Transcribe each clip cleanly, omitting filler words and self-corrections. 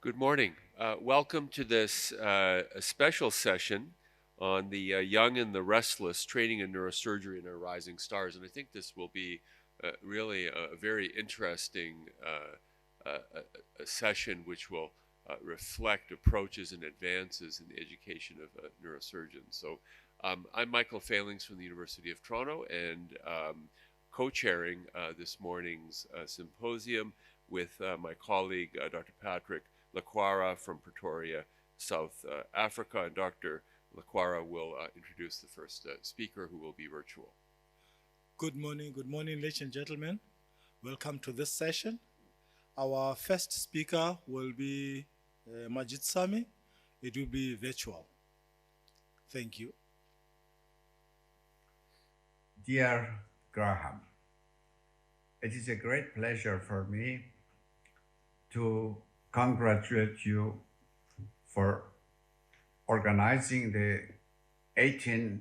Good morning. Welcome to this special session on the young and the restless training in neurosurgery in our rising stars. And I think this will be really a very interesting a session which will reflect approaches and advances in the education of neurosurgeons. So I'm Michael Failings from the University of Toronto and co-chairing this morning's symposium with my colleague, Dr. Patrick Laquara from Pretoria, South Africa. And Dr. Laquara will introduce the first speaker, who will be virtual. Good morning, ladies and gentlemen. Welcome to this session. Our first speaker will be Majid Sami. It will be virtual. Thank you. Dear Graham, it is a great pleasure for me to congratulate you for organizing the 18th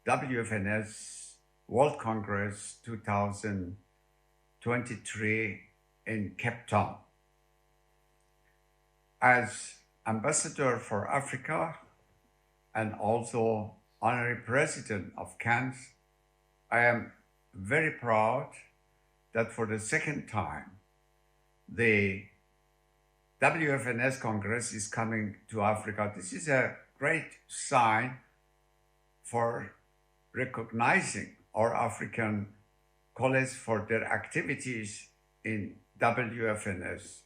WFNS World Congress 2023 in Cape Town. As Ambassador for Africa and also Honorary President of CANS, I am very proud that for the second time, the WFNS Congress is coming to Africa. This is a great sign for recognizing our African colleagues for their activities in WFNS.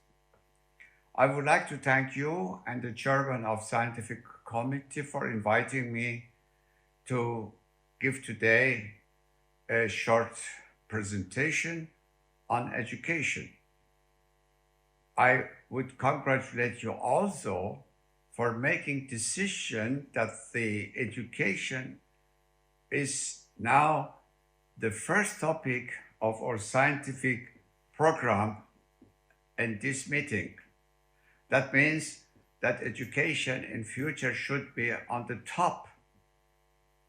I would like to thank you and the Chairman of Scientific Committee for inviting me to give today a short presentation on education. I would congratulate you also for making decision that the education is now the first topic of our scientific program in this meeting. That means that education in future should be on the top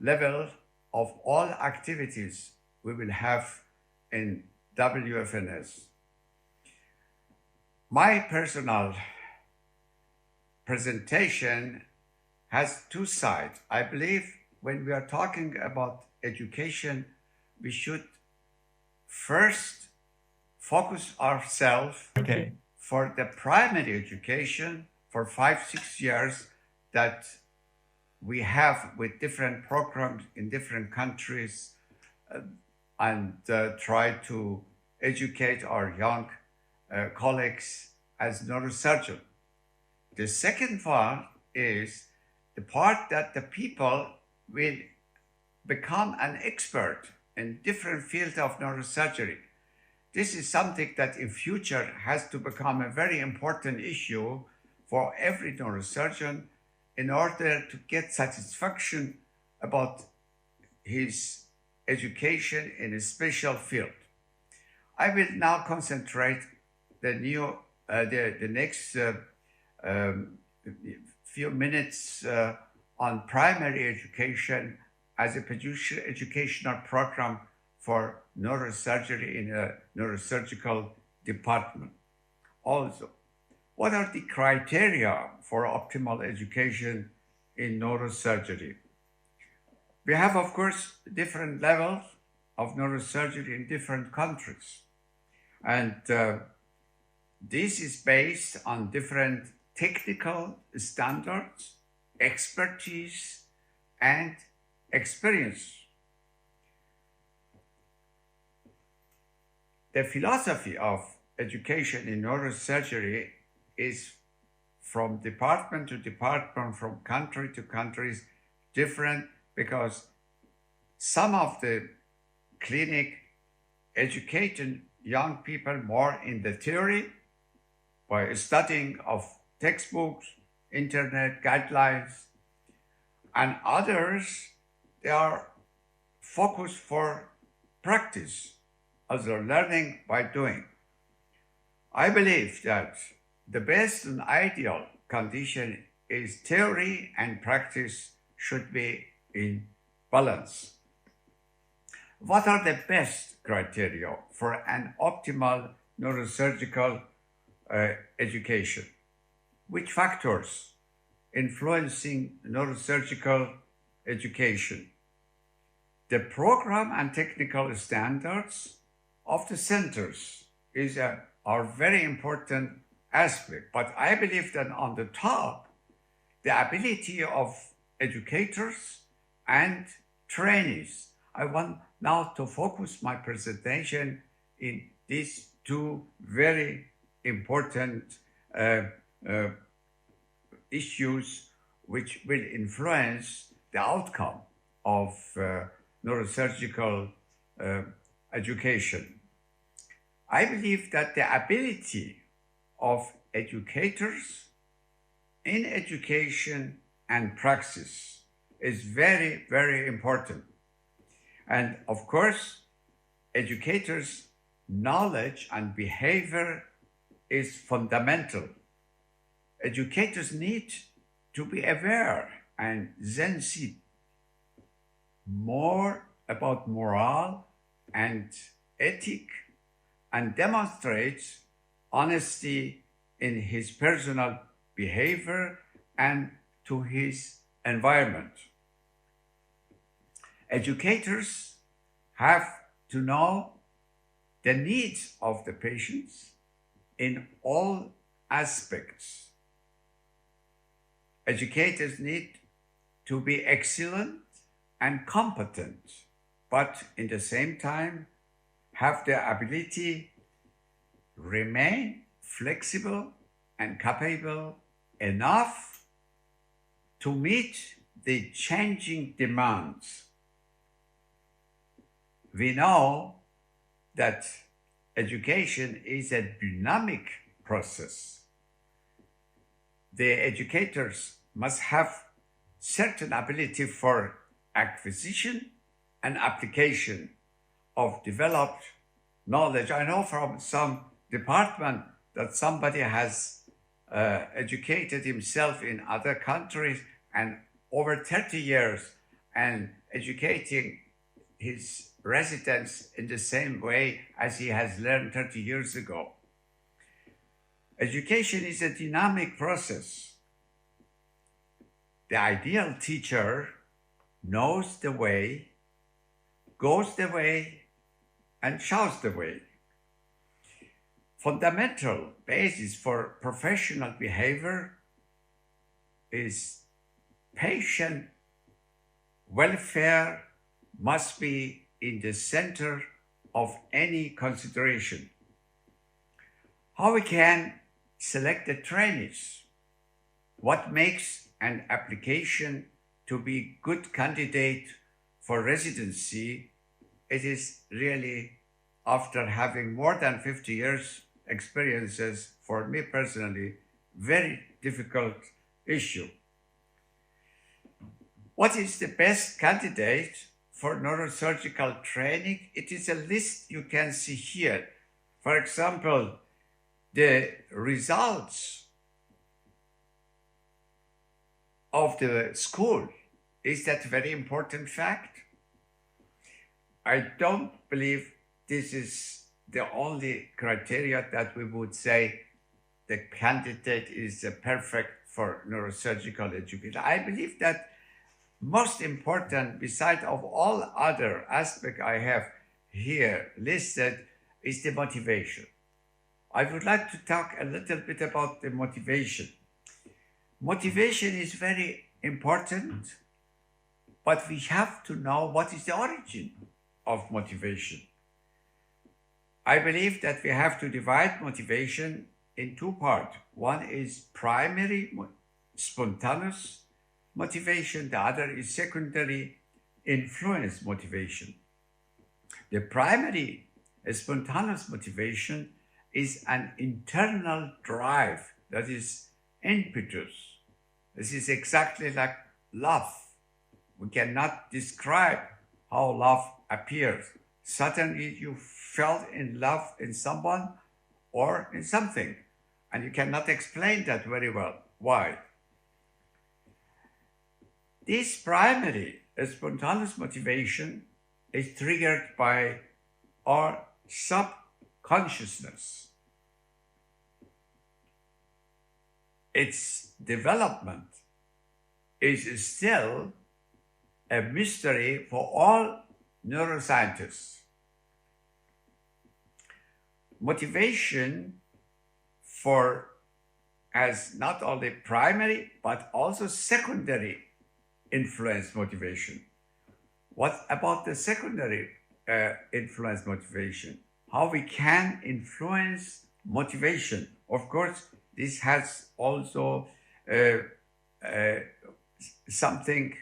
level of all activities we will have in WFNS. My personal presentation has two sides. I believe when we are talking about education, we should first focus ourselves for the primary education for 5-6 years that we have with different programs in different countries and try to educate our young colleagues as neurosurgeon. The second part is the part that the people will become an expert in different fields of neurosurgery. This is something that in future has to become a very important issue for every neurosurgeon in order to get satisfaction about his education in a special field. I will now concentrate the next few minutes on primary education as a educational program for neurosurgery in a neurosurgical department. Also, what are the criteria for optimal education in neurosurgery? We have, of course, different levels of neurosurgery in different countries. And this is based on different technical standards, expertise, and experience. The philosophy of education in neurosurgery is from department to department, from country to country, different, because some of the clinic educating young people more in the theory by studying of textbooks, internet guidelines, and others, they are focused for practice as they're learning by doing. I believe that the best and ideal condition is theory and practice should be in balance. What are the best criteria for an optimal neurosurgical education? which factors influencing neurosurgical education? The program and technical standards of the centers are very important aspect, but I believe that on the top, the ability of educators and trainees. I want now to focus my presentation in these two very important issues which will influence the outcome of neurosurgical education. I believe that the ability of educators in education and praxis is very, very important. And of course, educators' knowledge and behavior is fundamental. Educators need to be aware and then see more about morale and ethic and demonstrate honesty in his personal behavior and to his environment. Educators have to know the needs of the patients in all aspects. Educators need to be excellent and competent, but in the same time have the ability remain flexible and capable enough to meet the changing demands. We know that education is a dynamic process. The educators must have certain ability for acquisition and application of developed knowledge. I know from some department that somebody has educated himself in other countries and over 30 years and educating his residents in the same way as he has learned 30 years ago. Education is a dynamic process. The ideal teacher knows the way, goes the way, and shows the way. Fundamental basis for professional behavior is patient welfare must be in the center of any consideration. How we can select the trainees? What makes an application to be good candidate for residency? It is really, after having more than 50 years experiences, for me personally, very difficult issue. What is the best candidate for neurosurgical training? It is a list you can see here. For example, the results of the school. Is that a very important fact? I don't believe this is the only criteria that we would say the candidate is perfect for neurosurgical education. I believe that most important, beside of all other aspects I have here listed, is the motivation. I would like to talk a little bit about the motivation. Motivation is very important, but we have to know what is the origin of motivation. I believe that we have to divide motivation in two parts. One is primary, spontaneous motivation. The other is secondary, influence motivation. The primary, spontaneous motivation is an internal drive, that is impetus. This is exactly like love. We cannot describe how love appears. Suddenly you fell in love in someone or in something, and you cannot explain that very well. Why? This primary spontaneous motivation is triggered by our subconsciousness. its development is still a mystery for all neuroscientists. Motivation has not only primary but also secondary influence motivation. What about the secondary influence motivation? How we can influence motivation? Of course, this has also something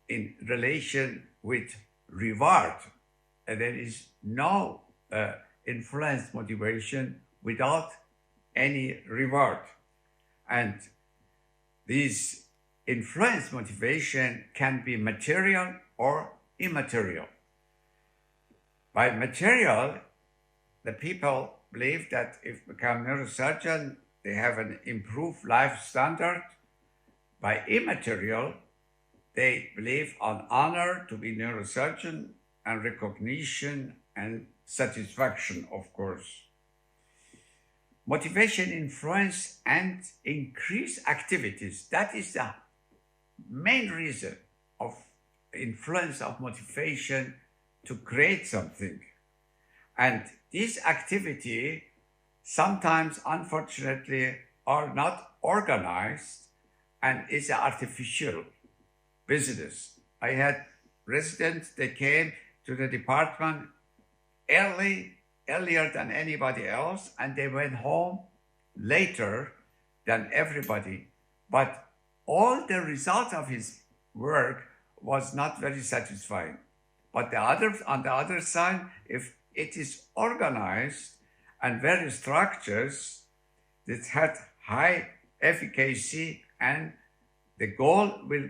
in relation with reward. There is no influence motivation without any reward. And this influence motivation can be material or immaterial. By material, the people believe that if they become neurosurgeon, they have an improved life standard. By immaterial, they believe on honor to be neurosurgeon and recognition and satisfaction, of course. Motivation, influence, and increase activities. That is the main reason of influence of motivation to create something. And this activity sometimes, unfortunately, are not organized and is an artificial business. I had residents, they came to the department earlier than anybody else, and they went home later than everybody. But all the result of his work was not very satisfying. But on the other side, if it is organized and very structures that had high efficacy and the goal will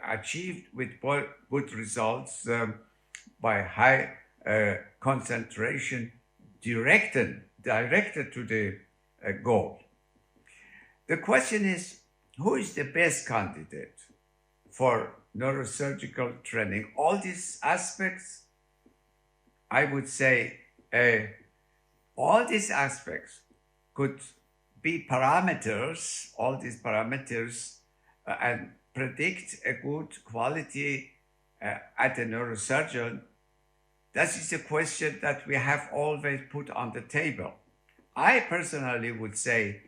achieved with good results by high concentration directed to the goal. The question is, who is the best candidate for neurosurgical training? All these aspects, I would say, all these aspects could be parameters, all these parameters, and predict a good quality at a neurosurgeon. That is a question that we have always put on the table. I personally would say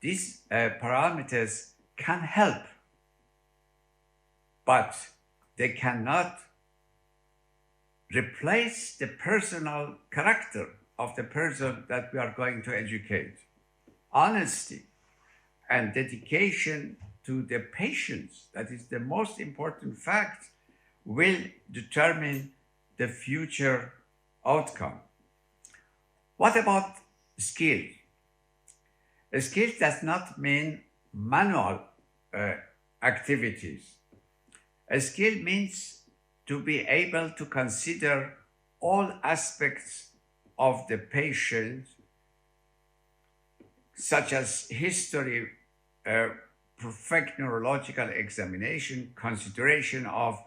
these parameters can help, but they cannot replace the personal character of the person that we are going to educate. Honesty and dedication to the patients, that is the most important fact, will determine the future outcome. What about skill? A skill does not mean manual activities. A skill means to be able to consider all aspects of the patient, such as history, perfect neurological examination, consideration of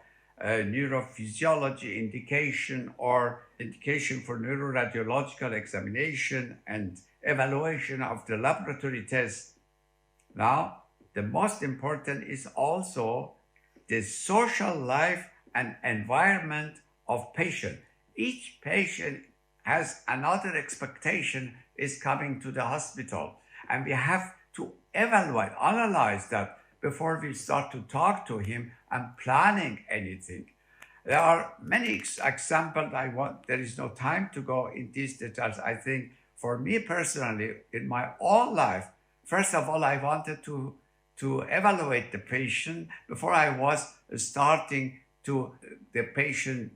neurophysiology indication or indication for neuroradiological examination and evaluation of the laboratory tests. Now, the most important is also the social life and environment of patient. Each patient has another expectation is coming to the hospital, and we have to evaluate, analyze that before we start to talk to him and planning anything. There are many examples there is no time to go in these details. I think for me personally, in my own life, first of all, I wanted to evaluate the patient before I was starting to the patient,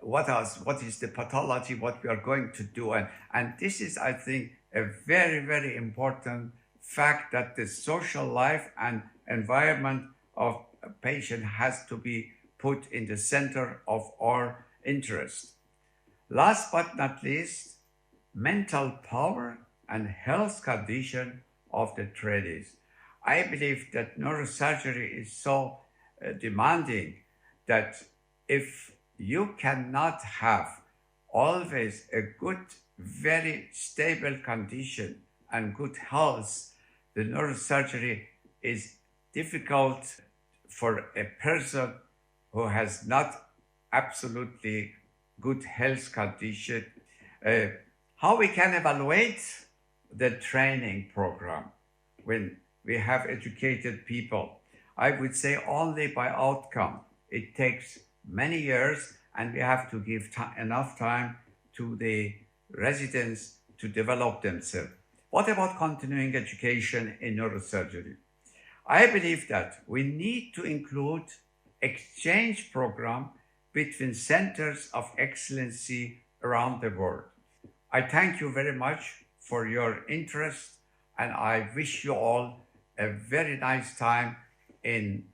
what is the pathology, what we are going to do. And this is, I think, a very, very important fact that the social life and environment of a patient has to be put in the center of our interest. Last but not least, mental power and health condition of the trainees. I believe that neurosurgery is so demanding that if you cannot have always a good, very stable condition and good health, the neurosurgery is difficult for a person who has not absolutely good health condition. How we can evaluate the training program when we have educated people? I would say only by outcome. It takes many years, and we have to give enough time to the residents to develop themselves. What about continuing education in neurosurgery? I believe that we need to include exchange program between centers of excellency around the world. I thank you very much for your interest, and I wish you all a very nice time in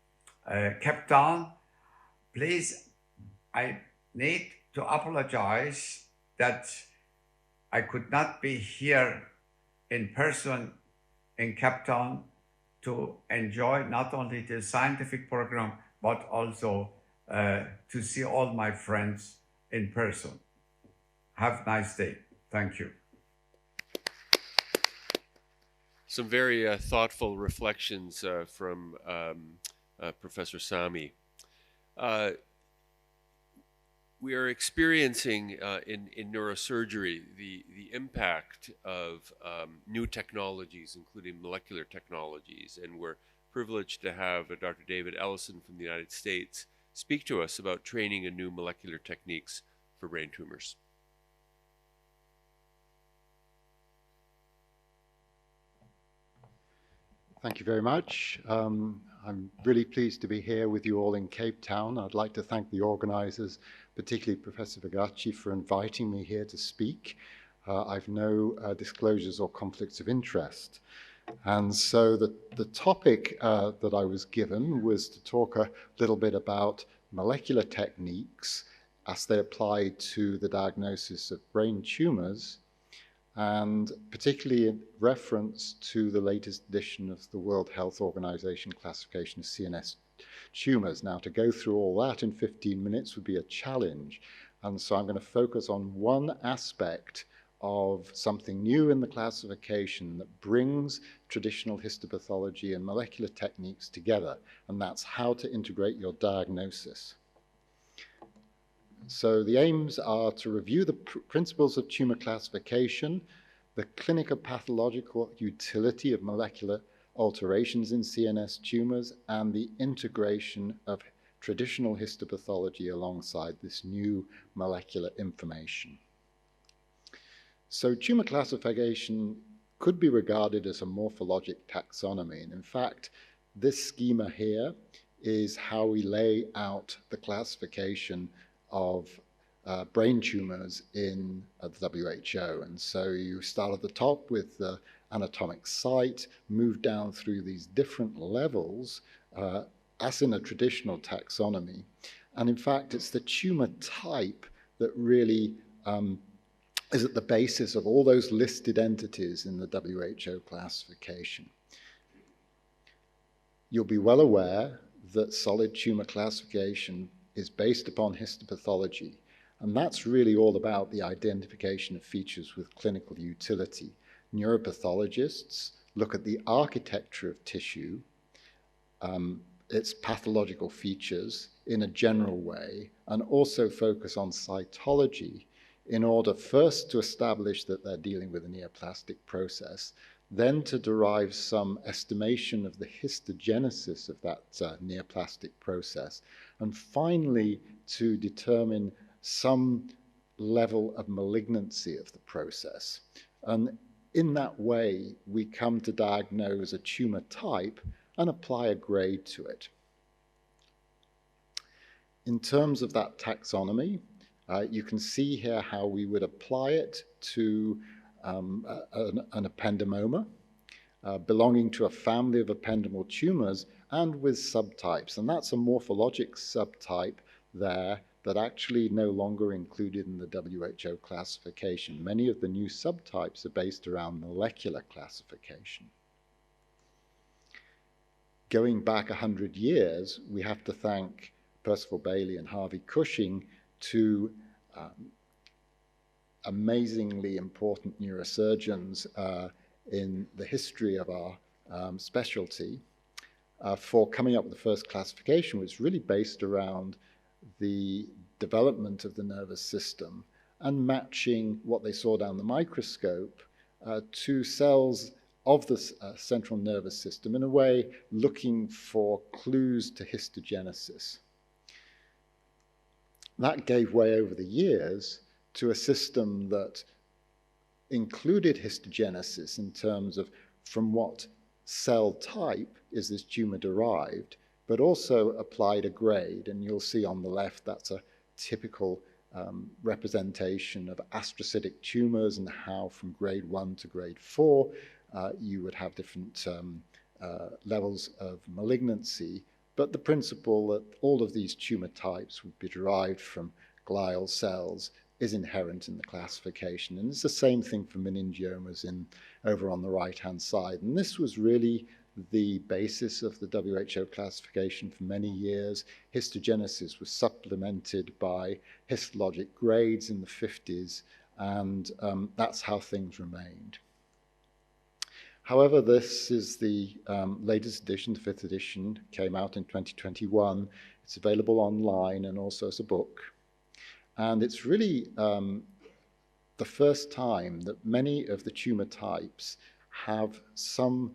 Cape Town. Please, I need to apologize that I could not be here in person in Cape Town to enjoy not only the scientific program, but also to see all my friends in person. Have a nice day. Thank you. Some very thoughtful reflections from Professor Sami. We are experiencing in neurosurgery the impact of new technologies, including molecular technologies, and we're privileged to have Dr. David Ellison from the United States speak to us about training in new molecular techniques for brain tumors. Thank you very much. I'm really pleased to be here with you all in Cape Town. I'd like to thank the organizers, particularly Professor Vigacci, for inviting me here to speak. I've no disclosures or conflicts of interest. And so the topic that I was given was to talk a little bit about molecular techniques as they apply to the diagnosis of brain tumors, and particularly in reference to the latest edition of the World Health Organization classification of CNS tumors. Now, to go through all that in 15 minutes would be a challenge, and so I'm going to focus on one aspect of something new in the classification that brings traditional histopathology and molecular techniques together, and that's how to integrate your diagnosis. So the aims are to review the principles of tumor classification, the clinical pathological utility of molecular alterations in CNS tumors, and the integration of traditional histopathology alongside this new molecular information. So tumor classification could be regarded as a morphologic taxonomy, and in fact, this schema here is how we lay out the classification of brain tumors in the WHO. And so you start at the top with the anatomic site, move down through these different levels, as in a traditional taxonomy. And in fact, it's the tumor type that really is at the basis of all those listed entities in the WHO classification. You'll be well aware that solid tumor classification is based upon histopathology, and that's really all about the identification of features with clinical utility. Neuropathologists look at the architecture of tissue, its pathological features in a general way, and also focus on cytology in order first to establish that they're dealing with a neoplastic process, then to derive some estimation of the histogenesis of that neoplastic process, and finally to determine some level of malignancy of the process. And in that way, we come to diagnose a tumor type and apply a grade to it. In terms of that taxonomy, you can see here how we would apply it to an ependymoma belonging to a family of ependymal tumors and with subtypes. And that's a morphologic subtype there that actually no longer included in the WHO classification. Many of the new subtypes are based around molecular classification. Going back 100 years, we have to thank Percival Bailey and Harvey Cushing, two amazingly important neurosurgeons in the history of our specialty for coming up with the first classification, was really based around the development of the nervous system and matching what they saw down the microscope to cells of the central nervous system, in a way looking for clues to histogenesis. That gave way over the years to a system that included histogenesis in terms of from what cell type is this tumor derived, but also applied a grade. And you'll see on the left that's a typical representation of astrocytic tumors and how from grade 1 to grade 4 you would have different levels of malignancy. But the principle that all of these tumor types would be derived from glial cells is inherent in the classification. And it's the same thing for meningiomas over on the right-hand side. And this was really the basis of the WHO classification for many years. Histogenesis was supplemented by histologic grades in the 50s, and that's how things remained. However, this is the latest edition, the 5th edition, came out in 2021. It's available online and also as a book. And it's really the first time that many of the tumor types have some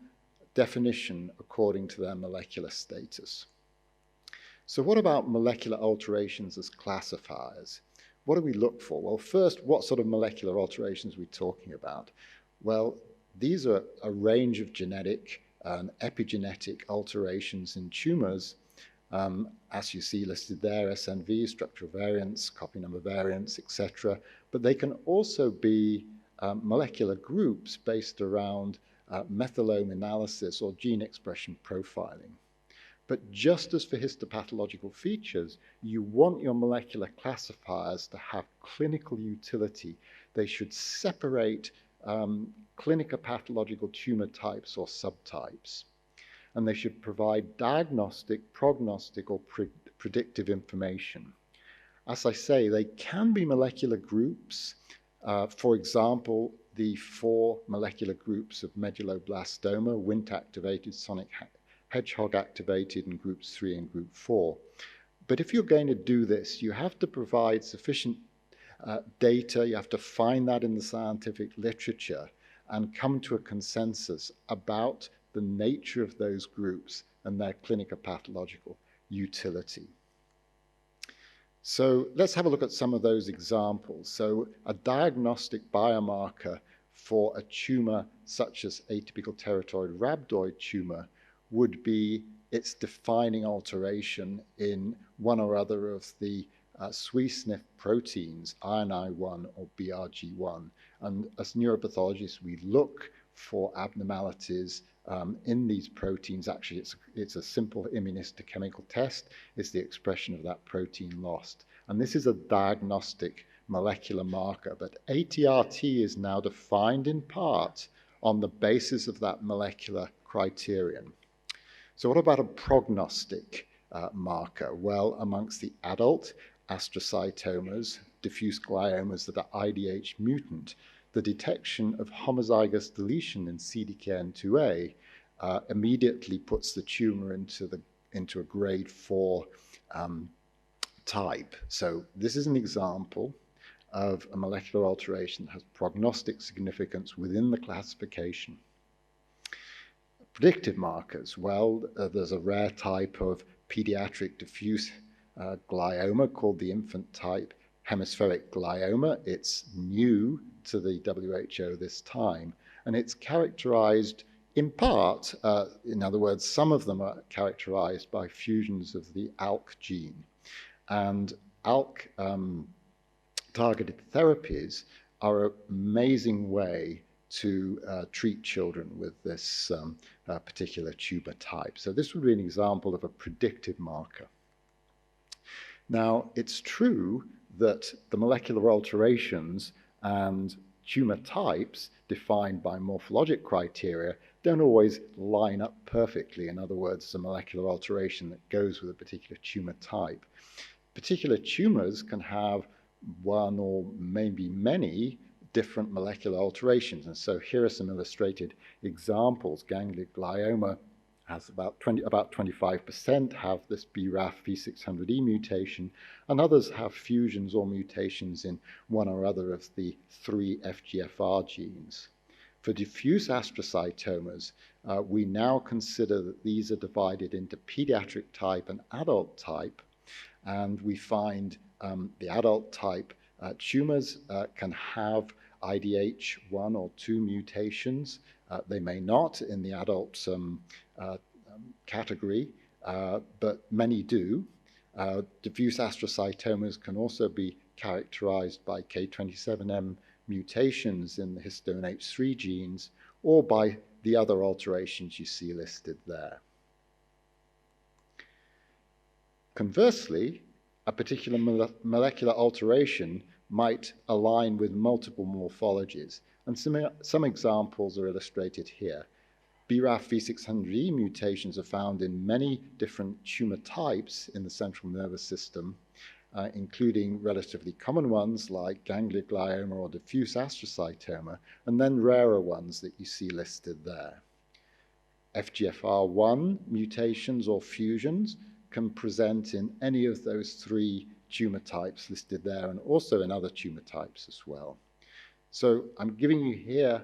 definition according to their molecular status. So what about molecular alterations as classifiers? What do we look for? Well, first, what sort of molecular alterations are we talking about? Well, these are a range of genetic and epigenetic alterations in tumors, as you see listed there, SNV, structural variants, copy number variants, etc. But they can also be molecular groups based around methylome analysis or gene expression profiling. But just as for histopathological features, you want your molecular classifiers to have clinical utility. They should separate clinicopathological tumor types or subtypes. And they should provide diagnostic, prognostic, or predictive information. As I say, they can be molecular groups. For example, the 4 molecular groups of medulloblastoma, Wnt-activated, sonic hedgehog-activated, in groups 3 and group 4. But if you're going to do this, you have to provide sufficient data, you have to find that in the scientific literature and come to a consensus about the nature of those groups and their clinicopathological utility. So let's have a look at some of those examples. So a diagnostic biomarker for a tumor such as atypical teratoid rhabdoid tumor would be its defining alteration in one or other of the SWI/SNF proteins, INI1 or BRG1. And as neuropathologists, we look for abnormalities in these proteins. Actually, it's a simple immunohistochemical test. It's the expression of that protein lost. And this is a diagnostic molecular marker, but ATRT is now defined in part on the basis of that molecular criterion. So what about a prognostic marker? Well, amongst the adult astrocytomas, diffuse gliomas that are IDH mutant, the detection of homozygous deletion in CDKN2A immediately puts the tumor into a grade 4 type. So this is an example of a molecular alteration that has prognostic significance within the classification. Predictive markers, well, there's a rare type of pediatric diffuse glioma called the infant type hemispheric glioma. It's new to the WHO this time, and it's characterized in part, in other words, some of them are characterized by fusions of the ALK gene. And ALK targeted therapies are an amazing way to treat children with this particular tumor type. So this would be an example of a predictive marker. Now, it's true that the molecular alterations and tumor types defined by morphologic criteria don't always line up perfectly. In other words, the molecular alteration that goes with a particular tumor type. Particular tumors can have one or maybe many different molecular alterations. And so here are some illustrated examples. Ganglioma has about 25% have this BRAF V600E mutation, and others have fusions or mutations in one or other of the 3 FGFR genes. For diffuse astrocytomas, we now consider that these are divided into pediatric type and adult type, and we find the adult type tumors can have IDH1 or 2 mutations. They may not in the adult category, but many do. Diffuse astrocytomas can also be characterized by K27M mutations in the histone H3 genes, or by the other alterations you see listed there. Conversely, a particular molecular alteration might align with multiple morphologies, and some examples are illustrated here. BRAF V600E mutations are found in many different tumor types in the central nervous system, including relatively common ones like ganglioma or diffuse astrocytoma, and then rarer ones that you see listed there. FGFR1 mutations or fusions can present in any of those 3 tumor types listed there, and also in other tumor types as well. So I'm giving you here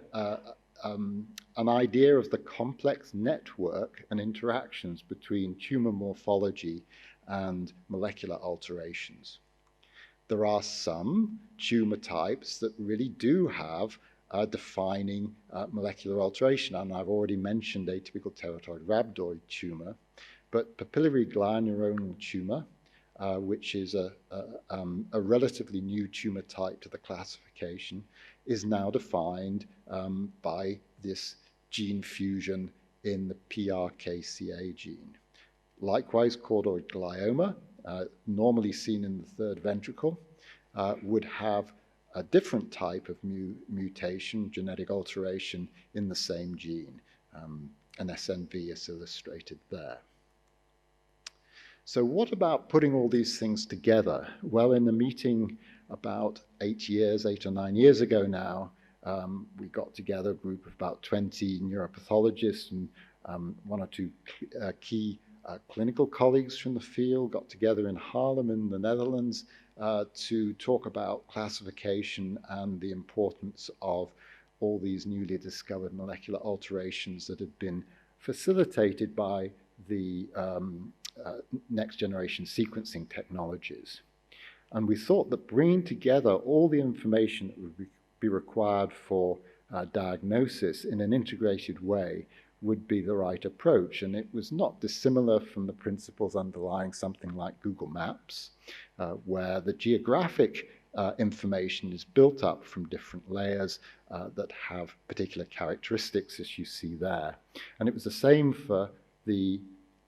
an idea of the complex network and interactions between tumor morphology and molecular alterations. There are some tumor types that really do have a defining molecular alteration, and I've already mentioned atypical teratoid rhabdoid tumor, but papillary glioneuronal tumor, which is a relatively new tumor type to the classification, is now defined by this gene fusion in the PRKCA gene. Likewise, chordoid glioma, normally seen in the third ventricle, would have a different type of mutation, genetic alteration in the same gene. An SNV is illustrated there. So what about putting all these things together? Well, in the meeting about 8 or 9 years ago now, we got together a group of about 20 neuropathologists and 1 or 2 key clinical colleagues from the field, got together in Haarlem in the Netherlands to talk about classification and the importance of all these newly discovered molecular alterations that had been facilitated by the next generation sequencing technologies. And we thought that bringing together all the information that would be required for diagnosis in an integrated way would be the right approach. And it was not dissimilar from the principles underlying something like Google Maps, where the geographic information is built up from different layers that have particular characteristics, as you see there. And it was the same for the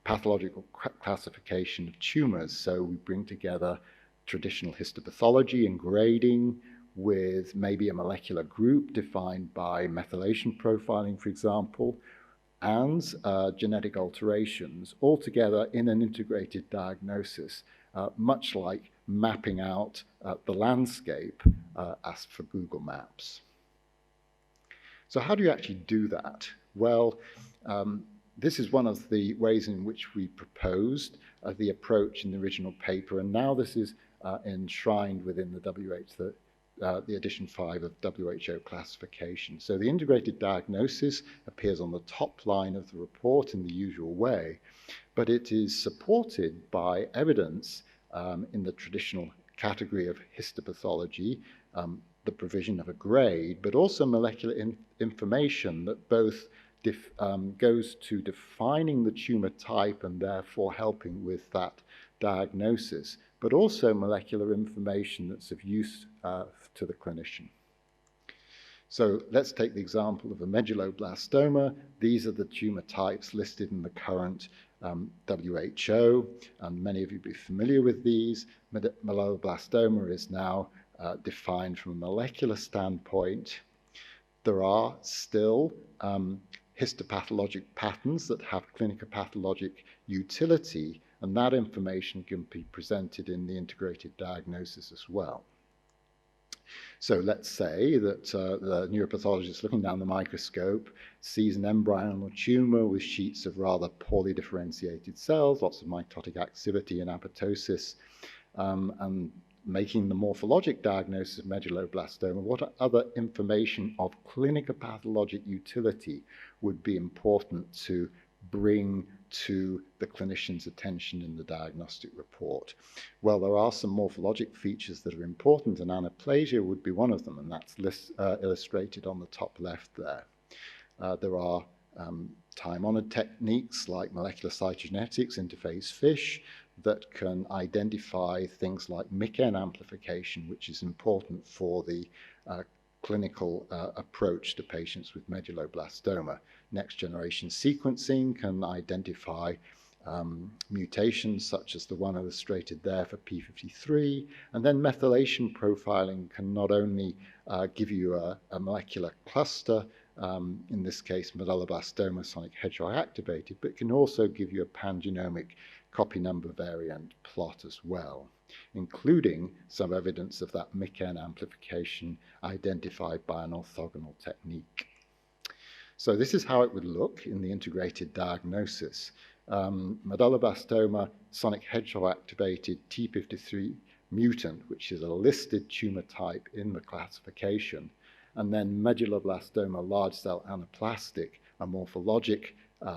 pathological classification of tumors. So we bring together traditional histopathology and grading with maybe a molecular group defined by methylation profiling, for example, and genetic alterations all together in an integrated diagnosis, much like mapping out the landscape as for Google Maps. So how do you actually do that? Well, this is one of the ways in which we proposed the approach in the original paper, and now this is enshrined within the edition 5 of WHO classification. So the integrated diagnosis appears on the top line of the report in the usual way, but it is supported by evidence in the traditional category of histopathology, the provision of a grade, but also molecular information that both goes to defining the tumor type and therefore helping with that diagnosis, but also molecular information that's of use to the clinician. So let's take the example of a medulloblastoma. These are the tumor types listed in the current WHO, and many of you will be familiar with these. Medulloblastoma is now defined from a molecular standpoint. There are still histopathologic patterns that have clinicopathologic utility, and that information can be presented in the integrated diagnosis as well. So let's say that the neuropathologist looking down the microscope sees an embryonal tumor with sheets of rather poorly differentiated cells, lots of mitotic activity and apoptosis, and making the morphologic diagnosis of medulloblastoma. What other information of clinical pathologic utility would be important to bring to the clinician's attention in the diagnostic report? Well, there are some morphologic features that are important, and anaplasia would be one of them, and that's illustrated on the top left there. There are time-honored techniques like molecular cytogenetics, interphase FISH, that can identify things like MICN amplification, which is important for the clinical approach to patients with medulloblastoma. Next generation sequencing can identify mutations such as the one illustrated there for P53, and then methylation profiling can not only give you a molecular cluster, in this case medulloblastoma sonic hedgehog activated, but can also give you a pangenomic copy number variant plot as well, including some evidence of that MICN amplification identified by an orthogonal technique. So this is how it would look in the integrated diagnosis. Medulloblastoma sonic hedgehog activated T53 mutant, which is a listed tumor type in the classification, and then medulloblastoma large cell anaplastic, a morphologic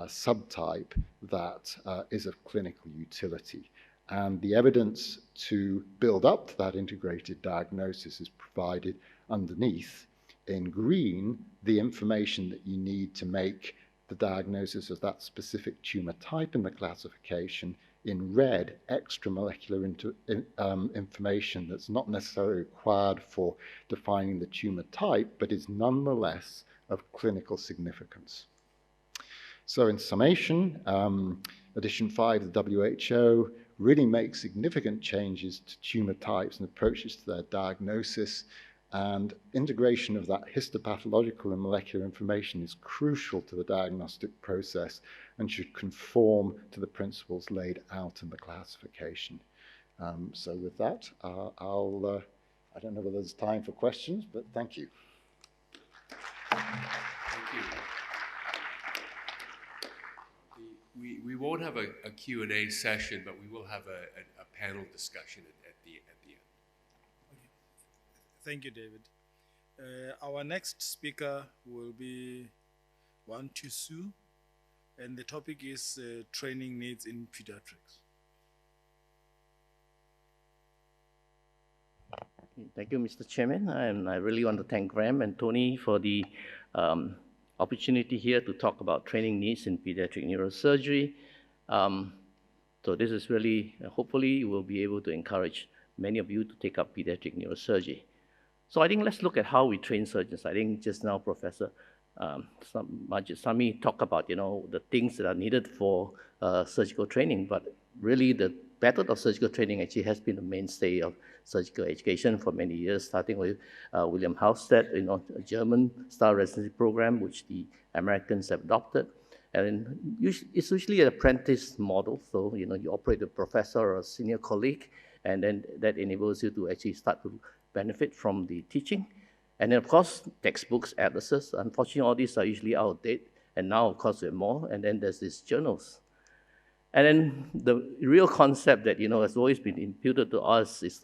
subtype that is of clinical utility. And the evidence to build up to that integrated diagnosis is provided underneath. In green, the information that you need to make the diagnosis of that specific tumor type in the classification. In red, extramolecular information that's not necessarily required for defining the tumor type, but is nonetheless of clinical significance. So in summation, Edition 5 of the WHO really makes significant changes to tumor types and approaches to their diagnosis, and integration of that histopathological and molecular information is crucial to the diagnostic process and should conform to the principles laid out in the classification. So with that, I don't know whether there's time for questions, but thank you. Thank you. We won't have a Q&A session, but we will have a panel discussion at the end. Thank you, David. Our next speaker will be Wan Tusu, and the topic is training needs in pediatrics. Thank you, Mr. Chairman, and I really want to thank Graham and Tony for the opportunity here to talk about training needs in pediatric neurosurgery. So this is really, hopefully, we'll be able to encourage many of you to take up pediatric neurosurgery. So I think let's look at how we train surgeons. I think just now Professor Majid Sami talked about, the things that are needed for surgical training, but really the method of surgical training actually has been the mainstay of surgical education for many years, starting with William Halstead, a German-style residency program, which the Americans have adopted. And it's usually an apprentice model, so you operate a professor or a senior colleague, and then that enables you to actually start to benefit from the teaching. And then, of course, textbooks, atlases. Unfortunately, all these are usually out of date, and now, of course, we have more, and then there's these journals. And then the real concept that, has always been imputed to us is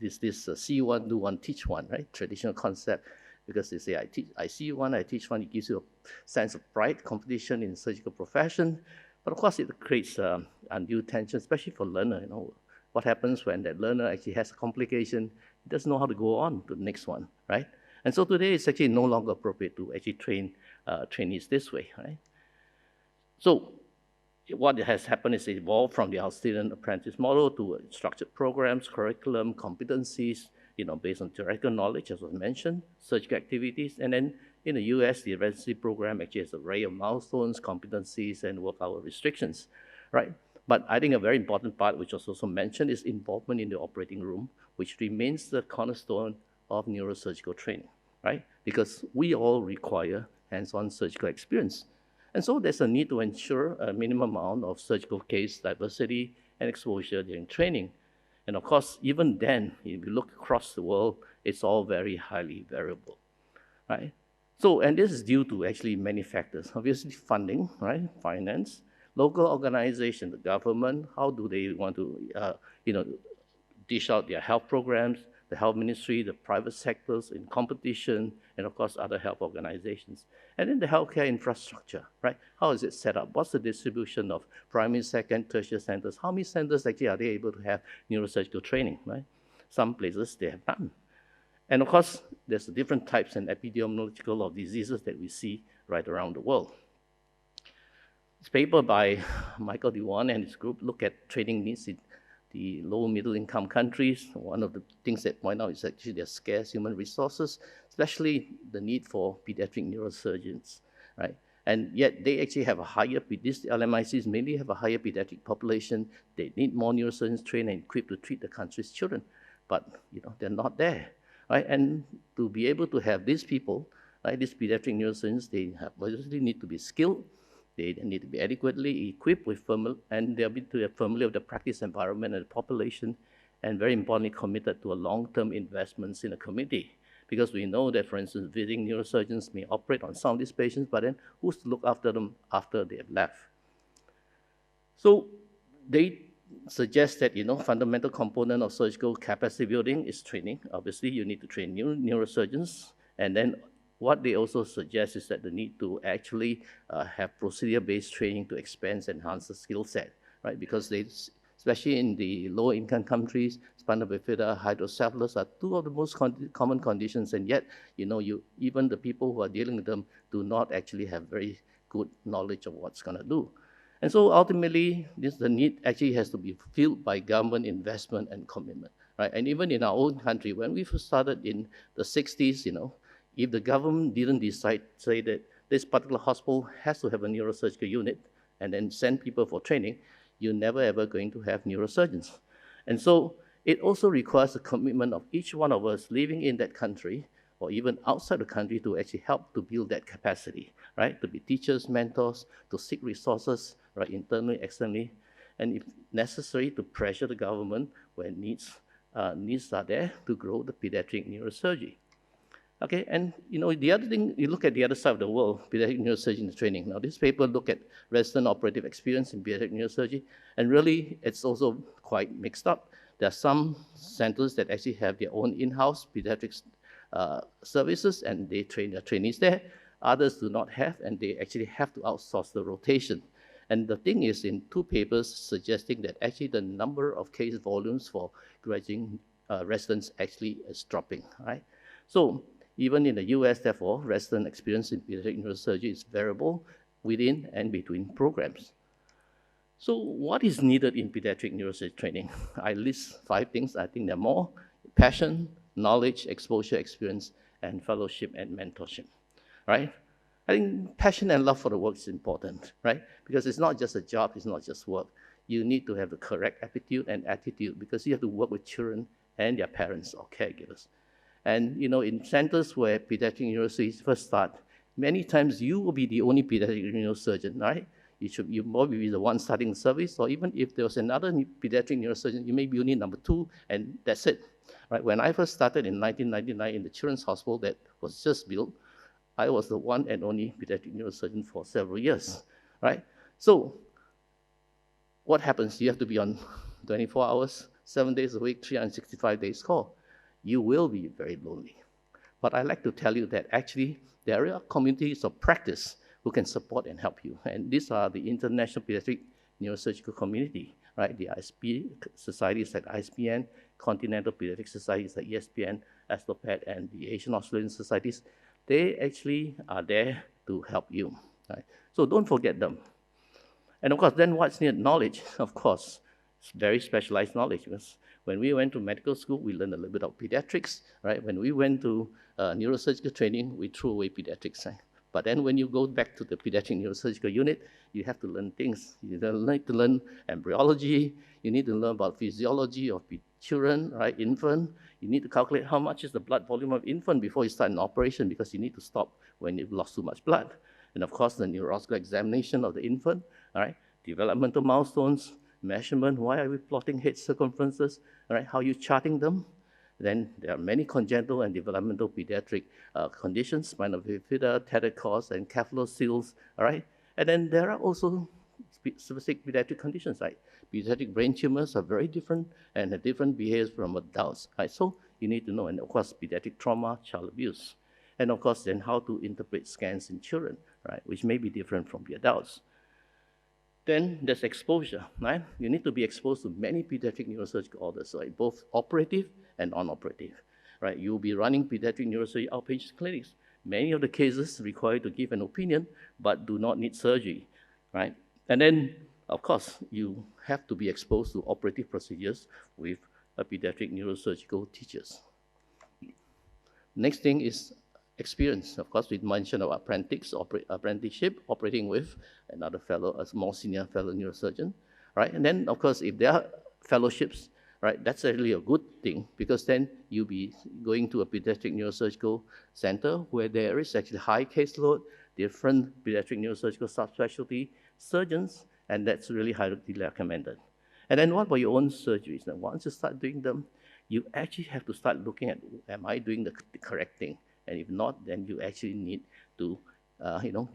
this see one, do one, teach one, right? Traditional concept, because they say, I see one, I teach one. It gives you a sense of pride, competition in the surgical profession. But of course, it creates undue tension, especially for learner. What happens when that learner actually has a complication, he doesn't know how to go on to the next one, right? And so today, it's actually no longer appropriate to actually train trainees this way, right? So what has happened is it evolved from the student apprentice model to structured programs, curriculum, competencies, based on theoretical knowledge, as was mentioned, surgical activities, and then in the US, the residency program actually has an array of milestones, competencies, and work hour restrictions, right? But I think a very important part, which was also mentioned, is involvement in the operating room, which remains the cornerstone of neurosurgical training, right? Because we all require hands-on surgical experience. And so there's a need to ensure a minimum amount of surgical case diversity and exposure during training. And of course, even then, if you look across the world, it's all very highly variable, right? So, and this is due to actually many factors. Obviously, funding, right? Finance, local organization, the government, how do they want to, dish out their health programs, the health ministry, the private sectors in competition, and of course, other health organizations. And then the healthcare infrastructure, right? How is it set up? What's the distribution of primary, second, tertiary centers? How many centers actually are they able to have neurosurgical training, right? Some places they have none. And of course, there's different types and epidemiological of diseases that we see right around the world. This paper by Michael Dewan and his group look at training needs in the low middle income countries. One of the things that point out is actually there's scarce human resources, especially the need for pediatric neurosurgeons, right? And yet they actually have a higher, these LMICs mainly have a higher pediatric population. They need more neurosurgeons trained and equipped to treat the country's children, but they're not there, right? And to be able to have these people, right, these pediatric neurosurgeons, they obviously need to be skilled. They need to be adequately equipped with and they'll be familiar with the practice environment and the population, and very importantly, committed to a long-term investments in the community. Because we know that, for instance, visiting neurosurgeons may operate on some of these patients, but then who's to look after them after they have left? So they suggest that, fundamental component of surgical capacity building is training. Obviously, you need to train new neurosurgeons, and then what they also suggest is that the need to actually have procedure-based training to expand and enhance the skill set, right? Because especially in the low-income countries, spinal bifida, hydrocephalus are two of the most common conditions, and yet, even the people who are dealing with them do not actually have very good knowledge of what's going to do. And so ultimately, the need actually has to be fulfilled by government investment and commitment, right? And even in our own country, when we first started in the 60s, if the government didn't say that this particular hospital has to have a neurosurgical unit and then send people for training, you're never ever going to have neurosurgeons. And so it also requires a commitment of each one of us living in that country or even outside the country to actually help to build that capacity, right? To be teachers, mentors, to seek resources, right, internally, externally, and if necessary, to pressure the government when needs are there to grow the pediatric neurosurgery. Okay, and the other thing, you look at the other side of the world, pediatric neurosurgery training. Now, this paper look at resident operative experience in pediatric neurosurgery, and really, it's also quite mixed up. There are some centers that actually have their own in-house pediatrics services, and they train their trainees there. Others do not have, and they actually have to outsource the rotation. And the thing is, in two papers suggesting that actually the number of case volumes for graduating residents actually is dropping, right? So, even in the US, therefore, resident experience in pediatric neurosurgery is variable within and between programs. So what is needed in pediatric neurosurgery training? I list 5 things. I think there are more. Passion, knowledge, exposure, experience, and fellowship and mentorship, right? I think passion and love for the work is important, right? Because it's not just a job, it's not just work. You need to have the correct aptitude and attitude because you have to work with children and their parents or caregivers. And in centers where pediatric neurosurgery first start, many times you will be the only pediatric neurosurgeon, right? You probably be the one starting the service, or even if there was another pediatric neurosurgeon, you may be only number 2, and that's it, right? When I first started in 1999 in the Children's Hospital that was just built, I was the one and only pediatric neurosurgeon for several years, right? So what happens? You have to be on 24 hours, 7 days a week, 365 days call. You will be very lonely. But I like to tell you that actually there are communities of practice who can support and help you. And these are the International Pediatric Neurosurgical Community, right? The ISP societies like ISPN, Continental Pediatric Societies like ESPN, ASTOPAD, and the Asian Australian Societies. They actually are there to help you, right? So don't forget them. And of course, then what's needed? Knowledge, of course. It's very specialized knowledge. Because when we went to medical school, we learned a little bit of pediatrics, right? When we went to neurosurgical training, we threw away pediatrics. Right? But then when you go back to the pediatric neurosurgical unit, you have to learn things. You need to learn embryology. You need to learn about physiology of children, right? Infant. You need to calculate how much is the blood volume of infant before you start an operation because you need to stop when you've lost too much blood. And of course, the neurological examination of the infant, all right? Developmental milestones, measurement, why are we plotting head circumferences, all right? How are you charting them? Then there are many congenital and developmental pediatric conditions, spina bifida, tetanus, and cephaloceles, all right? And then there are also specific pediatric conditions, like pediatric brain tumors are very different and have different behaviors from adults, right? So you need to know, and of course, pediatric trauma, child abuse. And of course, then how to interpret scans in children, right, which may be different from the adults. Then there's exposure, right? You need to be exposed to many pediatric neurosurgical orders, right? Both operative and non-operative, right? You'll be running pediatric neurosurgery outpatient clinics. Many of the cases require you to give an opinion, but do not need surgery, right? And then, of course, you have to be exposed to operative procedures with a pediatric neurosurgical teachers. Next thing is experience. Of course, we mentioned our apprenticeship, operating with another fellow, a more senior fellow neurosurgeon, right? And then, of course, if there are fellowships, right, that's actually a good thing, because then you'll be going to a pediatric neurosurgical center where there is actually high caseload, different pediatric neurosurgical subspecialty surgeons, and that's really highly recommended. And then what about your own surgeries? Now, once you start doing them, you actually have to start looking at, am I doing the correct thing? And if not, then you actually need to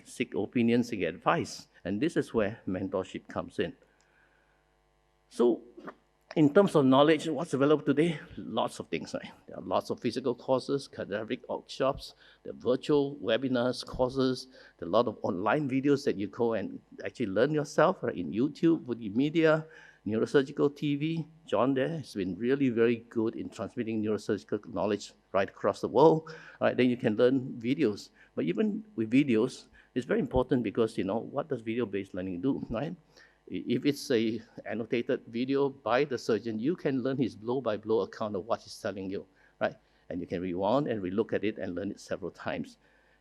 seek opinions and get advice. And this is where mentorship comes in. So in terms of knowledge, what's available today? Lots of things, right? There are lots of physical courses, cadaveric workshops, there are virtual webinars, courses, there are a lot of online videos that you go and actually learn yourself, right? In YouTube, Wikimedia, Neurosurgical TV. John there has been really very good in transmitting neurosurgical knowledge right across the world. Right, then you can learn videos. But even with videos, it's very important because, what does video-based learning do, right? If it's a annotated video by the surgeon, you can learn his blow-by-blow account of what he's telling you, right? And you can rewind and relook at it and learn it several times.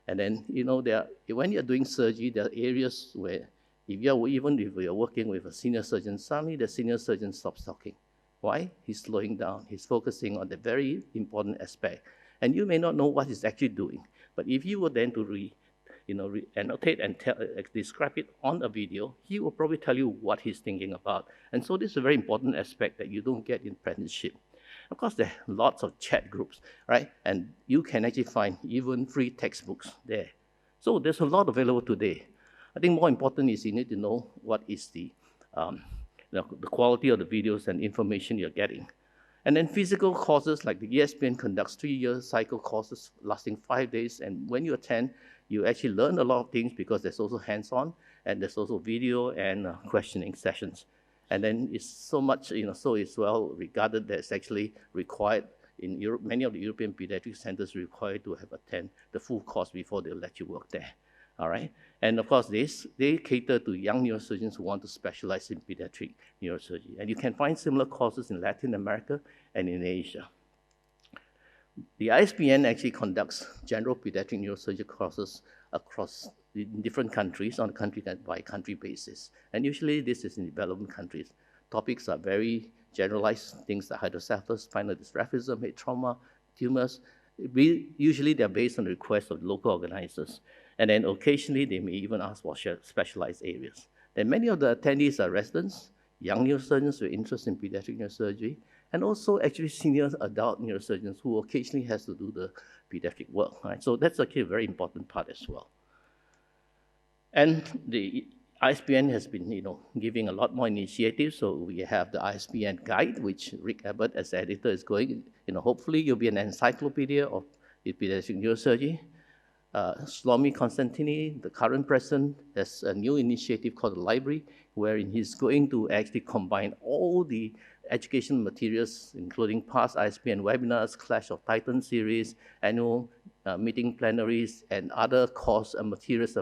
And then, when you're doing surgery, there are areas where even if you're working with a senior surgeon, suddenly the senior surgeon stops talking. Why? He's slowing down. He's focusing on the very important aspect. And you may not know what he's actually doing. But if you were then to annotate and describe it on a video, he will probably tell you what he's thinking about. And so this is a very important aspect that you don't get in apprenticeship. Of course, there are lots of chat groups, right? And you can actually find even free textbooks there. So there's a lot available today. I think more important is you need to know what is the quality of the videos and information you're getting. And then physical courses, like the ESPN conducts 3-year cycle courses lasting 5 days. And when you attend, you actually learn a lot of things because there's also hands-on, and there's also video and questioning sessions. And then it's so much, so it's well regarded that it's actually required in Europe. Many of the European pediatric centers require to have attend the full course before they let you work there. All right, and of course, they cater to young neurosurgeons who want to specialize in pediatric neurosurgery. And you can find similar courses in Latin America and in Asia. The ISPN actually conducts general pediatric neurosurgery courses across different countries on a country-by-country basis. And usually this is in developing countries. Topics are very generalized, things like hydrocephalus, spinal dysraphism, head trauma, tumors. Usually they're based on the request of local organizers. And then occasionally they may even ask for specialized areas. Then many of the attendees are residents, young neurosurgeons with interest in pediatric neurosurgery, and also actually senior adult neurosurgeons who occasionally has to do the pediatric work. Right? So that's actually a very important part as well. And the ISPN has been, giving a lot more initiatives. So we have the ISPN guide, which Rick Abbott as editor is going. Hopefully you'll be an encyclopedia of pediatric neurosurgery. Shlomi Konstantini, the current president, has a new initiative called the Library, wherein he's going to actually combine all the education materials, including past ISPN webinars, Clash of Titans series, annual meeting plenaries, and other course and materials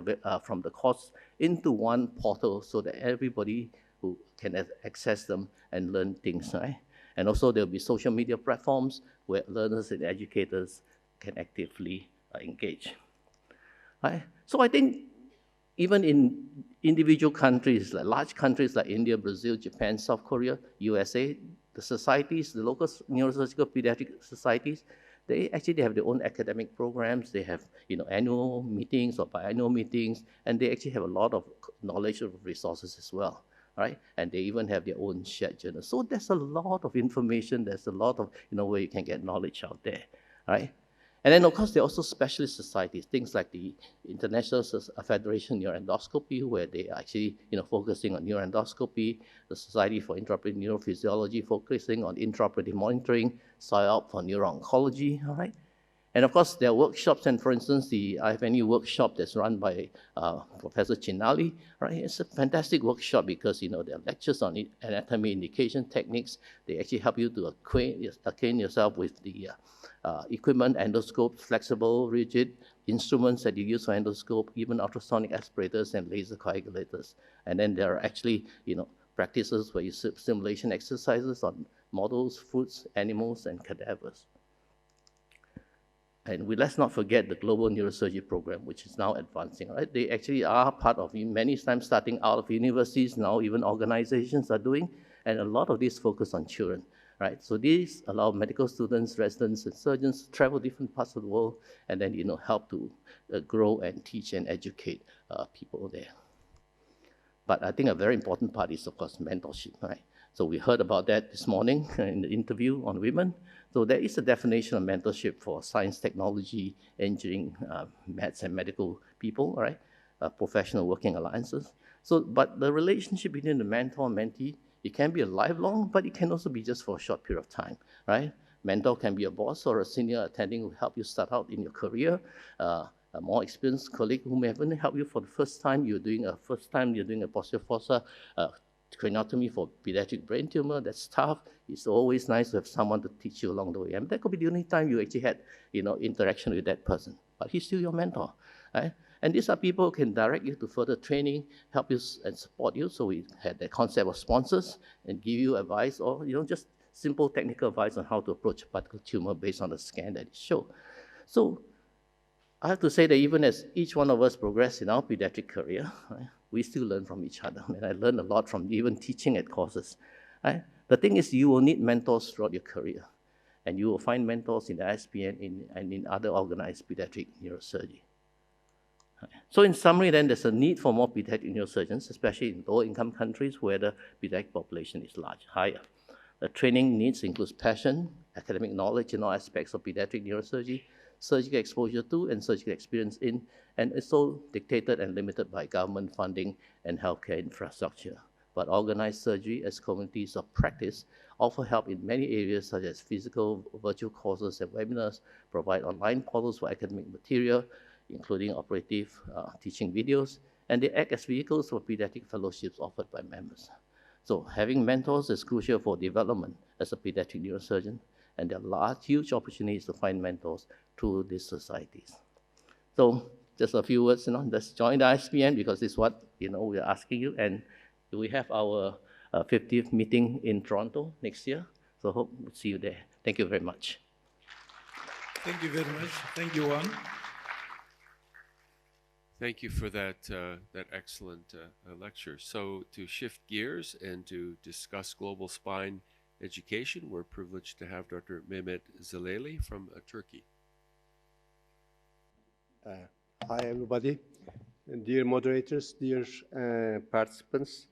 from the course into one portal so that everybody who can access them and learn things, right? And also there'll be social media platforms where learners and educators can actively engage. Right? So I think even in individual countries, like large countries like India, Brazil, Japan, South Korea, USA, the societies, the local neurosurgical pediatric societies, they actually have their own academic programs. They have annual meetings or biannual meetings, and they actually have a lot of knowledge of resources as well. right? And they even have their own shared journal. So there's a lot of information, there's a lot of, where you can get knowledge out there, right? And then, of course, there are also specialist societies, things like the International Federation Neuroendoscopy, where they are actually, focusing on neuroendoscopy, the Society for Intraoperative Neurophysiology, focusing on intraoperative monitoring, SIOP for neuro-oncology, all right? And of course, there are workshops, and for instance, the IFNU workshop that's run by Professor Chinali, right? It's a fantastic workshop because, there are lectures on anatomy, indication techniques. They actually help you to acquaint yourself with the equipment, endoscopes, flexible, rigid instruments that you use for endoscope, even ultrasonic aspirators and laser coagulators. And then there are actually, practices where you simulation exercises on models, foods, animals, and cadavers. And let's not forget the Global Neurosurgery Program, which is now advancing, right? They actually are part of, many times starting out of universities, now even organizations are doing, and a lot of these focus on children, right? So these allow medical students, residents, and surgeons to travel different parts of the world and then, help to grow and teach and educate people there. But I think a very important part is, of course, mentorship, right? So we heard about that this morning in the interview on women. So there is a definition of mentorship for science, technology, engineering, maths, and medical people, right? Professional working alliances. So, but the relationship between the mentor and mentee, it can be a lifelong, but it can also be just for a short period of time, right? Mentor can be a boss or a senior attending who help you start out in your career. A more experienced colleague who may even help you for the first time. You're doing a posterior fossa craniotomy for pediatric brain tumor. That's tough. It's always nice to have someone to teach you along the way. And that could be the only time you actually had, interaction with that person. But he's still your mentor, right? And these are people who can direct you to further training, help you and support you. So we had the concept of sponsors and give you advice or, just simple technical advice on how to approach a particular tumor based on the scan that it showed. So I have to say that even as each one of us progress in our pediatric career, right, we still learn from each other. And I learned a lot from even teaching at courses. Right? The thing is, you will need mentors throughout your career. And you will find mentors in the ISPN and in other organized pediatric neurosurgery. Right? So in summary, then, there's a need for more pediatric neurosurgeons, especially in low-income countries where the pediatric population is higher. The training needs includes passion, academic knowledge in all aspects of pediatric neurosurgery, surgical exposure to and surgical experience in, and it's so dictated and limited by government funding and healthcare infrastructure. But organized surgery as communities of practice offer help in many areas such as physical, virtual courses and webinars, provide online portals for academic material, including operative teaching videos, and they act as vehicles for pediatric fellowships offered by members. So having mentors is crucial for development as a pediatric neurosurgeon, and there are huge opportunities to find mentors through these societies. So just a few words, let's join the ISPN because it's what, we're asking you. And we have our 50th meeting in Toronto next year. So hope we'll see you there. Thank you very much. Thank you very much. Thank you, Juan. Thank you for that excellent lecture. So to shift gears and to discuss global spine education, we're privileged to have Dr. Mehmet Zaleli from Turkey. Hi, everybody. Dear moderators, dear participants.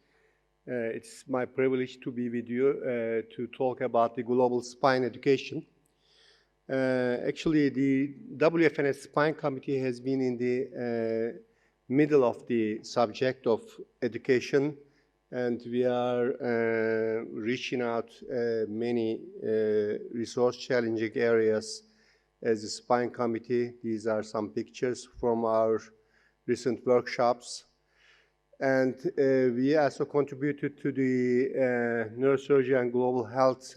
It's my privilege to be with you to talk about the global spine education. Actually, the WFNS Spine Committee has been in the middle of the subject of education, and we are reaching out many resource-challenging areas as a spine committee. These are some pictures from our recent workshops. And we also contributed to the Neurosurgery and Global Health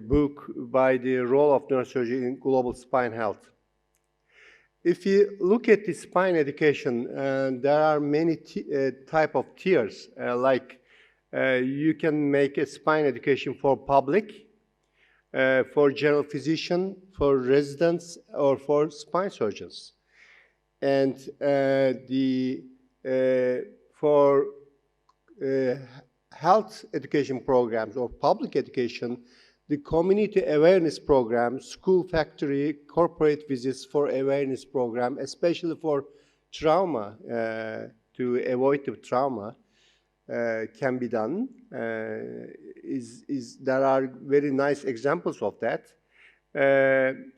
book by the role of neurosurgery in global spine health. If you look at the spine education, there are many type of tiers. You can make a spine education for public, for general physician, for residents, or for spine surgeons. And for health education programs or public education, the community awareness program, school factory, corporate visits for awareness program, especially for trauma, to avoid the trauma, can be done. There are very nice examples of that.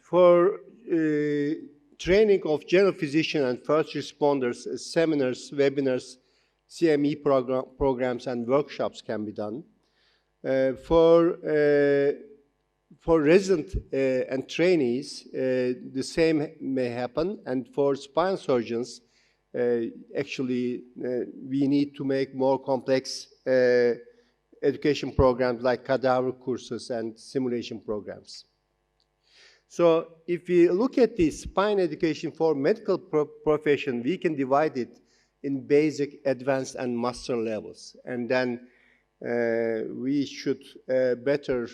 For training of general physician and first responders, seminars, webinars, CME programs, and workshops can be done. For resident and trainees, the same may happen. And for spine surgeons, actually, we need to make more complex education programs like cadaver courses and simulation programs. So if we look at the spine education for medical profession, we can divide it in basic, advanced, and master levels. And then we should better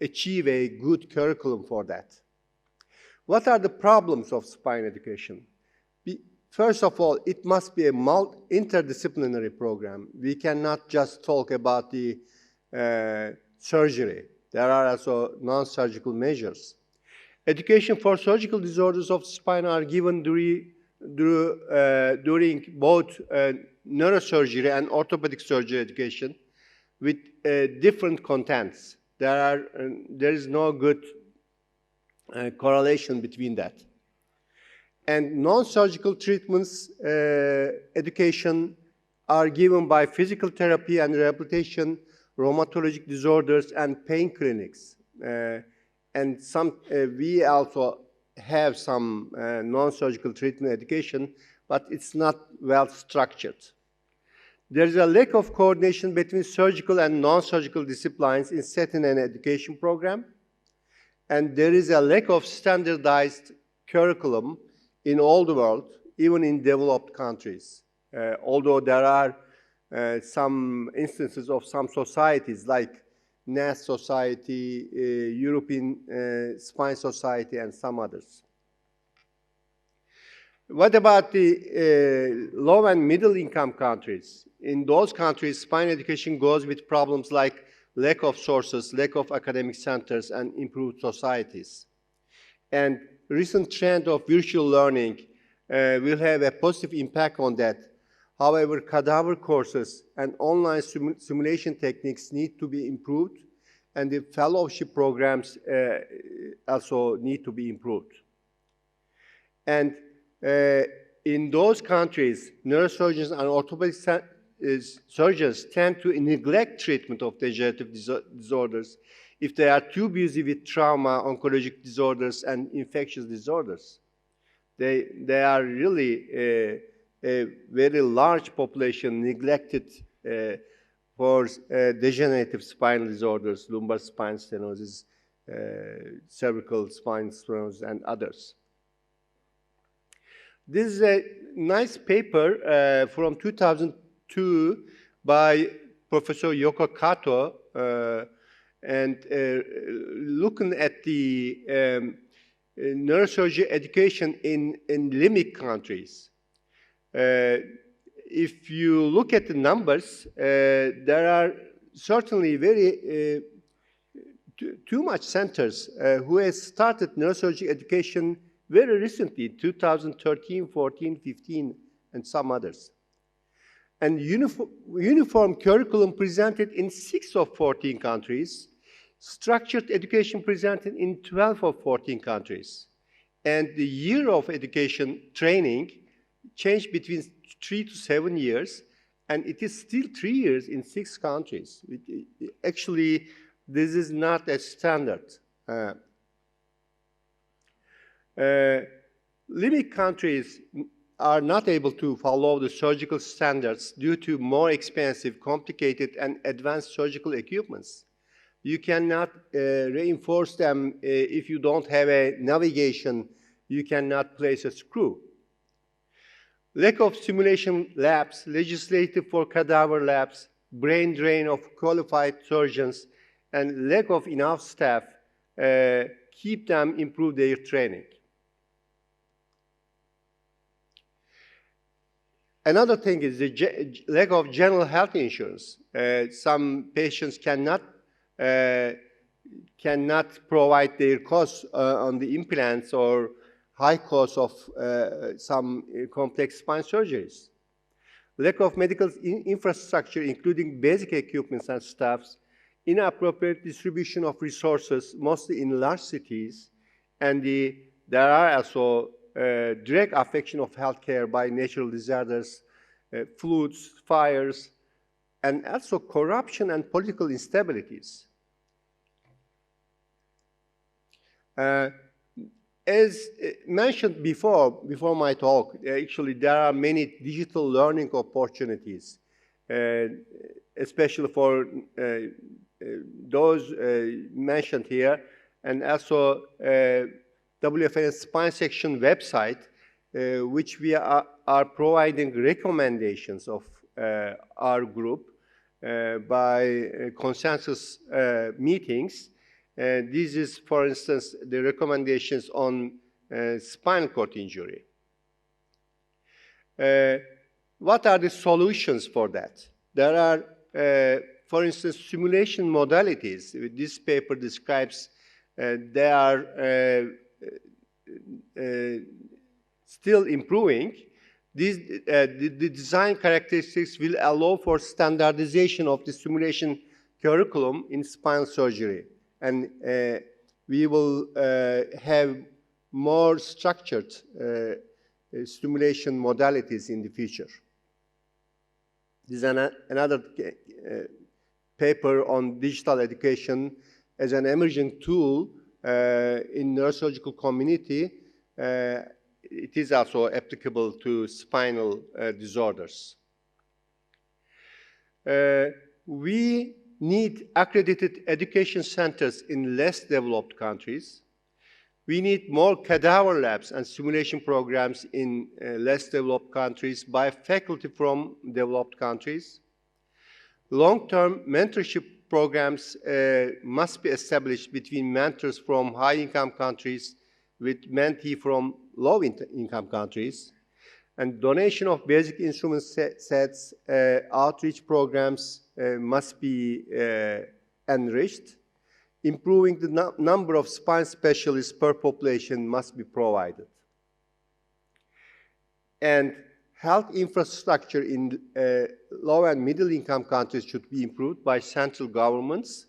achieve a good curriculum for that. What are the problems of spine education? First of all, it must be a interdisciplinary program. We cannot just talk about the surgery. There are also non-surgical measures. Education for surgical disorders of spine are given during both neurosurgery and orthopedic surgery education with different contents. There is no good correlation between that. And non-surgical treatments education are given by physical therapy and rehabilitation, rheumatologic disorders, and pain clinics. And we also have some non-surgical treatment education, but it's not well structured. There's a lack of coordination between surgical and non-surgical disciplines in setting an education program. And there is a lack of standardized curriculum in all the world, even in developed countries. Although there are some instances of some societies like NAS Society, European Spine Society, and some others. What about the low and middle income countries? In those countries, spine education goes with problems like lack of sources, lack of academic centers, and improved societies. And recent trend of virtual learning will have a positive impact on that. However, cadaver courses and online simulation techniques need to be improved, and the fellowship programs also need to be improved. And in those countries, neurosurgeons and orthopedic surgeons tend to neglect treatment of degenerative disorders if they are too busy with trauma, oncologic disorders, and infectious disorders. They are really a very large population neglected for degenerative spinal disorders, lumbar spine stenosis, cervical spine stenosis, and others. This is a nice paper from 2002 by Professor Yoko Kato, and looking at the neurosurgery education in LIMIC countries. If you look at the numbers, there are certainly very too much centers who has started neurosurgery education very recently, 2013, 14, 15, and some others. And uniform curriculum presented in 6 of 14 countries, structured education presented in 12 of 14 countries. And the year of education training changed between 3 to 7 years, and it is still 3 years in 6 countries. Actually, this is not a standard. LIMIC countries are not able to follow the surgical standards due to more expensive, complicated, and advanced surgical equipments. You cannot reinforce them if you don't have a navigation. You cannot place a screw. Lack of simulation labs, legislative for cadaver labs, brain drain of qualified surgeons, and lack of enough staff keep them improve their training. Another thing is the lack of general health insurance. Some patients cannot provide their costs on the implants or high costs of some complex spine surgeries. lack of medical infrastructure, including basic equipments and staffs, inappropriate distribution of resources, mostly in large cities, and there are also direct affection of healthcare by natural disasters, floods, fires, and also corruption and political instabilities. As mentioned before my talk, actually there are many digital learning opportunities, especially for those mentioned here, and also WFNS Spine Section website, which we are providing recommendations of our group by consensus meetings. This is, for instance, the recommendations on spinal cord injury. What are the solutions for that? There are, for instance, simulation modalities. This paper describes they are still improving. The design characteristics will allow for standardization of the simulation curriculum in spinal surgery. And we will have more structured stimulation modalities in the future. This is another paper on digital education as an emerging tool in neurosurgical community. It is also applicable to spinal disorders. We need accredited education centers in less developed countries. We need more cadaver labs and simulation programs in less developed countries by faculty from developed countries. Long-term mentorship programs must be established between mentors from high-income countries with mentee from low-income countries. And donation of basic instrument sets, outreach programs must be enriched. Improving the number of spine specialists per population must be provided. And health infrastructure in low and middle income countries should be improved by central governments.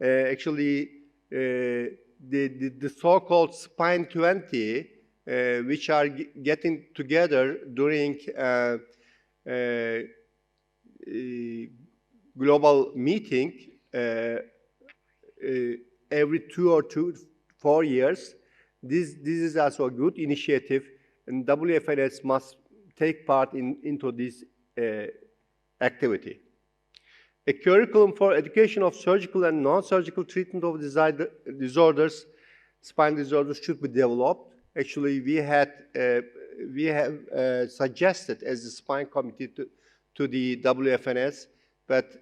Actually, the so-called Spine 20, which are getting together during global meeting every 2 or 4 years. This is also a good initiative, and WFNS must take part into this activity. A curriculum for education of surgical and non-surgical treatment of disorders, spine disorders, should be developed. Actually, we have suggested as the spine committee to the WFNS, but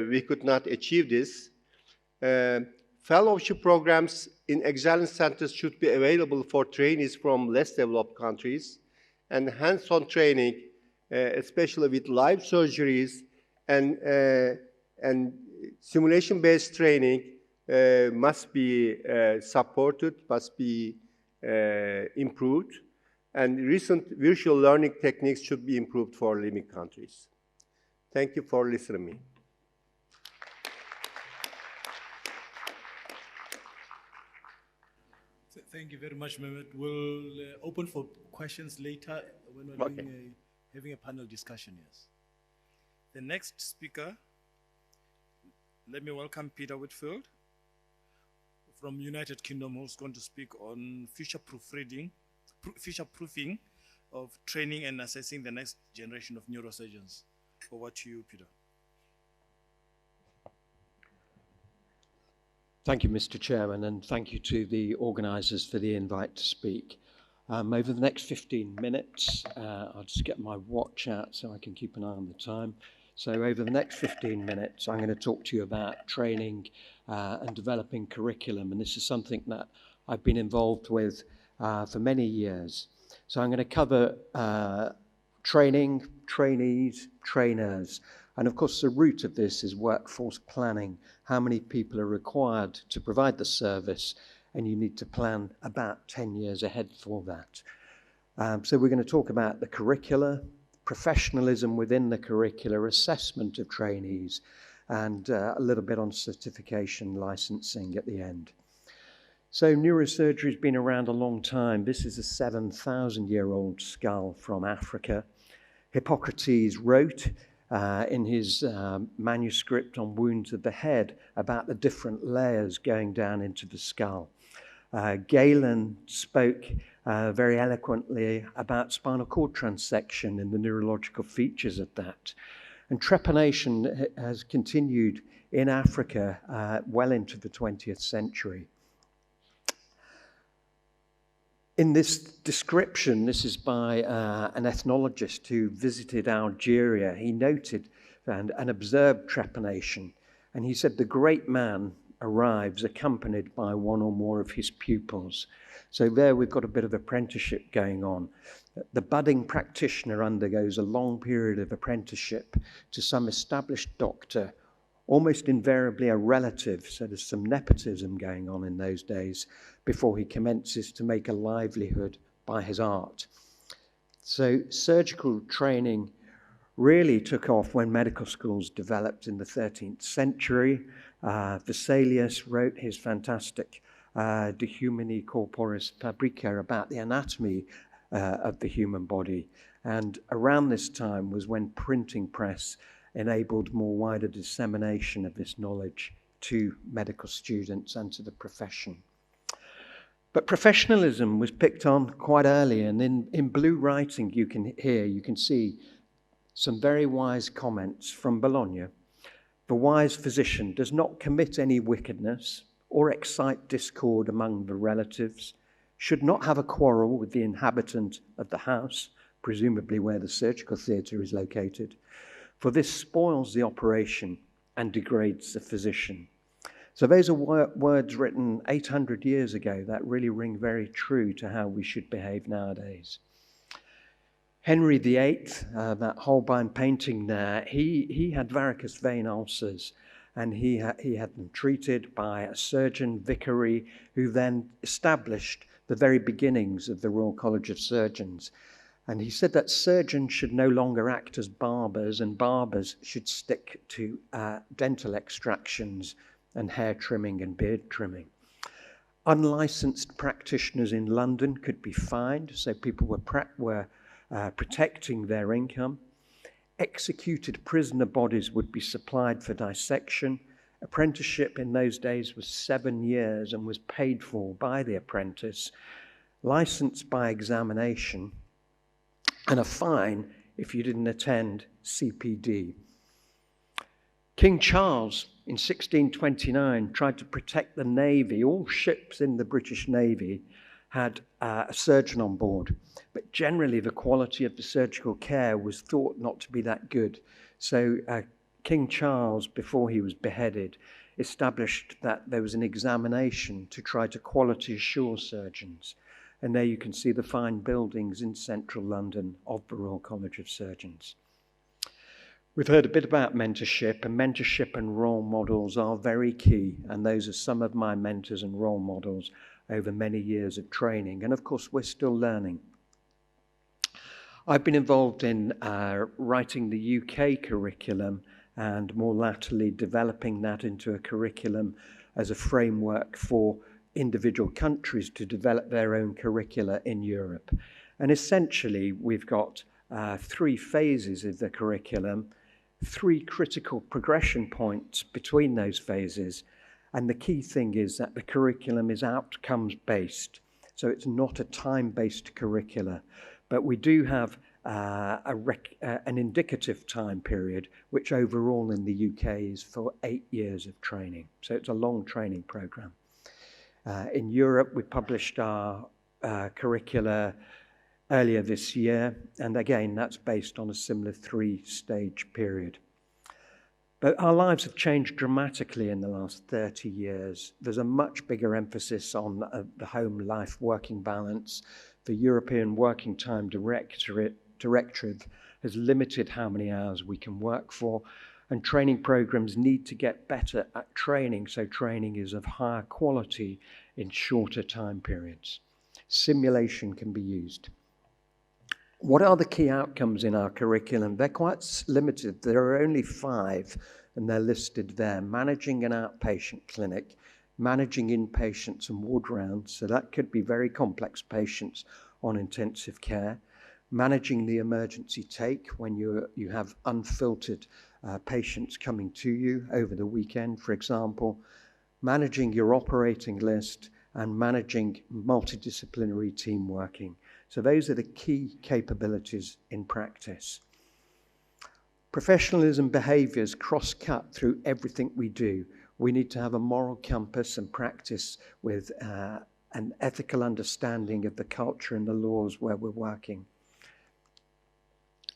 we could not achieve this. Fellowship programs in excellence centers should be available for trainees from less developed countries, and hands-on training, especially with live surgeries and simulation-based training, must be supported, must be improved, and recent virtual learning techniques should be improved for living countries. Thank you for listening to me. Thank you very much, Mehmet. We'll open for questions later when we're having a panel discussion, yes. The next speaker, let me welcome Peter Whitfield from United Kingdom, who's going to speak on future-proofing of training and assessing the next generation of neurosurgeons. Over to you, Peter. Thank you, Mr. Chairman, and thank you to the organisers for the invite to speak. Over the next 15 minutes, I'll just get my watch out so I can keep an eye on the time. So over the next 15 minutes, I'm going to talk to you about training and developing curriculum, and this is something that I've been involved with for many years. So I'm going to cover training, trainees, trainers, and of course the root of this is workforce planning. How many people are required to provide the service, and you need to plan about 10 years ahead for that. So we're going to talk about the curricula, professionalism within the curricular, assessment of trainees, and a little bit on certification licensing at the end. So neurosurgery has been around a long time. This is a 7,000-year-old skull from Africa. Hippocrates wrote in his manuscript on wounds of the head about the different layers going down into the skull. Galen spoke very eloquently about spinal cord transection and the neurological features of that. And trepanation has continued in Africa well into the 20th century. In this description, this is by an ethnologist who visited Algeria. He noted and observed trepanation, and he said the great man arrives accompanied by one or more of his pupils. So there we've got a bit of apprenticeship going on. The budding practitioner undergoes a long period of apprenticeship to some established doctor, almost invariably a relative, so there's some nepotism going on in those days, before he commences to make a livelihood by his art. So surgical training really took off when medical schools developed in the 13th century. Vesalius wrote his fantastic De Humani Corporis Fabrica about the anatomy of the human body. And around this time was when printing press enabled more wider dissemination of this knowledge to medical students and to the profession. But professionalism was picked on quite early, and in blue writing you can see some very wise comments from Bologna. The wise physician does not commit any wickedness or excite discord among the relatives, should not have a quarrel with the inhabitant of the house, presumably where the surgical theatre is located, for this spoils the operation and degrades the physician. So those are words written 800 years ago that really ring very true to how we should behave nowadays. Henry VIII, that Holbein painting there, he had varicose vein ulcers, and he had them treated by a surgeon, Vicary, who then established the very beginnings of the Royal College of Surgeons. And he said that surgeons should no longer act as barbers, and barbers should stick to dental extractions and hair trimming and beard trimming. Unlicensed practitioners in London could be fined, so people were protecting their income. Executed prisoner bodies would be supplied for dissection. Apprenticeship in those days was 7 years and was paid for by the apprentice, licensed by examination, and a fine if you didn't attend CPD. King Charles in 1629 tried to protect the Navy. All ships in the British Navy had a surgeon on board, but generally the quality of the surgical care was thought not to be that good. So King Charles, before he was beheaded, established that there was an examination to try to quality assure surgeons. And there you can see the fine buildings in central London of the Royal College of Surgeons. We've heard a bit about mentorship, and mentorship and role models are very key, and those are some of my mentors and role models over many years of training, and of course we're still learning. I've been involved in writing the UK curriculum and more latterly developing that into a curriculum as a framework for individual countries to develop their own curricula in Europe. And essentially we've got 3 phases of the curriculum, 3 critical progression points between those phases. And the key thing is that the curriculum is outcomes-based. So it's not a time-based curricula, but we do have an indicative time period, which overall in the UK is for 8 years of training. So it's a long training program. In Europe, we published our curricula earlier this year, and again, that's based on a similar 3-stage period. But our lives have changed dramatically in the last 30 years. There's a much bigger emphasis on the home-life working balance. The European Working Time Directive has limited how many hours we can work for, and training programs need to get better at training, so training is of higher quality in shorter time periods. Simulation can be used. What are the key outcomes in our curriculum? They're quite limited. There are only 5, and they're listed there. Managing an outpatient clinic, managing inpatients and ward rounds, so that could be very complex patients on intensive care. Managing the emergency take when you have unfiltered patients coming to you over the weekend, for example. Managing your operating list and managing multidisciplinary team working. So those are the key capabilities in practice. Professionalism behaviors cross-cut through everything we do. We need to have a moral compass and practice with an ethical understanding of the culture and the laws where we're working.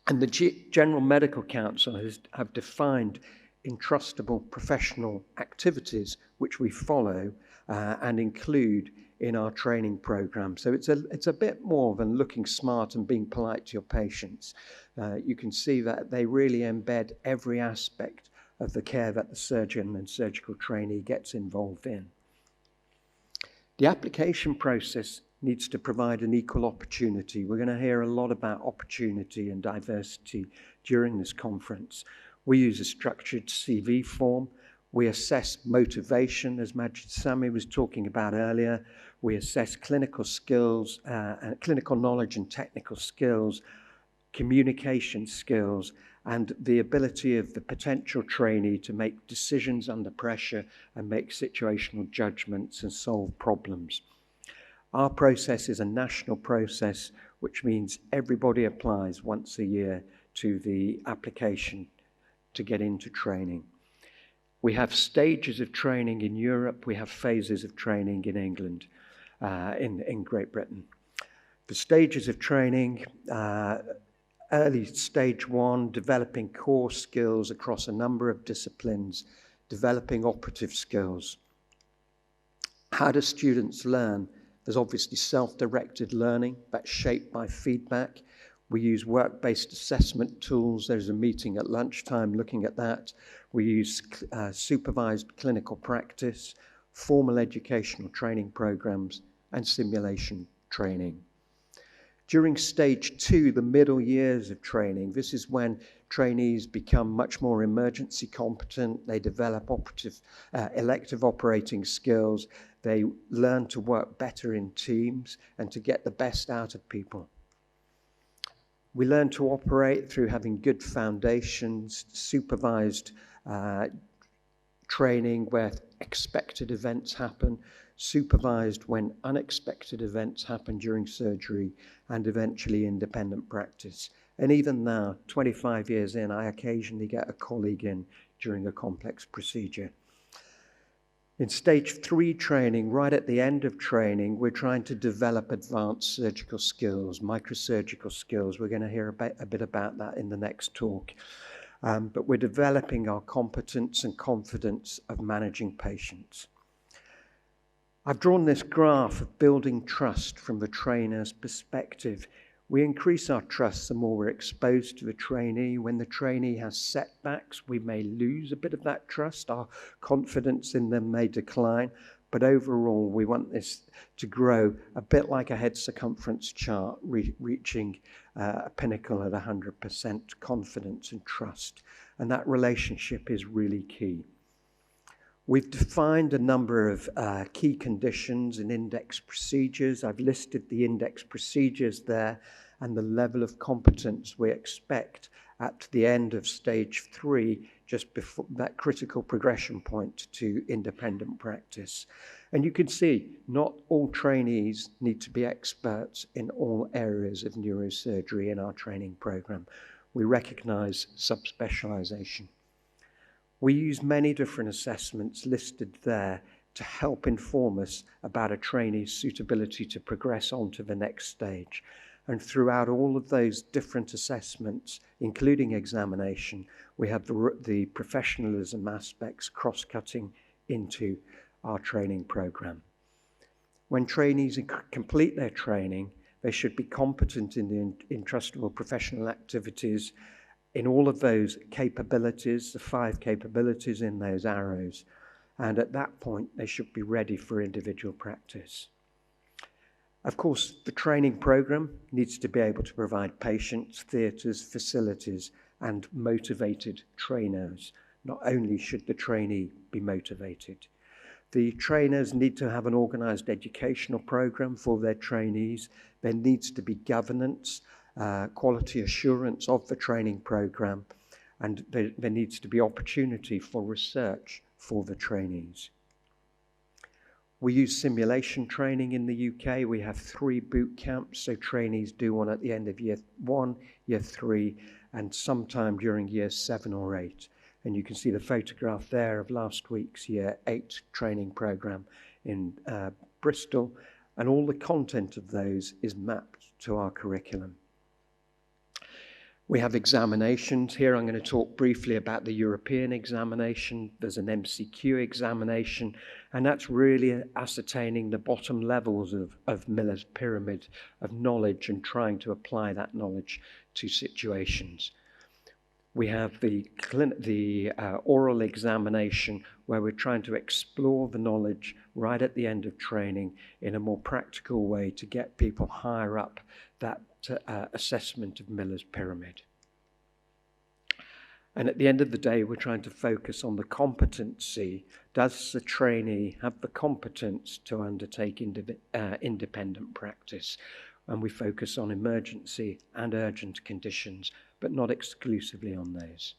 And the General Medical Council have defined entrustable professional activities which we follow and include in our training program. So it's a bit more than looking smart and being polite to your patients. You can see that they really embed every aspect of the care that the surgeon and surgical trainee gets involved in. The application process needs to provide an equal opportunity. We're going to hear a lot about opportunity and diversity during this conference. We use a structured CV form. We assess motivation, as Majid Sami was talking about earlier. We assess clinical skills, clinical knowledge and technical skills, communication skills, and the ability of the potential trainee to make decisions under pressure and make situational judgments and solve problems. Our process is a national process, which means everybody applies once a year to the application to get into training. We have stages of training in Europe. We have phases of training in England, in Great Britain. The stages of training, early stage 1, developing core skills across a number of disciplines, developing operative skills. How do students learn? There's obviously self-directed learning that's shaped by feedback. We use work-based assessment tools. There's a meeting at lunchtime looking at that. We use supervised clinical practice, formal educational training programs, and simulation training. During stage 2, the middle years of training, this is when trainees become much more emergency competent. They develop elective operating skills. They learn to work better in teams and to get the best out of people. We learn to operate through having good foundations, supervised training where expected events happen, supervised when unexpected events happen during surgery, and eventually independent practice. And even now, 25 years in, I occasionally get a colleague in during a complex procedure. In stage 3 training, right at the end of training, we're trying to develop advanced surgical skills, microsurgical skills. We're going to hear a bit about that in the next talk. But we're developing our competence and confidence of managing patients. I've drawn this graph of building trust from the trainer's perspective. We increase our trust the more we're exposed to the trainee. When the trainee has setbacks, we may lose a bit of that trust. Our confidence in them may decline. But overall, we want this to grow a bit like a head circumference chart, reaching a pinnacle at 100% confidence and trust. And that relationship is really key. We've defined a number of key conditions and index procedures. I've listed the index procedures there and the level of competence we expect at the end of stage 3, just before that critical progression point to independent practice. And you can see not all trainees need to be experts in all areas of neurosurgery in our training program. We recognize subspecialization. We use many different assessments listed there to help inform us about a trainee's suitability to progress on to the next stage. And throughout all of those different assessments, including examination, we have the professionalism aspects cross-cutting into our training program. When trainees complete their training, they should be competent in the entrustable professional activities in all of those capabilities, the 5 capabilities in those arrows. And at that point, they should be ready for individual practice. Of course, the training program needs to be able to provide patients, theatres, facilities, and motivated trainers. Not only should the trainee be motivated, the trainers need to have an organised educational program for their trainees. There needs to be governance, quality assurance of the training program, and there needs to be opportunity for research for the trainees. We use simulation training in the UK. We have 3 boot camps, so trainees do one at the end of year 1, year 3, and sometime during year 7 or 8. And you can see the photograph there of last week's year 8 training program in Bristol, and all the content of those is mapped to our curriculum. We have examinations. Here I'm going to talk briefly about the European examination. There's an MCQ examination, and that's really ascertaining the bottom levels of Miller's pyramid of knowledge and trying to apply that knowledge to situations. We have the oral examination, where we're trying to explore the knowledge right at the end of training in a more practical way to get people higher up that assessment of Miller's pyramid. And at the end of the day, we're trying to focus on the competency. Does the trainee have the competence to undertake independent practice? And we focus on emergency and urgent conditions, but not exclusively on those.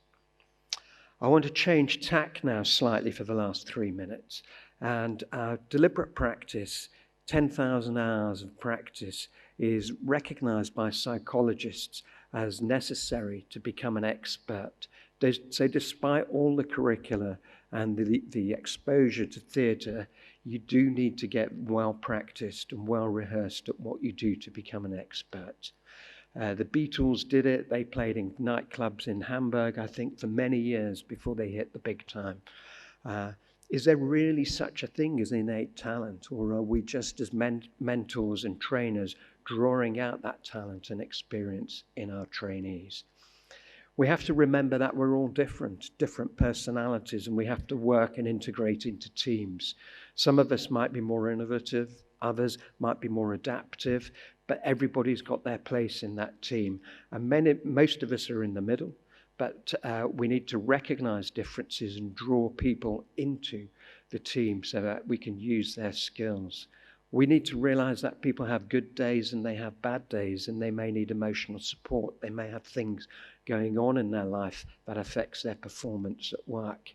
I want to change tack now slightly for the last 3 minutes. And deliberate practice, 10,000 hours of practice, is recognized by psychologists as necessary to become an expert. So despite all the curricula and the exposure to theatre, you do need to get well practiced and well rehearsed at what you do to become an expert. The Beatles did it. They played in nightclubs in Hamburg, I think, for many years before they hit the big time. Is there really such a thing as innate talent, or are we just as mentors and trainers drawing out that talent and experience in our trainees? We have to remember that we're all different personalities, and we have to work and integrate into teams. Some of us might be more innovative, others might be more adaptive, but everybody's got their place in that team. And most of us are in the middle, but we need to recognize differences and draw people into the team so that we can use their skills. We need to realize that people have good days and they have bad days, and they may need emotional support. They may have things going on in their life that affects their performance at work.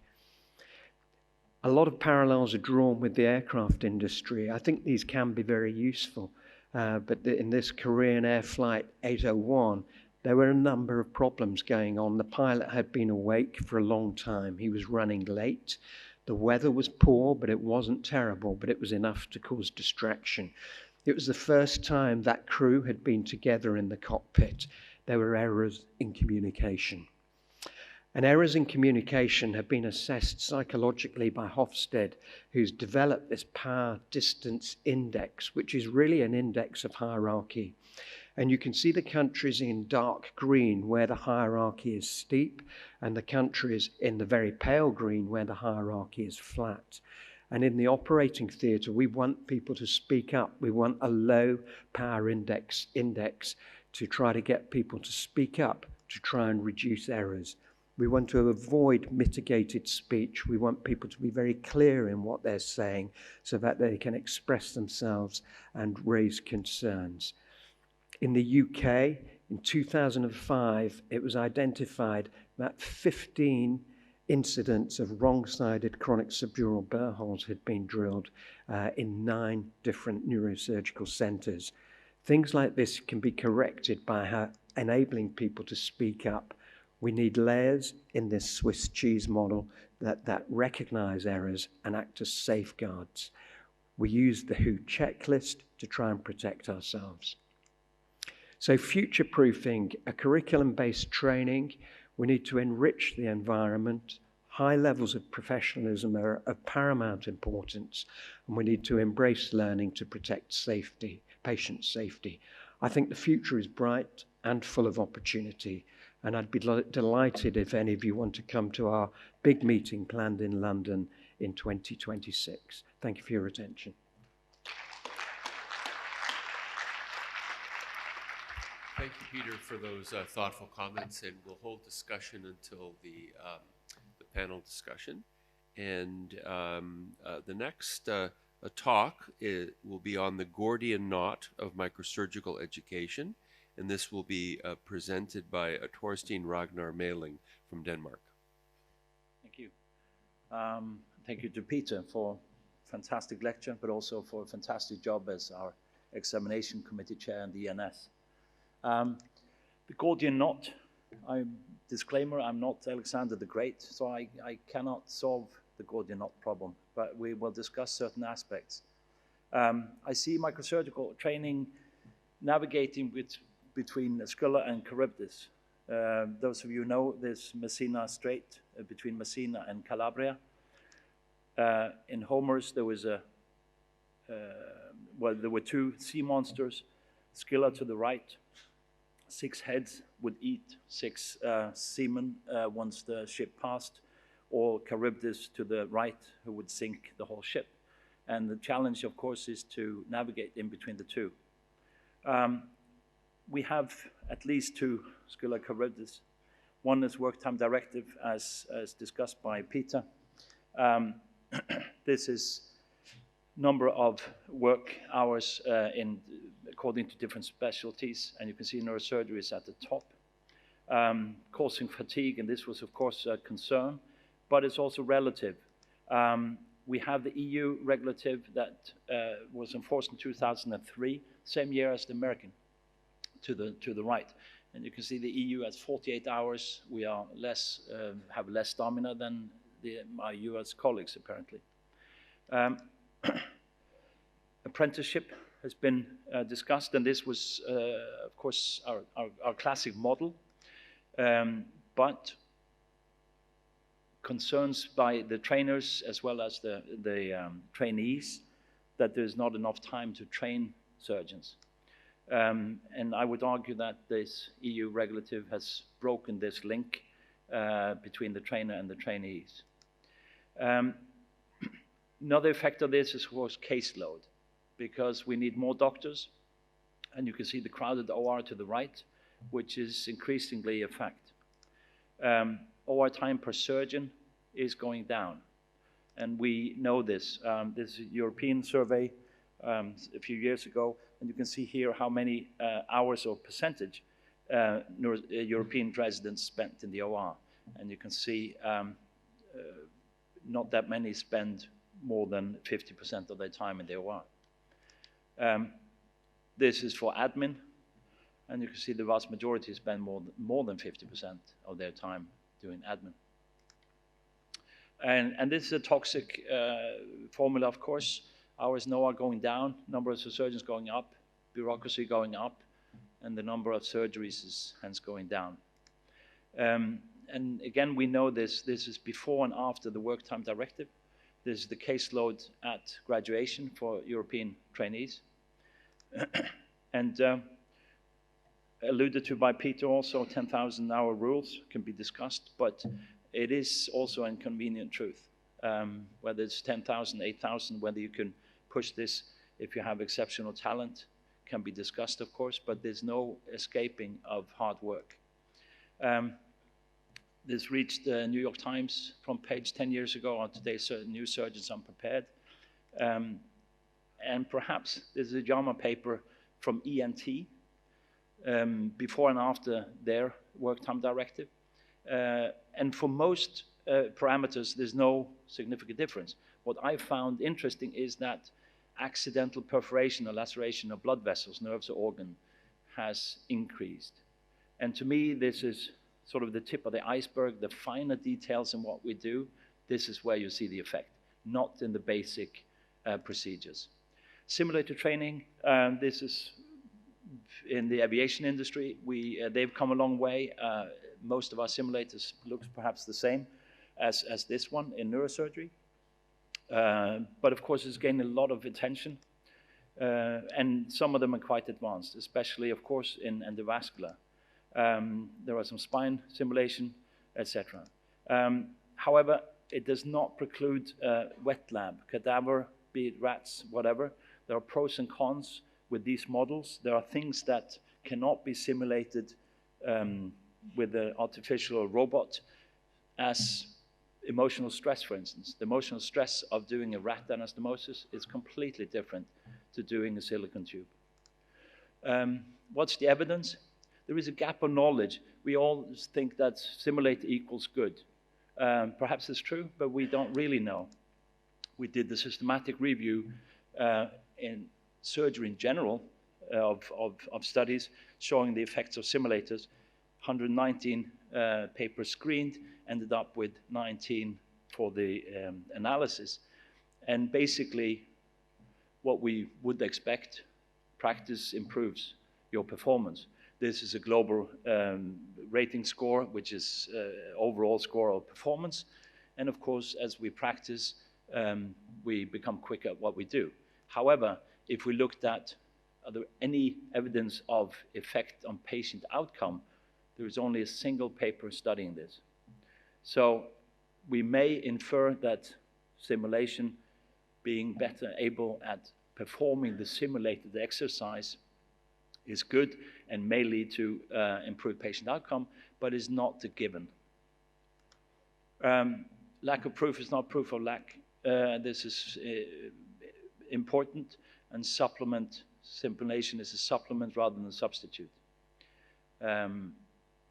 A lot of parallels are drawn with the aircraft industry. I think these can be very useful, but in this Korean Air Flight 801, there were a number of problems going on. The pilot had been awake for a long time. He was running late. The weather was poor, but it wasn't terrible, but it was enough to cause distraction. It was the first time that crew had been together in the cockpit. There were errors in communication. And errors in communication have been assessed psychologically by Hofstede, who's developed this power distance index, which is really an index of hierarchy. And you can see the countries in dark green where the hierarchy is steep, and the countries in the very pale green where the hierarchy is flat. And in the operating theatre, we want people to speak up. We want a low power index to try to get people to speak up, to try and reduce errors. We want to avoid mitigated speech. We want people to be very clear in what they're saying so that they can express themselves and raise concerns. In the UK, in 2005, it was identified that 15 incidents of wrong-sided chronic subdural burr holes had been drilled in 9 different neurosurgical centres. Things like this can be corrected by enabling people to speak up. We need layers in this Swiss cheese model that recognise errors and act as safeguards. We use the WHO checklist to try and protect ourselves. So future-proofing, a curriculum-based training, we need to enrich the environment. High levels of professionalism are of paramount importance, and we need to embrace learning to protect safety, patient safety. I think the future is bright and full of opportunity, and I'd be delighted if any of you want to come to our big meeting planned in London in 2026. Thank you for your attention. Thank you, Peter, for those thoughtful comments, and we'll hold discussion until the panel discussion. And the next talk will be on the Gordian knot of microsurgical education, and this will be presented by Torstein Ragnar Meling from Denmark. Thank you. Thank you to Peter for a fantastic lecture, but also for a fantastic job as our examination committee chair in the ENS. The Gordian knot, disclaimer, I'm not Alexander the Great, so I cannot solve the Gordian knot problem, but we will discuss certain aspects. I see microsurgical training navigating between Scylla and Charybdis. Those of you know there's Messina Strait between Messina and Calabria. In Homer's there was there were two sea monsters, Scylla to the right. 6 heads would eat 6 seamen once the ship passed, or Charybdis to the right, who would sink the whole ship. And the challenge, of course, is to navigate in between the two. We have at least 2 Scylla Charybdis. One is work time directive, as discussed by Peter. This is number of work hours according to different specialties, and you can see neurosurgery is at the top. Causing fatigue, and this was of course a concern, but it's also relative. We have the EU regulative that was enforced in 2003, same year as the American, to the right. And you can see the EU has 48 hours. We are have less stamina than my US colleagues, apparently. Apprenticeship has been discussed, and this was, of course, our classic model, but concerns by the trainers as well as the trainees that there's not enough time to train surgeons. And I would argue that this EU regulative has broken this link between the trainer and the trainees. Another effect of this is, of course, caseload, because we need more doctors, and you can see the crowded OR to the right, which is increasingly a fact. OR time per surgeon is going down, and we know this. This is a European survey a few years ago, and you can see here how many hours or percentage European residents spent in the OR. And you can see not that many spend more than 50% of their time in the OR. This is for admin, and you can see the vast majority spend more than 50% of their time doing admin. And this is a toxic formula, of course. Hours now are going down, number of surgeons going up, bureaucracy going up, and the number of surgeries is hence going down. And again, we know this is before and after the work time directive. This is the caseload at graduation for European trainees. And alluded to by Peter also, 10,000 hour rules can be discussed, but it is also an inconvenient truth. Whether it's 10,000, 8,000, whether you can push this if you have exceptional talent can be discussed, of course, but there's no escaping of hard work. This reached the New York Times front page 10 years ago on today's new surgeons unprepared. And perhaps this is a JAMA paper from ENT, before and after their work time directive. And for most parameters, there's no significant difference. What I found interesting is that accidental perforation or laceration of blood vessels, nerves or organ, has increased. And to me, this is sort of the tip of the iceberg, the finer details in what we do. This is where you see the effect, not in the basic procedures. Simulator training, this is in the aviation industry. They've come a long way. Most of our simulators look perhaps the same as this one in neurosurgery. But of course, it's gained a lot of attention. And some of them are quite advanced, especially, of course, in endovascular. There are some spine simulation, etc. However, it does not preclude wet lab, cadaver, be it rats, whatever. There are pros and cons with these models. There are things that cannot be simulated with an artificial robot, as emotional stress, for instance. The emotional stress of doing a rat anastomosis is completely different to doing a silicone tube. What's the evidence? There is a gap of knowledge. We all think that simulate equals good. Perhaps it's true, but we don't really know. We did the systematic review in surgery in general of studies showing the effects of simulators. 119 papers screened, ended up with 19 for the analysis. And basically, what we would expect, practice improves your performance. This is a global rating score, which is overall score of performance. And of course, as we practice, we become quicker at what we do. However, if we looked at are there any evidence of effect on patient outcome, there is only a single paper studying this. So we may infer that simulation, being better able at performing the simulated exercise, is good and may lead to improved patient outcome, but is not a given. Lack of proof is not proof of lack. This is important, and simulation is a supplement rather than a substitute.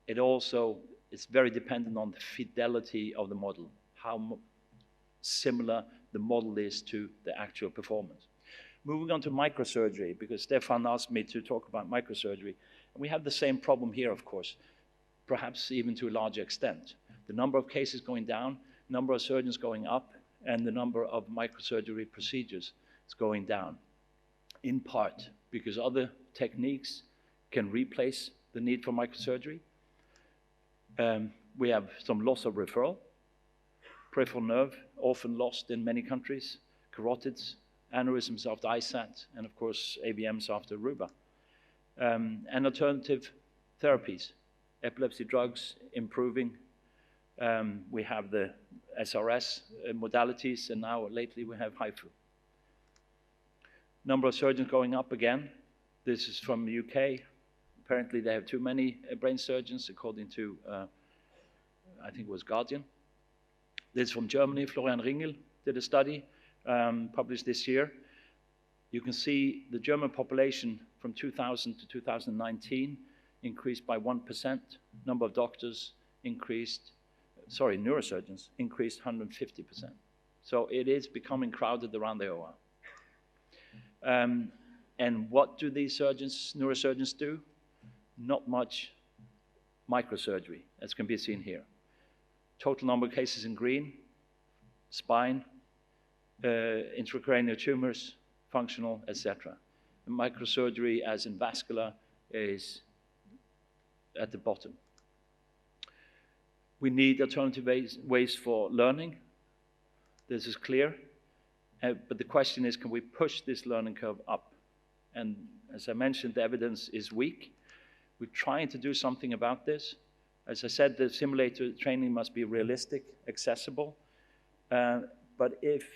It also is very dependent on the fidelity of the model, how similar the model is to the actual performance. Moving on to microsurgery, because Stefan asked me to talk about microsurgery. And we have the same problem here, of course, perhaps even to a larger extent. The number of cases going down, number of surgeons going up, and the number of microsurgery procedures is going down, in part because other techniques can replace the need for microsurgery. We have some loss of referral, peripheral nerve, often lost in many countries, carotids, aneurysms after ISAT, and of course AVMs after Aruba. And alternative therapies, epilepsy drugs improving. We have the SRS modalities, and now lately we have HIFU. Number of surgeons going up again. This is from the UK. Apparently they have too many brain surgeons, according to, I think it was Guardian. This is from Germany. Florian Ringel did a study published this year. You can see the German population from 2000 to 2019 increased by 1%. Number of doctors increased, neurosurgeons increased 150%. So it is becoming crowded around the OR. And what do these neurosurgeons do? Not much microsurgery, as can be seen here. Total number of cases in green, spine, intracranial tumors, functional, etc. And microsurgery, as in vascular, is at the bottom. We need alternative ways for learning. This is clear. But the question is, can we push this learning curve up? And as I mentioned, the evidence is weak. We're trying to do something about this. As I said, the simulator training must be realistic, accessible. But if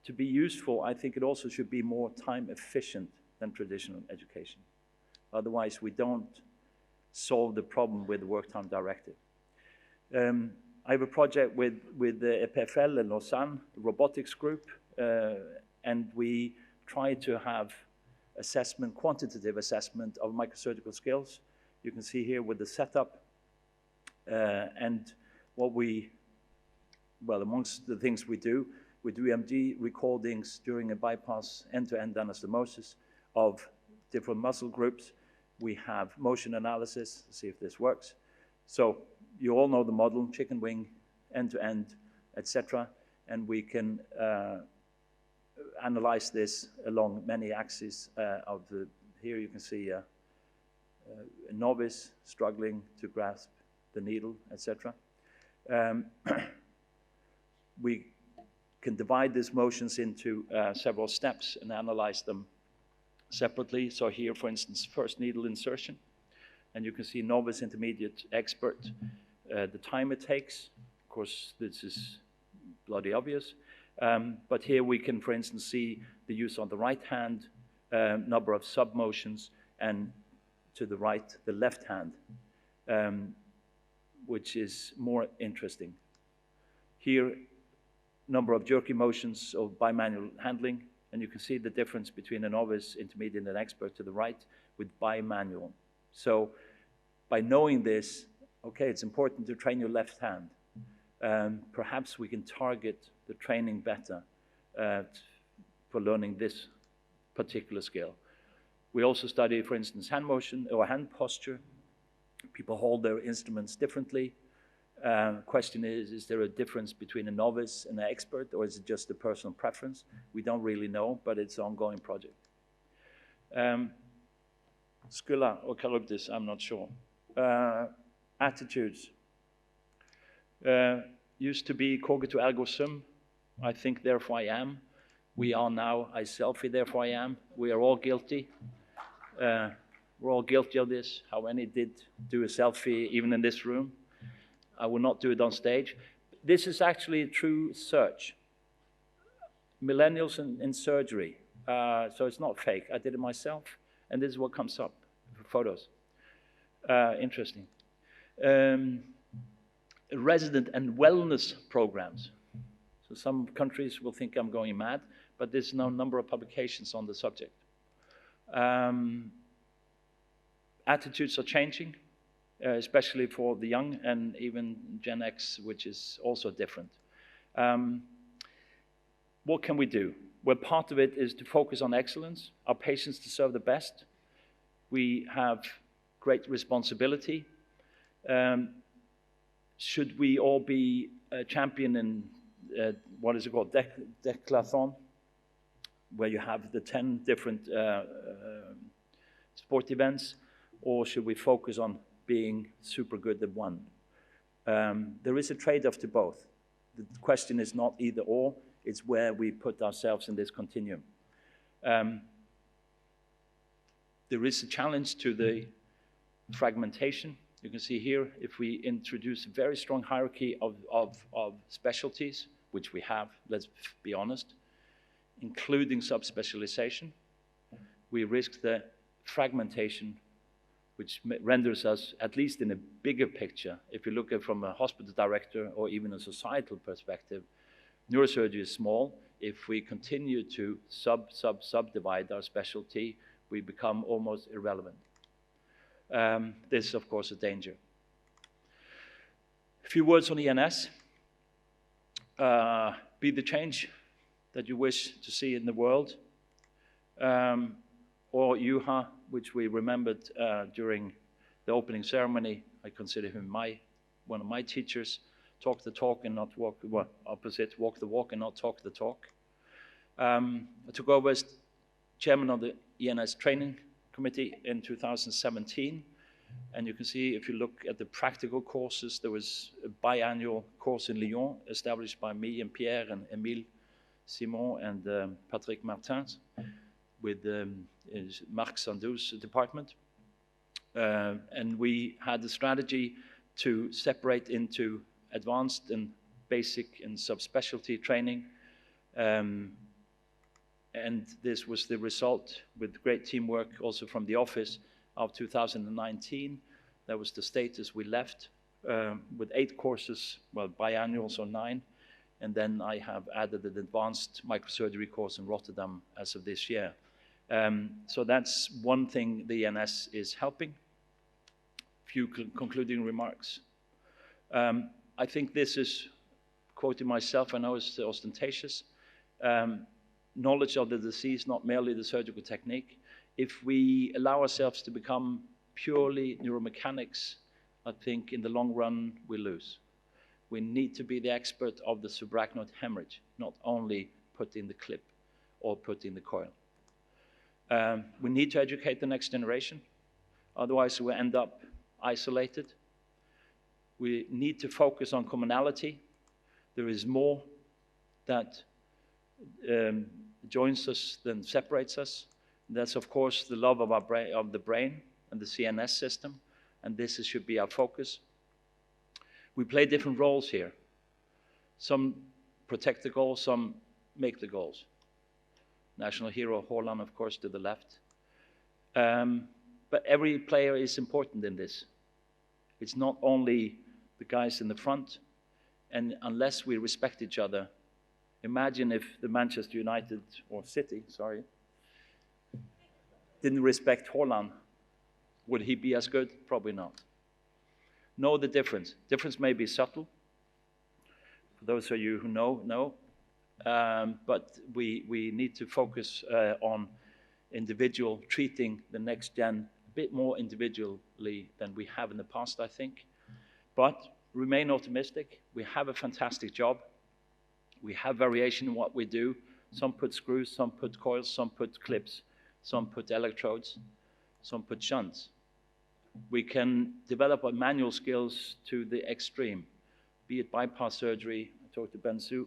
to be useful, I think it also should be more time efficient than traditional education. Otherwise, we don't solve the problem with the work time directive. I have a project with the EPFL in Lausanne, the robotics group, and we try to have assessment, quantitative assessment of microsurgical skills. You can see here with the setup, and what amongst the things we do EMG recordings during a bypass end-to-end anastomosis of different muscle groups. We have motion analysis to see if this works. So you all know the model, chicken wing, end-to-end, etc. And we can analyze this along many axes of the, here you can see a novice struggling to grasp the needle, etc. We can divide these motions into several steps and analyze them separately. So here, for instance, first needle insertion, and you can see novice, intermediate, expert, the time it takes. Of course, this is bloody obvious. But here we can, for instance, see the use on the right hand number of submotions, and to the right, the left hand, which is more interesting. Here, number of jerky motions of bimanual handling, and you can see the difference between a novice, intermediate, and expert to the right with bimanual. So by knowing this, okay, it's important to train your left hand. Perhaps we can target the training better for learning this particular skill. We also study, for instance, hand motion or hand posture. People hold their instruments differently. Question is there a difference between a novice and an expert, or is it just a personal preference? We don't really know, but it's an ongoing project. Scylla or Charybdis, I'm not sure. Attitudes. Used to be cogito ergo sum. I think, therefore I am. We are now I selfie, therefore I am. We are all guilty. We're all guilty of this. How many did do a selfie even in this room? I will not do it on stage. This is actually a true search. Millennials in surgery. So it's not fake. I did it myself, and this is what comes up. Photos. Interesting. Resident and wellness programs. So some countries will think I'm going mad, but there's no number of publications on the subject. Attitudes are changing, especially for the young and even Gen X, which is also different. What can we do? Well, part of it is to focus on excellence. Our patients deserve the best. We have great responsibility. Should we all be a champion in, what is it called, decathlon, where you have the 10 different sport events, or should we focus on being super good at one? There is a trade-off to both. The question is not either or, it's where we put ourselves in this continuum. There is a challenge to the fragmentation. You can see here, if we introduce a very strong hierarchy of specialties, which we have, let's be honest, including subspecialization, we risk the fragmentation, which renders us, at least in a bigger picture, if you look at it from a hospital director or even a societal perspective, neurosurgery is small. If we continue to subdivide our specialty, we become almost irrelevant. This is, of course, a danger. A few words on ENS. Be the change that you wish to see in the world. Or Juha, which we remembered during the opening ceremony. I consider him one of my teachers. Talk the talk and not walk, well, opposite, walk the walk and not talk the talk. I took over as chairman of the ENS training committee in 2017. And you can see, if you look at the practical courses, there was a biannual course in Lyon established by me and Pierre and Emile Simon and Patrick Martins with Marc Sandou's department. And we had the strategy to separate into advanced and basic and subspecialty training. And this was the result, with great teamwork also from the office, of 2019. That was the status we left, with 8 courses, well, biannuals or 9. And then I have added an advanced microsurgery course in Rotterdam as of this year. So that's one thing the ENS is helping. Few concluding remarks. I think this is, quoting myself, I know it's ostentatious, knowledge of the disease, not merely the surgical technique. If we allow ourselves to become purely neuromechanics, I think in the long run we lose. We need to be the expert of the subarachnoid hemorrhage, not only put in the clip or put in the coil. We need to educate the next generation, otherwise we end up isolated. We need to focus on commonality. There is more that joins us than separates us. That's, of course, the love of the brain and the CNS system, and this should be our focus. We play different roles here. Some protect the goals, some make the goals. national hero Haaland, of course, to the left. But every player is important in this. It's not only the guys in the front, and unless we respect each other, imagine if the Manchester United, or City, sorry, didn't respect Haaland. Would he be as good? Probably not. Know the difference. Difference may be subtle. For those of you who know. But we need to focus on individual, treating the next gen a bit more individually than we have in the past, I think. But remain optimistic. We have a fantastic job. We have variation in what we do. Some put screws, some put coils, some put clips, some put electrodes, some put shunts. We can develop our manual skills to the extreme, be it bypass surgery. I talked to Bensu,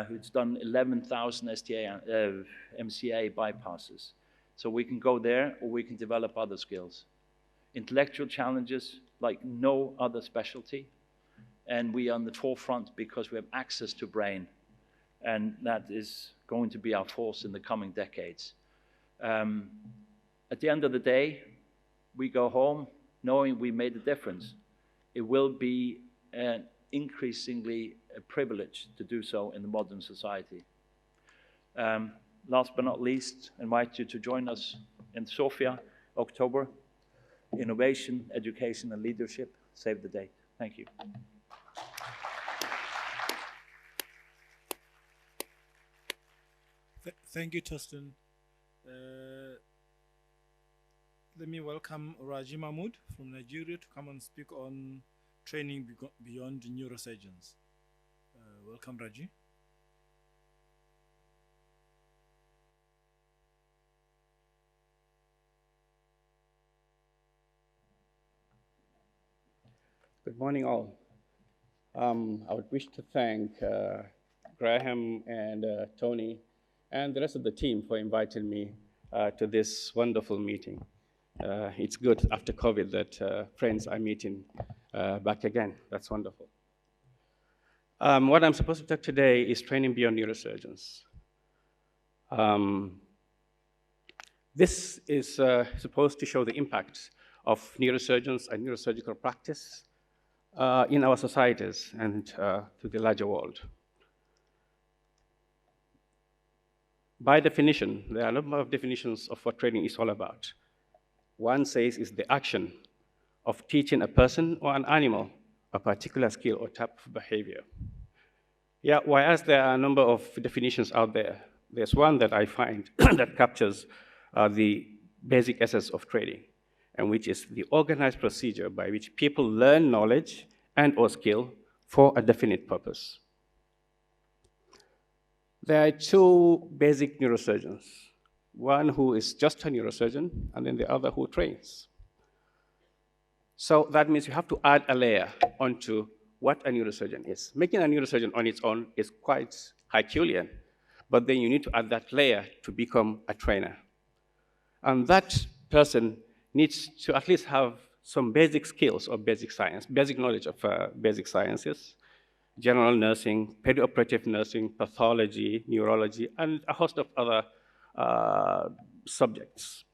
who's done 11,000 MCA bypasses. So we can go there, or we can develop other skills. Intellectual challenges like no other specialty, and we are on the forefront because we have access to brain, and that is going to be our force in the coming decades. At the end of the day, we go home knowing we made a difference. It will be an increasingly a privilege to do so in the modern society. Last but not least, I invite you to join us in Sofia, October. Innovation, education, and leadership. Save the date. Thank you. Thank you, Torsten. Let me welcome Raji Mahmood from Nigeria to come and speak on training beyond neurosurgeons. Welcome, Raji. Good morning, all. I would wish to thank Graham and Tony and the rest of the team for inviting me to this wonderful meeting. It's good after COVID that friends are meeting back again. That's wonderful. What I'm supposed to talk today is training beyond neurosurgeons. This is supposed to show the impact of neurosurgeons and neurosurgical practice in our societies and to the larger world. By definition, there are a number of definitions of what training is all about. One says it's the action of teaching a person or an animal a particular skill or type of behavior. Yeah, whereas there are a number of definitions out there, there's one that I find that captures the basic essence of training, and which is the organized procedure by which people learn knowledge and or skill for a definite purpose. There are two basic neurosurgeons, one who is just a neurosurgeon, and then the other who trains. So that means you have to add a layer onto what a neurosurgeon is. Making a neurosurgeon on its own is quite Herculean, but then you need to add that layer to become a trainer. And that person needs to at least have some basic skills of basic science, basic knowledge of basic sciences, general nursing, perioperative nursing, pathology, neurology, and a host of other subjects.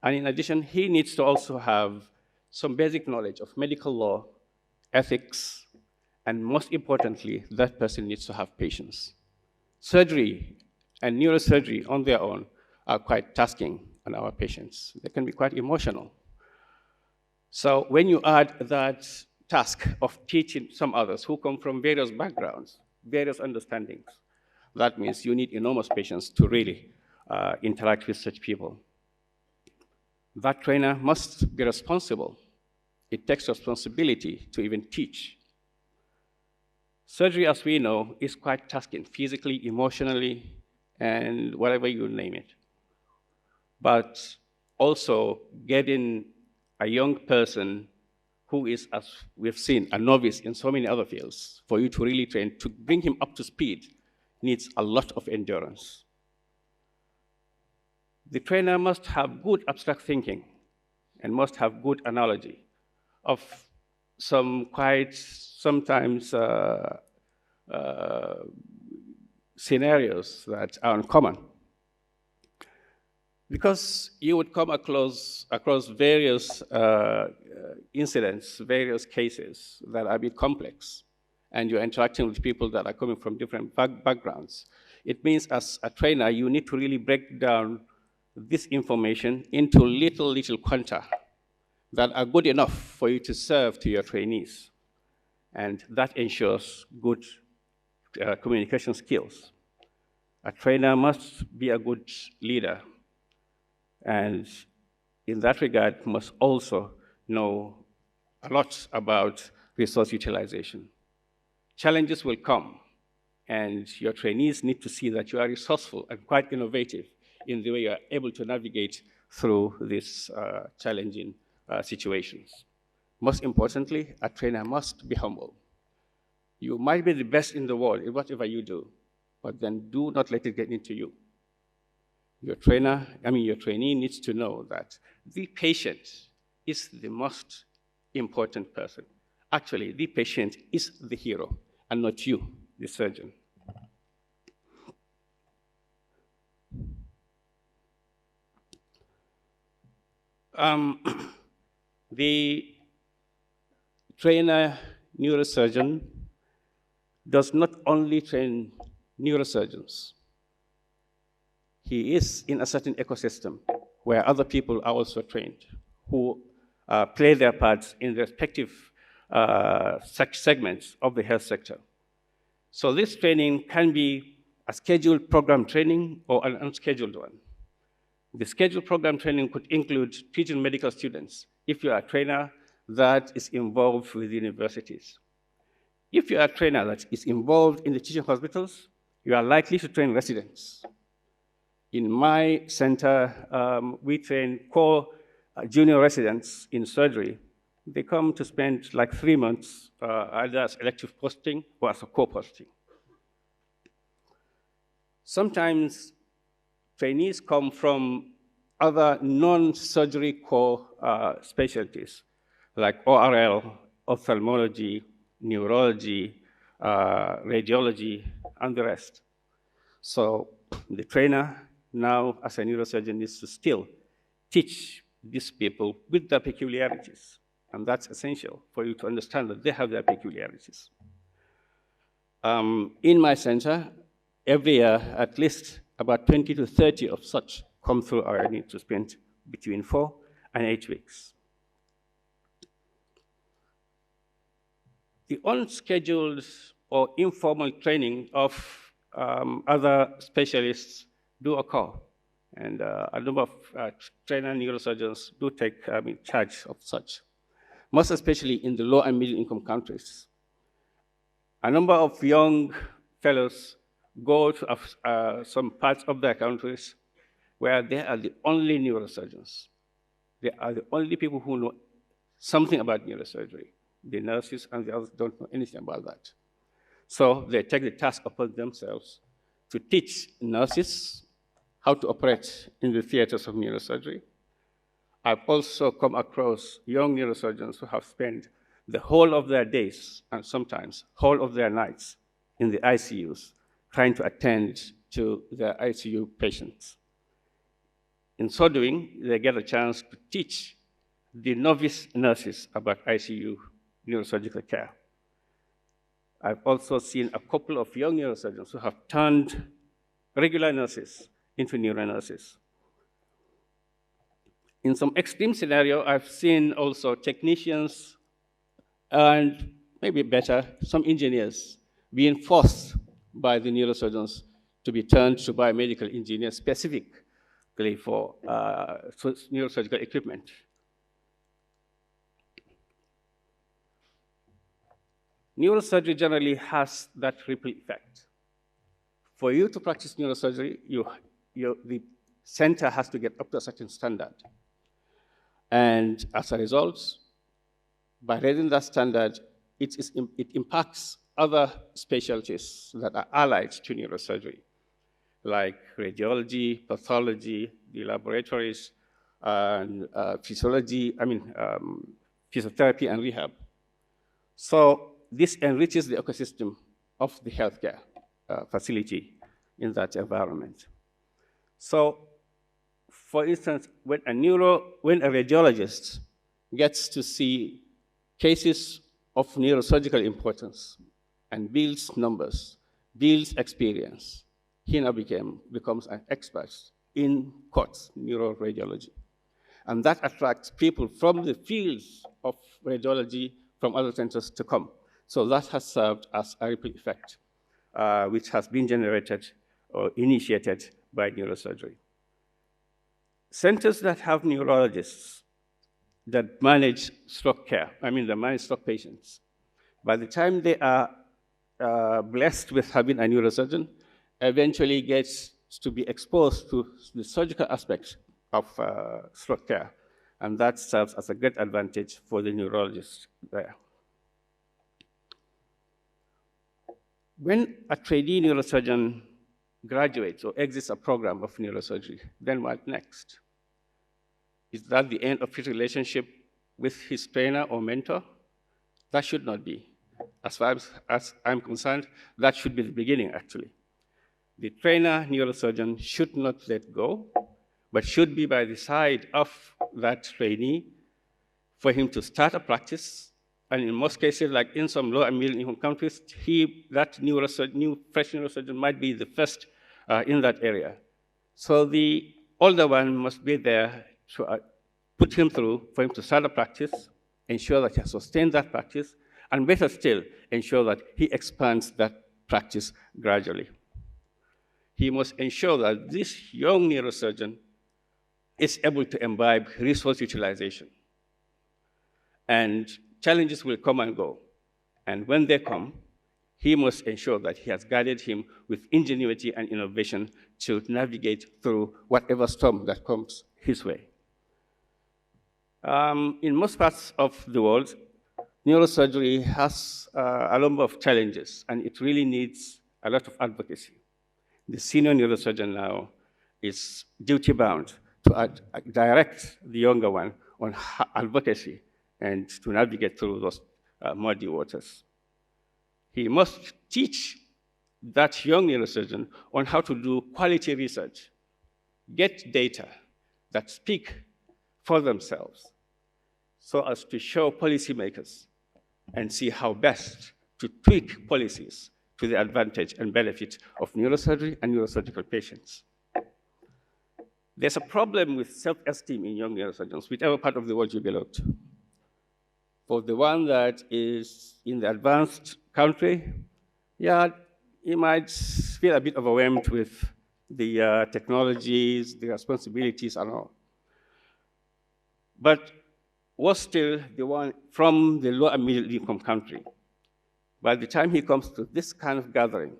And in addition, he needs to also have some basic knowledge of medical law, ethics, and most importantly, that person needs to have patience. Surgery and neurosurgery on their own are quite tasking on our patients. They can be quite emotional. So when you add that task of teaching some others who come from various backgrounds, various understandings, that means you need enormous patience to really interact with such people. That trainer must be responsible. It takes responsibility to even teach. Surgery, as we know, is quite tasking, physically, emotionally, and whatever you name it. But also getting a young person who is, as we've seen, a novice in so many other fields, for you to really train, to bring him up to speed, needs a lot of endurance. The trainer must have good abstract thinking and must have good analogy of some quite sometimes scenarios that are uncommon Because you would come across various incidents, various cases that are a bit complex, and you're interacting with people that are coming from different backgrounds. It means as a trainer, you need to really break down this information into little quanta that are good enough for you to serve to your trainees. And that ensures good communication skills. A trainer must be a good leader, and in that regard must also know a lot about resource utilization. Challenges will come, and your trainees need to see that you are resourceful and quite innovative in the way you are able to navigate through these challenging situations. Most importantly, a trainer must be humble. You might be the best in the world in whatever you do, but then do not let it get into you. Your trainee needs to know that the patient is the most important person. Actually, the patient is the hero and not you, the surgeon. The trainer neurosurgeon does not only train neurosurgeons. He is in a certain ecosystem where other people are also trained, who play their parts in respective segments of the health sector. So this training can be a scheduled program training or an unscheduled one. The scheduled program training could include teaching medical students if you are a trainer that is involved with universities. If you are a trainer that is involved in the teaching hospitals, you are likely to train residents. In my center, we train core junior residents in surgery. They come to spend like 3 months either as elective posting or as a core posting. Sometimes trainees come from other non-surgery core specialties like ORL, ophthalmology, neurology, radiology, and the rest. So the trainer now, as a neurosurgeon, needs to still teach these people with their peculiarities. And that's essential for you to understand that they have their peculiarities. In my center, every year, at least about 20 to 30 of such come through our need to spend between 4 and 8 weeks. The unscheduled or informal training of other specialists do occur, and a number of trainer neurosurgeons do take charge of such, most especially in the low and middle income countries. A number of young fellows go to some parts of their countries where they are the only neurosurgeons. They are the only people who know something about neurosurgery. The nurses and the others don't know anything about that. So they take the task upon themselves to teach nurses how to operate in the theaters of neurosurgery. I've also come across young neurosurgeons who have spent the whole of their days and sometimes whole of their nights in the ICUs trying to attend to their ICU patients. In so doing, they get a chance to teach the novice nurses about ICU neurosurgical care. I've also seen a couple of young neurosurgeons who have turned regular nurses into neuronurses. In some extreme scenario, I've seen also technicians and maybe better, some engineers being forced by the neurosurgeons to be turned to biomedical engineers specifically for neurosurgical equipment. Neurosurgery generally has that ripple effect. For you to practice neurosurgery, the center has to get up to a certain standard. And as a result, by raising that standard, it impacts other specialties that are allied to neurosurgery, like radiology, pathology, the laboratories, and physiotherapy and rehab. So this enriches the ecosystem of the healthcare facility in that environment. So For instance, when a radiologist gets to see cases of neurosurgical importance and builds numbers, builds experience, he now becomes an expert in COTS, neuroradiology. And that attracts people from the fields of radiology from other centers to come. So that has served as a ripple effect, which has been generated or initiated by neurosurgery. Centers that have neurologists that manage stroke care, they manage stroke patients, by the time they are blessed with having a neurosurgeon, eventually gets to be exposed to the surgical aspects of stroke care. And that serves as a great advantage for the neurologists there. When a trainee neurosurgeon graduates or exits a program of neurosurgery, then what next? Is that the end of his relationship with his trainer or mentor? That should not be. As far as I'm concerned, that should be the beginning, actually. The trainer neurosurgeon should not let go, but should be by the side of that trainee for him to start a practice. And in most cases, like in some low and middle income countries, that new fresh neurosurgeon might be the first in that area. So the older one must be there to put him through for him to start a practice, ensure that he has sustained that practice, and better still, ensure that he expands that practice gradually. He must ensure that this young neurosurgeon is able to imbibe resource utilization. And challenges will come and go. And when they come, he must ensure that he has guided him with ingenuity and innovation to navigate through whatever storm that comes his way. In most parts of the world, neurosurgery has a number of challenges, and it really needs a lot of advocacy. The senior neurosurgeon now is duty-bound to direct the younger one on advocacy and to navigate through those muddy waters. He must teach that young neurosurgeon on how to do quality research, get data that speak for themselves, so as to show policymakers and see how best to tweak policies to the advantage and benefit of neurosurgery and neurosurgical patients. There's a problem with self-esteem in young neurosurgeons, whichever part of the world you belong to. For the one that is in the advanced country, yeah, he might feel a bit overwhelmed with the technologies, the responsibilities and all. But was still the one from the low and middle income country. By the time he comes to this kind of gathering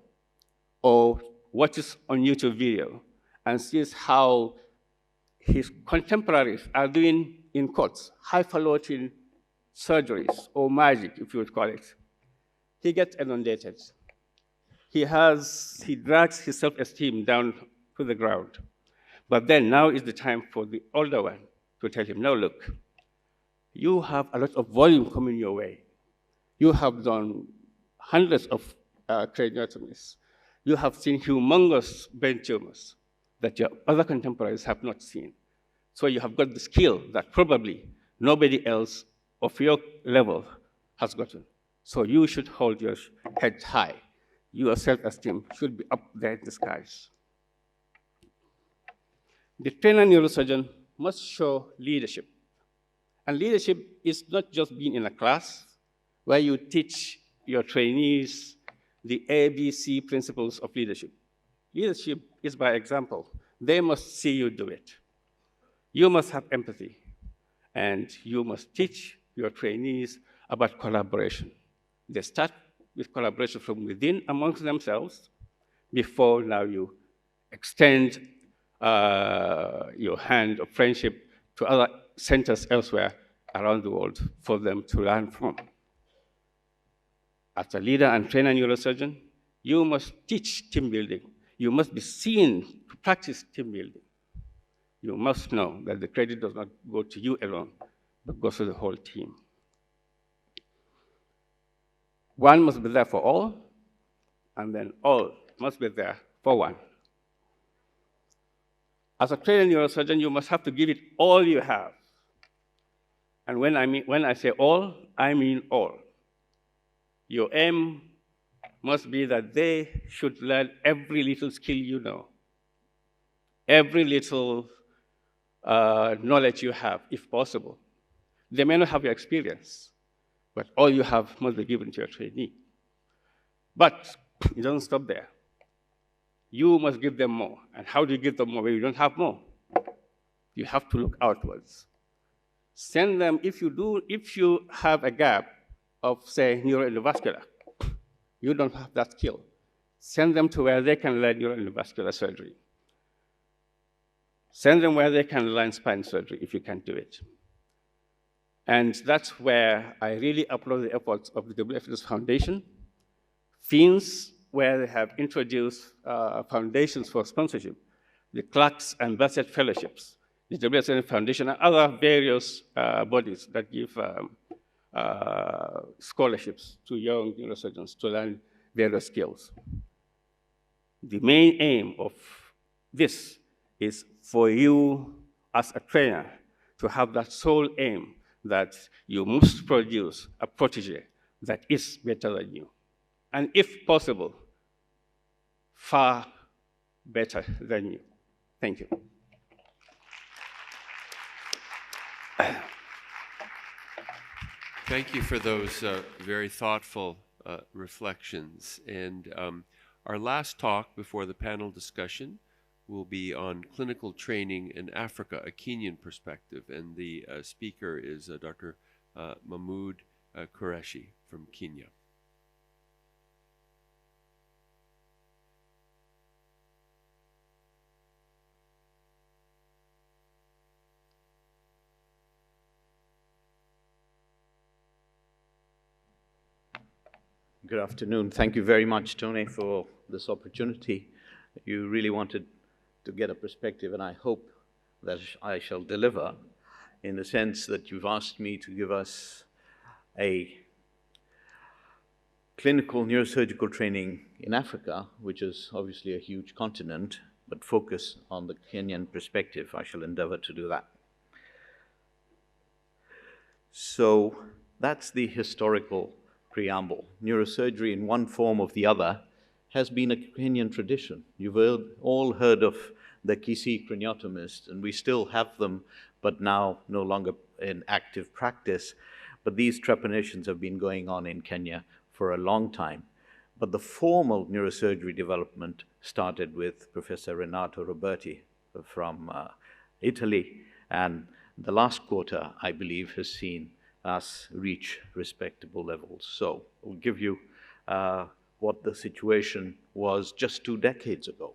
or watches on YouTube video and sees how his contemporaries are doing, in quotes, highfalutin surgeries or magic, if you would call it, he gets inundated. He drags his self-esteem down to the ground. But then now is the time for the older one to tell him, no, look, you have a lot of volume coming your way. You have done hundreds of craniotomies. You have seen humongous brain tumors that your other contemporaries have not seen. So you have got the skill that probably nobody else of your level has gotten. So you should hold your head high. Your self-esteem should be up there in the skies. The trainer neurosurgeon must show leadership. And leadership is not just being in a class where you teach your trainees the ABC principles of leadership. Leadership is by example. They must see you do it. You must have empathy, and you must teach your trainees about collaboration. They start with collaboration from within amongst themselves before now you extend your hand of friendship to other centers elsewhere around the world for them to learn from. As a leader and trainer neurosurgeon, you must teach team building. You must be seen to practice team building. You must know that the credit does not go to you alone, but goes to the whole team. One must be there for all, and then all must be there for one. As a trained neurosurgeon, you must have to give it all you have. And when I say all, I mean all. Your aim must be that they should learn every little skill you know, every little knowledge you have, if possible. They may not have your experience, but all you have must be given to your trainee. But it doesn't stop there. You must give them more. And how do you give them more when you don't have more? You have to look outwards. Send them, if you have a gap of, say, neuroendovascular, you don't have that skill. Send them to where they can learn neuroendovascular surgery. Send them where they can learn spine surgery if you can't do it. And that's where I really applaud the efforts of the WFNS Foundation, FINS, where they have introduced foundations for sponsorship, the Clark's and Bassett Fellowships, the WFNS Foundation, and other various bodies that give scholarships to young neurosurgeons to learn various skills. The main aim of this is for you as a trainer to have that sole aim that you must produce a protege that is better than you. And if possible, far better than you. Thank you. Thank you for those very thoughtful reflections. And our last talk before the panel discussion will be on clinical training in Africa, a Kenyan perspective. And the speaker is Dr. Mahmoud Qureshi from Kenya. Good afternoon. Thank you very much, Tony, for this opportunity. You really wanted to get a perspective, and I hope that I shall deliver in the sense that you've asked me to give us a clinical neurosurgical training in Africa, which is obviously a huge continent, but focus on the Kenyan perspective. I shall endeavor to do that. So that's the historical preamble. Neurosurgery in one form or the other has been a Kenyan tradition. You've all heard of the Kisii craniotomists, and we still have them, but now no longer in active practice. But these trepanations have been going on in Kenya for a long time. But the formal neurosurgery development started with Professor Renato Roberti from Italy, and the last quarter, I believe, has seen us reach respectable levels. So we'll give you what the situation was just 2 decades ago.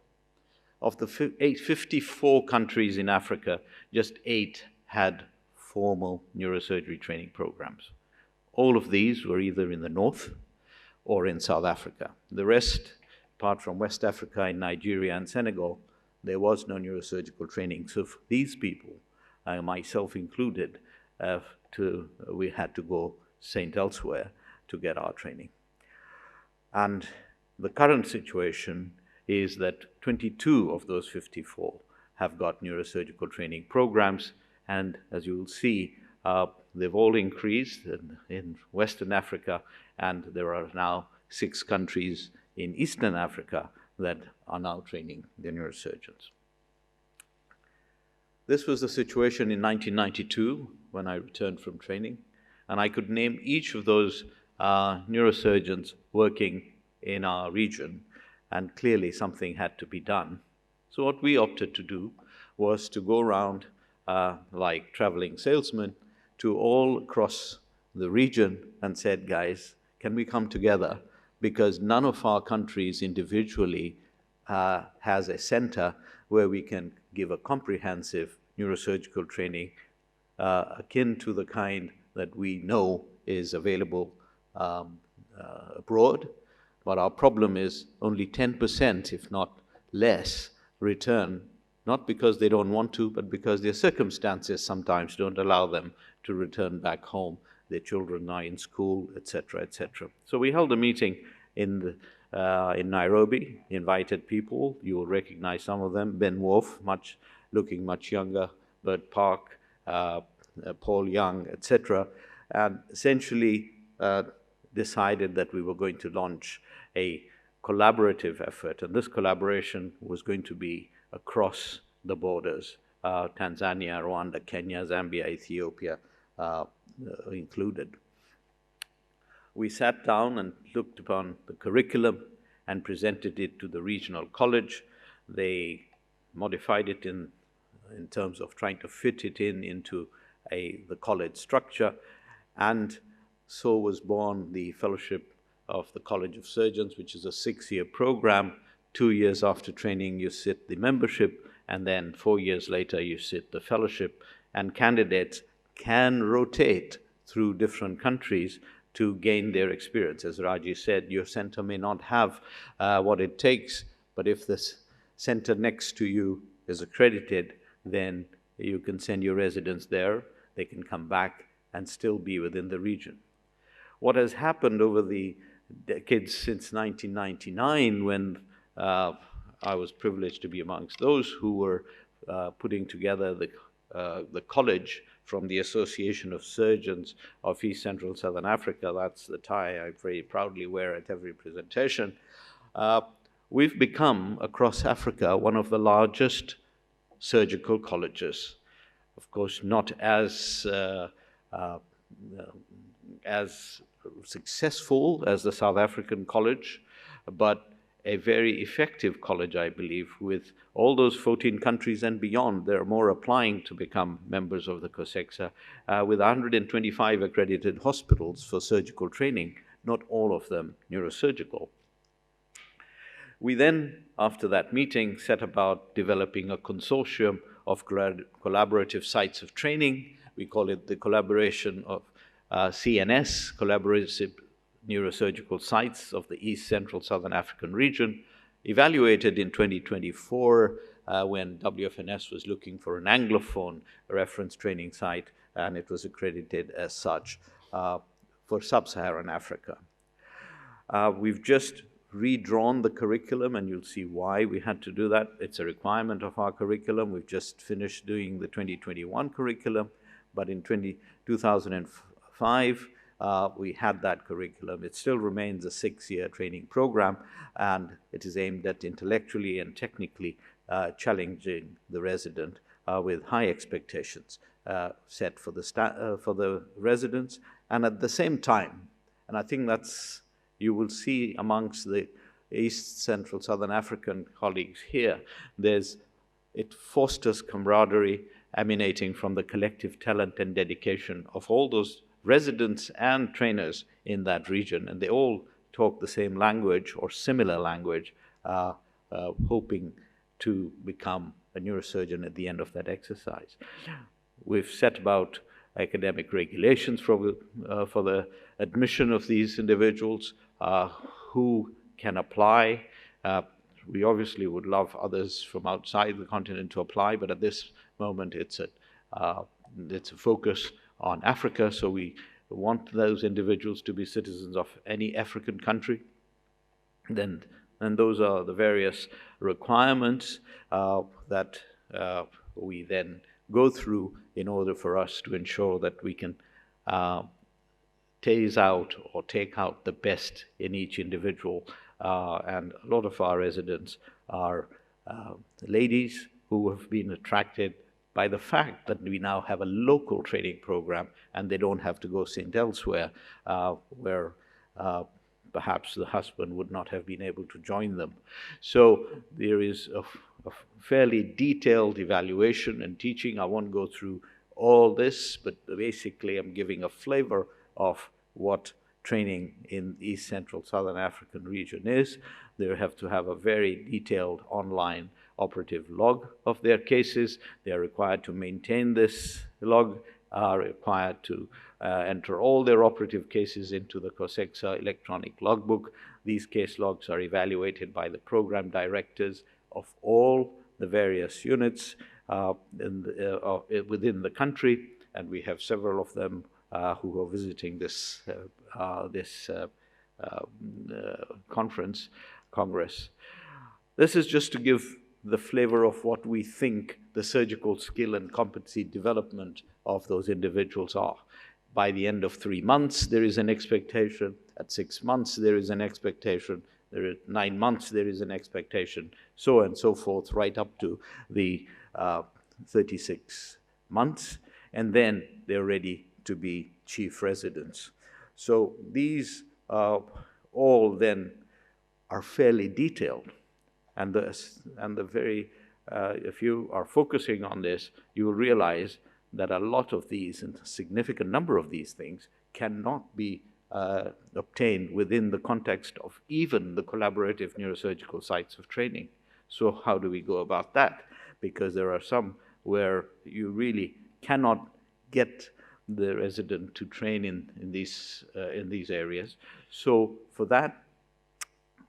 Of the 54 countries in Africa, just 8 had formal neurosurgery training programs. All of these were either in the north or in South Africa. The rest, apart from West Africa and Nigeria and Senegal, there was no neurosurgical training. So for these people, myself included, we had to go sent elsewhere to get our training. And the current situation is that 22 of those 54 have got neurosurgical training programs, and as you will see, they've all increased in Western Africa, and there are now 6 countries in Eastern Africa that are now training their neurosurgeons. This was the situation in 1992 when I returned from training, and I could name each of those neurosurgeons working in our region, and clearly something had to be done. So what we opted to do was to go around like traveling salesmen to all across the region and said, guys, can we come together? Because none of our countries individually has a center where we can give a comprehensive neurosurgical training akin to the kind that we know is available abroad. But our problem is only 10%, if not less, return, not because they don't want to, but because their circumstances sometimes don't allow them to return back home. Their children are in school, etc., etc. So we held a meeting in Nairobi, invited people. You will recognize some of them. Ben Wolf, much looking much younger, Bert Park, Paul Young, etc., and essentially decided that we were going to launch a collaborative effort, and this collaboration was going to be across the borders, Tanzania, Rwanda, Kenya, Zambia, Ethiopia included. We sat down and looked upon the curriculum and presented it to the regional college. They modified it in terms of trying to fit it into the college structure, and so was born the Fellowship of the College of Surgeons, which is a 6-year program. 2 years after training, you sit the membership, and then 4 years later, you sit the fellowship, and candidates can rotate through different countries to gain their experience. As Raji said, your center may not have what it takes, but if this center next to you is accredited, then you can send your residents there. They can come back and still be within the region. What has happened over the decades since 1999, when I was privileged to be amongst those who were putting together the college from the Association of Surgeons of East Central Southern Africa. That's the tie I very proudly wear at every presentation. We've become, across Africa, one of the largest surgical colleges. Of course, not as successful as the South African college, but a very effective college, I believe, with all those 14 countries and beyond. There are more applying to become members of the COSEXA, with 125 accredited hospitals for surgical training, not all of them neurosurgical. We then, after that meeting, set about developing a consortium of collaborative sites of training. We call it the collaboration of CNS, Collaborative Neurosurgical Sites of the East Central Southern African region, evaluated in 2024 when WFNS was looking for an Anglophone reference training site, and it was accredited as such for Sub-Saharan Africa. We've just redrawn the curriculum, and you'll see why we had to do that. It's a requirement of our curriculum. We've just finished doing the 2021 curriculum, but in 2005, we had that curriculum. It still remains a 6-year training program, and it is aimed at intellectually and technically challenging the resident with high expectations set for the residents. And at the same time, and I think that's, you will see amongst the East Central Southern African colleagues here, it fosters camaraderie emanating from the collective talent and dedication of all those residents and trainers in that region, and they all talk the same language or similar language, hoping to become a neurosurgeon at the end of that exercise. We've set about academic regulations for the admission of these individuals, who can apply. We obviously would love others from outside the continent to apply, but at this moment it's a focus on Africa, so we want those individuals to be citizens of any African country. And those are the various requirements that we then go through in order for us to ensure that we can tease out or take out the best in each individual. And a lot of our residents are ladies who have been attracted by the fact that we now have a local training program, and they don't have to go sent elsewhere, where perhaps the husband would not have been able to join them. So there is a fairly detailed evaluation and teaching. I won't go through all this, but basically I'm giving a flavor of what training in the East Central Southern African region is. They have to have a very detailed online operative log of their cases. They are required to maintain this log, are required to enter all their operative cases into the COSEXA electronic logbook. These case logs are evaluated by the program directors of all the various units within the country, and we have several of them who are visiting this congress. This is just to give the flavor of what we think the surgical skill and competency development of those individuals are. By the end of 3 months, there is an expectation. At 6 months, there is an expectation. There are 9 months, there is an expectation, so on and so forth, right up to the 36 months. And then they're ready to be chief residents. So these all then are fairly detailed. And if you are focusing on this, you will realize that a lot of these and a significant number of these things cannot be obtained within the context of even the collaborative neurosurgical sites of training. So how do we go about that? Because there are some where you really cannot get the resident to train in these areas. So for that,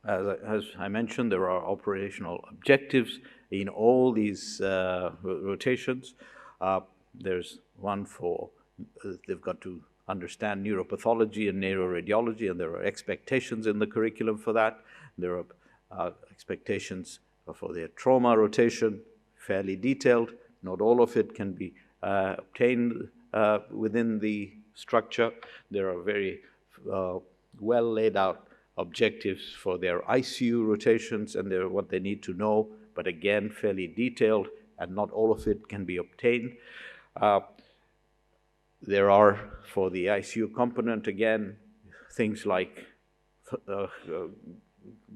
as I mentioned, there are operational objectives in all these rotations. There's one for, they've got to understand neuropathology and neuroradiology, and there are expectations in the curriculum for that. There are expectations for their trauma rotation, fairly detailed. Not all of it can be obtained within the structure. There are very well laid out objectives for their ICU rotations and what they need to know, but again, fairly detailed, and not all of it can be obtained. There are, for the ICU component, again, things like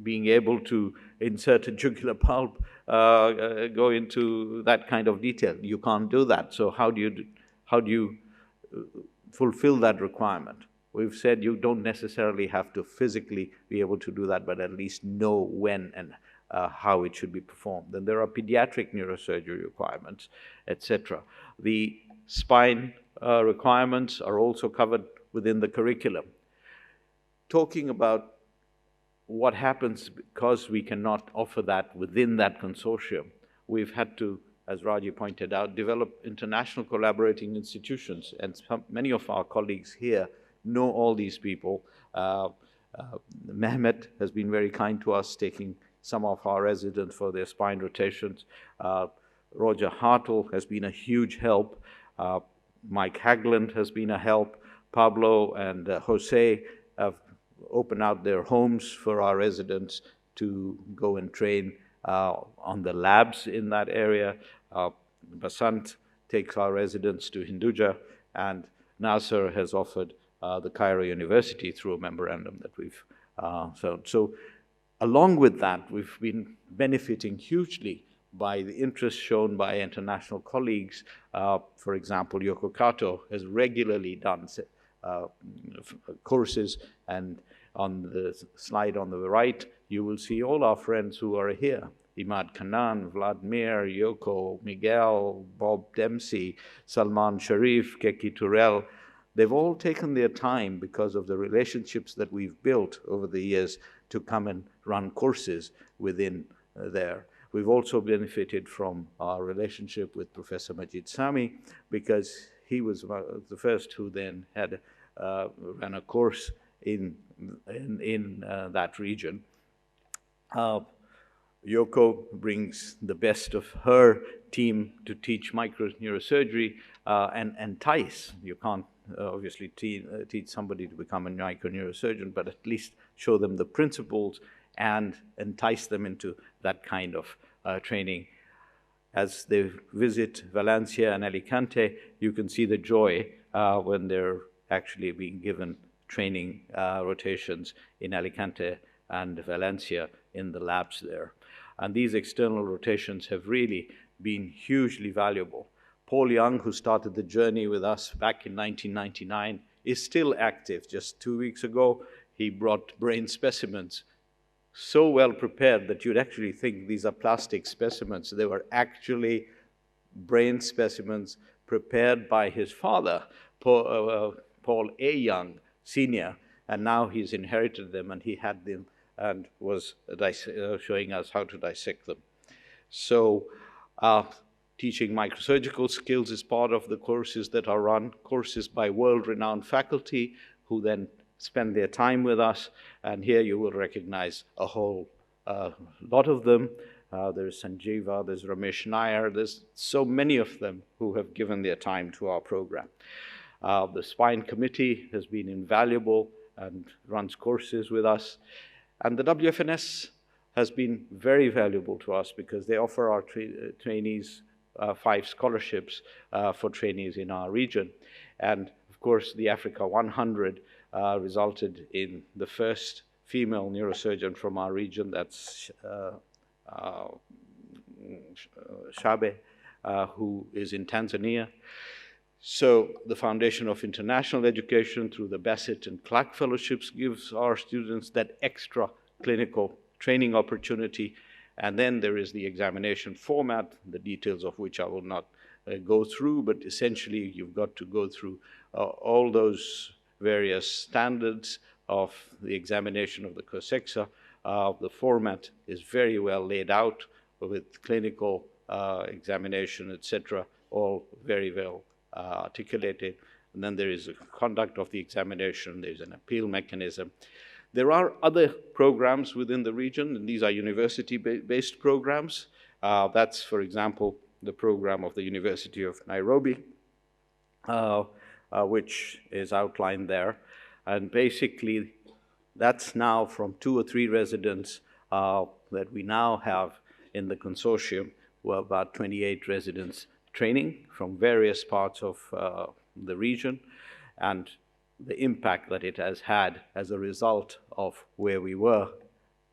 being able to insert a jugular pulp, go into that kind of detail. You can't do that. So how do you fulfill that requirement? We've said you don't necessarily have to physically be able to do that, but at least know when and how it should be performed. Then there are pediatric neurosurgery requirements, etc. The spine requirements are also covered within the curriculum. Talking about what happens because we cannot offer that within that consortium, we've had to, as Raji pointed out, develop international collaborating institutions, and many of our colleagues here know all these people. Mehmet has been very kind to us, taking some of our residents for their spine rotations. Roger Hartle has been a huge help. Mike Hagland has been a help. Pablo and Jose have opened out their homes for our residents to go and train on the labs in that area. Basant takes our residents to Hinduja, and Nasser has offered the Cairo University through a memorandum that we've so along with that, we've been benefiting hugely by the interest shown by international colleagues. For example, Yoko Kato has regularly done courses, and on the slide on the right, you will see all our friends who are here. Imad Kanan, Vladimir, Yoko, Miguel, Bob Dempsey, Salman Sharif, Keki Turel. They've all taken their time because of the relationships that we've built over the years to come and run courses within there. We've also benefited from our relationship with Professor Majid Sami, because he was the first who then had ran a course in that region. Yoko brings the best of her team to teach microneurosurgery and entice. You can't obviously teach somebody to become a microneurosurgeon, but at least show them the principles and entice them into that kind of training. As they visit Valencia and Alicante, you can see the joy when they're actually being given training rotations in Alicante and Valencia in the labs there. And these external rotations have really been hugely valuable. Paul Young, who started the journey with us back in 1999, is still active. Just 2 weeks ago, he brought brain specimens so well prepared that you'd actually think these are plastic specimens. They were actually brain specimens prepared by his father, Paul A. Young, Sr., and now he's inherited them, and he had them and was showing us how to dissect them. So teaching microsurgical skills is part of the courses that are run, courses by world-renowned faculty who then spend their time with us, and here you will recognize a whole lot of them. there's Sanjeeva, there's Ramesh Nair, there's so many of them who have given their time to our program. The Spine Committee has been invaluable and runs courses with us. And the WFNS has been very valuable to us because they offer our trainees 5 scholarships for trainees in our region. And of course, the Africa 100 resulted in the first female neurosurgeon from our region, that's Shabe, who is in Tanzania. So the Foundation of International Education through the Bassett and Clark Fellowships gives our students that extra clinical training opportunity. And then there is the examination format, the details of which I will not go through, but essentially you've got to go through all those various standards of the examination of the COSEXA. The format is very well laid out with clinical examination, etc., all very well articulated. And then there is a conduct of the examination, there's an appeal mechanism. There are other programs within the region, and these are university-based programs. That's, for example, the program of the University of Nairobi, which is outlined there. And basically, that's now from 2 or 3 residents that we now have in the consortium. We're about 28 residents training from various parts of the region, and the impact that it has had as a result of where we were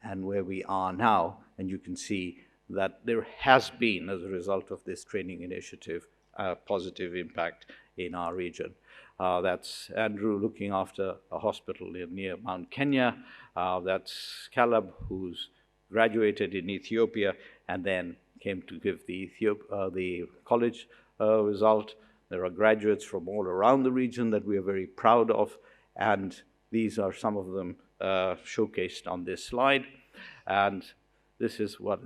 and where we are now. And you can see that there has been, as a result of this training initiative, a positive impact in our region. That's Andrew looking after a hospital near Mount Kenya. That's Caleb, who's graduated in Ethiopia and then came to give the college result. There are graduates from all around the region that we are very proud of, and these are some of them showcased on this slide. And this is what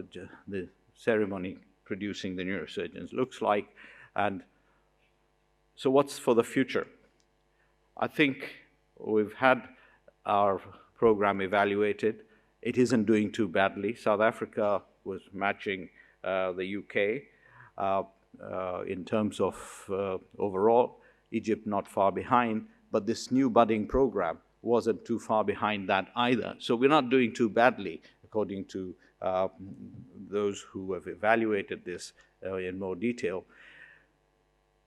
the ceremony producing the neurosurgeons looks like. And so what's for the future? I think we've had our program evaluated. It isn't doing too badly. South Africa was matching the UK. In terms of overall, Egypt not far behind, but this new budding program wasn't too far behind that either. So we're not doing too badly, according to those who have evaluated this in more detail.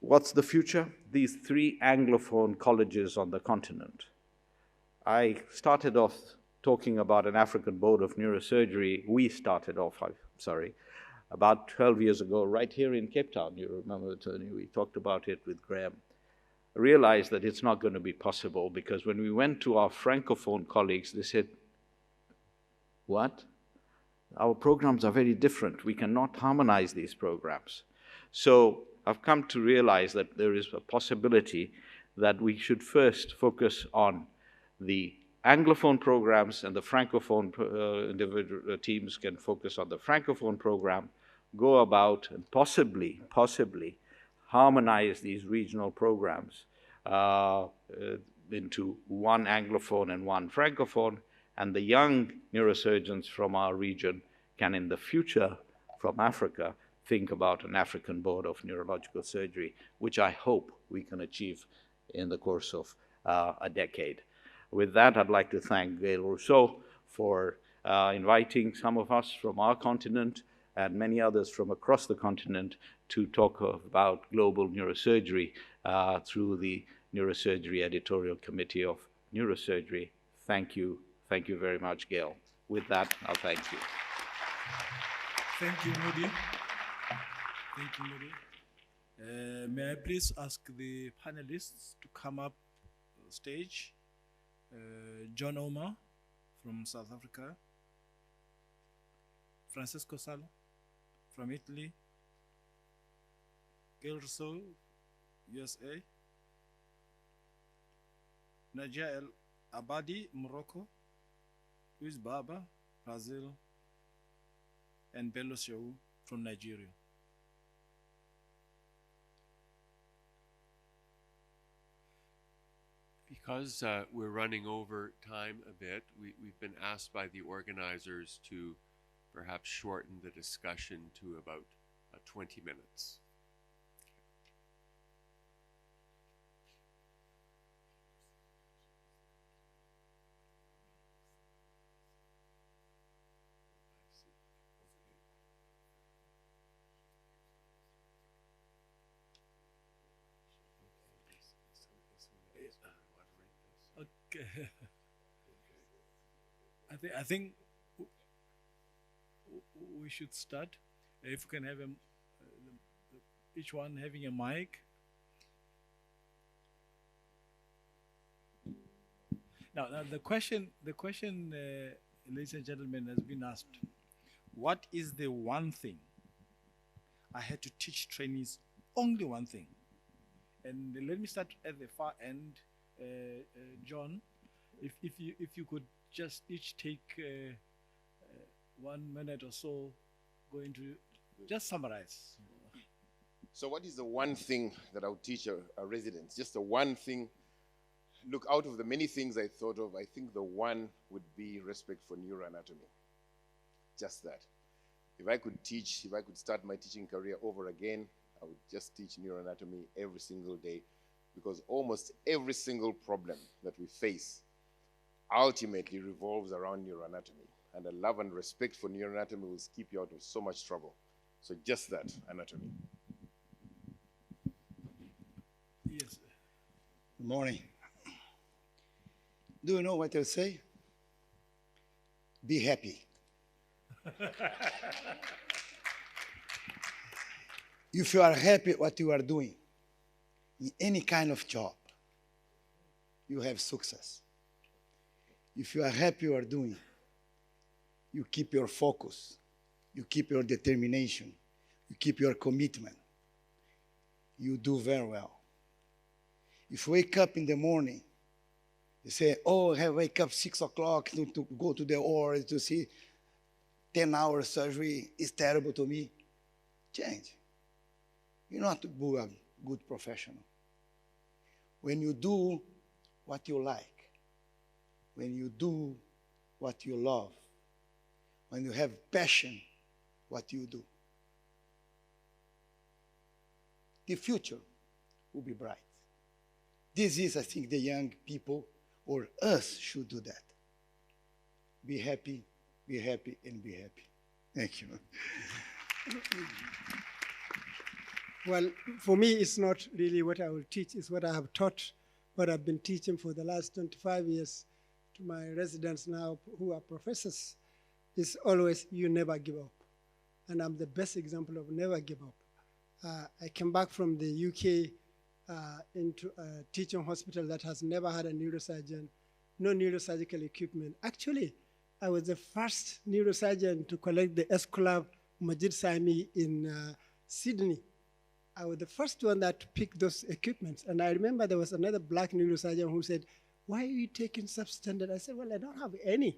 What's the future? These 3 Anglophone colleges on the continent. I started off talking about an African Board of Neurosurgery. We started off, about 12 years ago, right here in Cape Town. You remember, Tony, we talked about it with Graham. I realized that it's not going to be possible because when we went to our Francophone colleagues, they said, what? Our programs are very different. We cannot harmonize these programs. So I've come to realize that there is a possibility that we should first focus on the Anglophone programs, and the Francophone individual teams can focus on the Francophone program, go about and possibly harmonize these regional programs into one Anglophone and one Francophone, and the young neurosurgeons from our region can in the future from Africa think about an African Board of Neurological Surgery, which I hope we can achieve in the course of a decade. With that, I'd like to thank Gail Rousseau for inviting some of us from our continent and many others from across the continent to talk about global neurosurgery through the Neurosurgery Editorial Committee of Neurosurgery. Thank you. Thank you very much, Gail. With that, I'll thank you. Thank you, Modi. Thank you, Modi. May I please ask the panelists to come up on stage? John Omar from South Africa, Francesco Sala from Italy, Gail Rousseau, USA, Najia El Abadi, Morocco, Luis Baba, Brazil, and Bello Shehu from Nigeria. Because we're running over time a bit, we've been asked by the organizers to perhaps shorten the discussion to about 20 minutes. Okay. I think we should start. If we can have each one having a mic. Now the question, ladies and gentlemen, has been asked. What is the one thing I had to teach trainees? Only one thing. And let me start at the far end. John, if you could just each take 1 minute or so, going to just summarize. So what is the one thing that I would teach a resident? Just the one thing. Look, out of the many things I thought of, I think the one would be respect for neuroanatomy. Just that. If I could start my teaching career over again, I would just teach neuroanatomy every single day, because almost every single problem that we face ultimately revolves around neuroanatomy. And a love and respect for neuroanatomy will keep you out of so much trouble. So just that, anatomy. Yes. Good morning. Do you know what I say? Be happy. If you are happy what you are doing, in any kind of job, you have success. If you are happy you are doing, you keep your focus, you keep your determination, you keep your commitment, you do very well. If you wake up in the morning, you say, oh, I wake up 6 o'clock to go to the OR to see 10-hour surgery is terrible to me. Change. You're not a good professional. When you do what you like, when you do what you love, when you have passion, what you do, the future will be bright. This is, I think, the young people or us should do that. Be happy, and be happy. Thank you. Well, for me, it's not really what I will teach, it's what I have taught, what I've been teaching for the last 25 years to my residents now who are professors. It's always, you never give up. And I'm the best example of never give up. I came back from the UK into a teaching hospital that has never had a neurosurgeon, no neurosurgical equipment. Actually, I was the first neurosurgeon to collect the S-Club Majid Sami in Sydney. I was the first one that picked those equipments. And I remember there was another black neurosurgeon who said, why are you taking substandard? I said, well, I don't have any.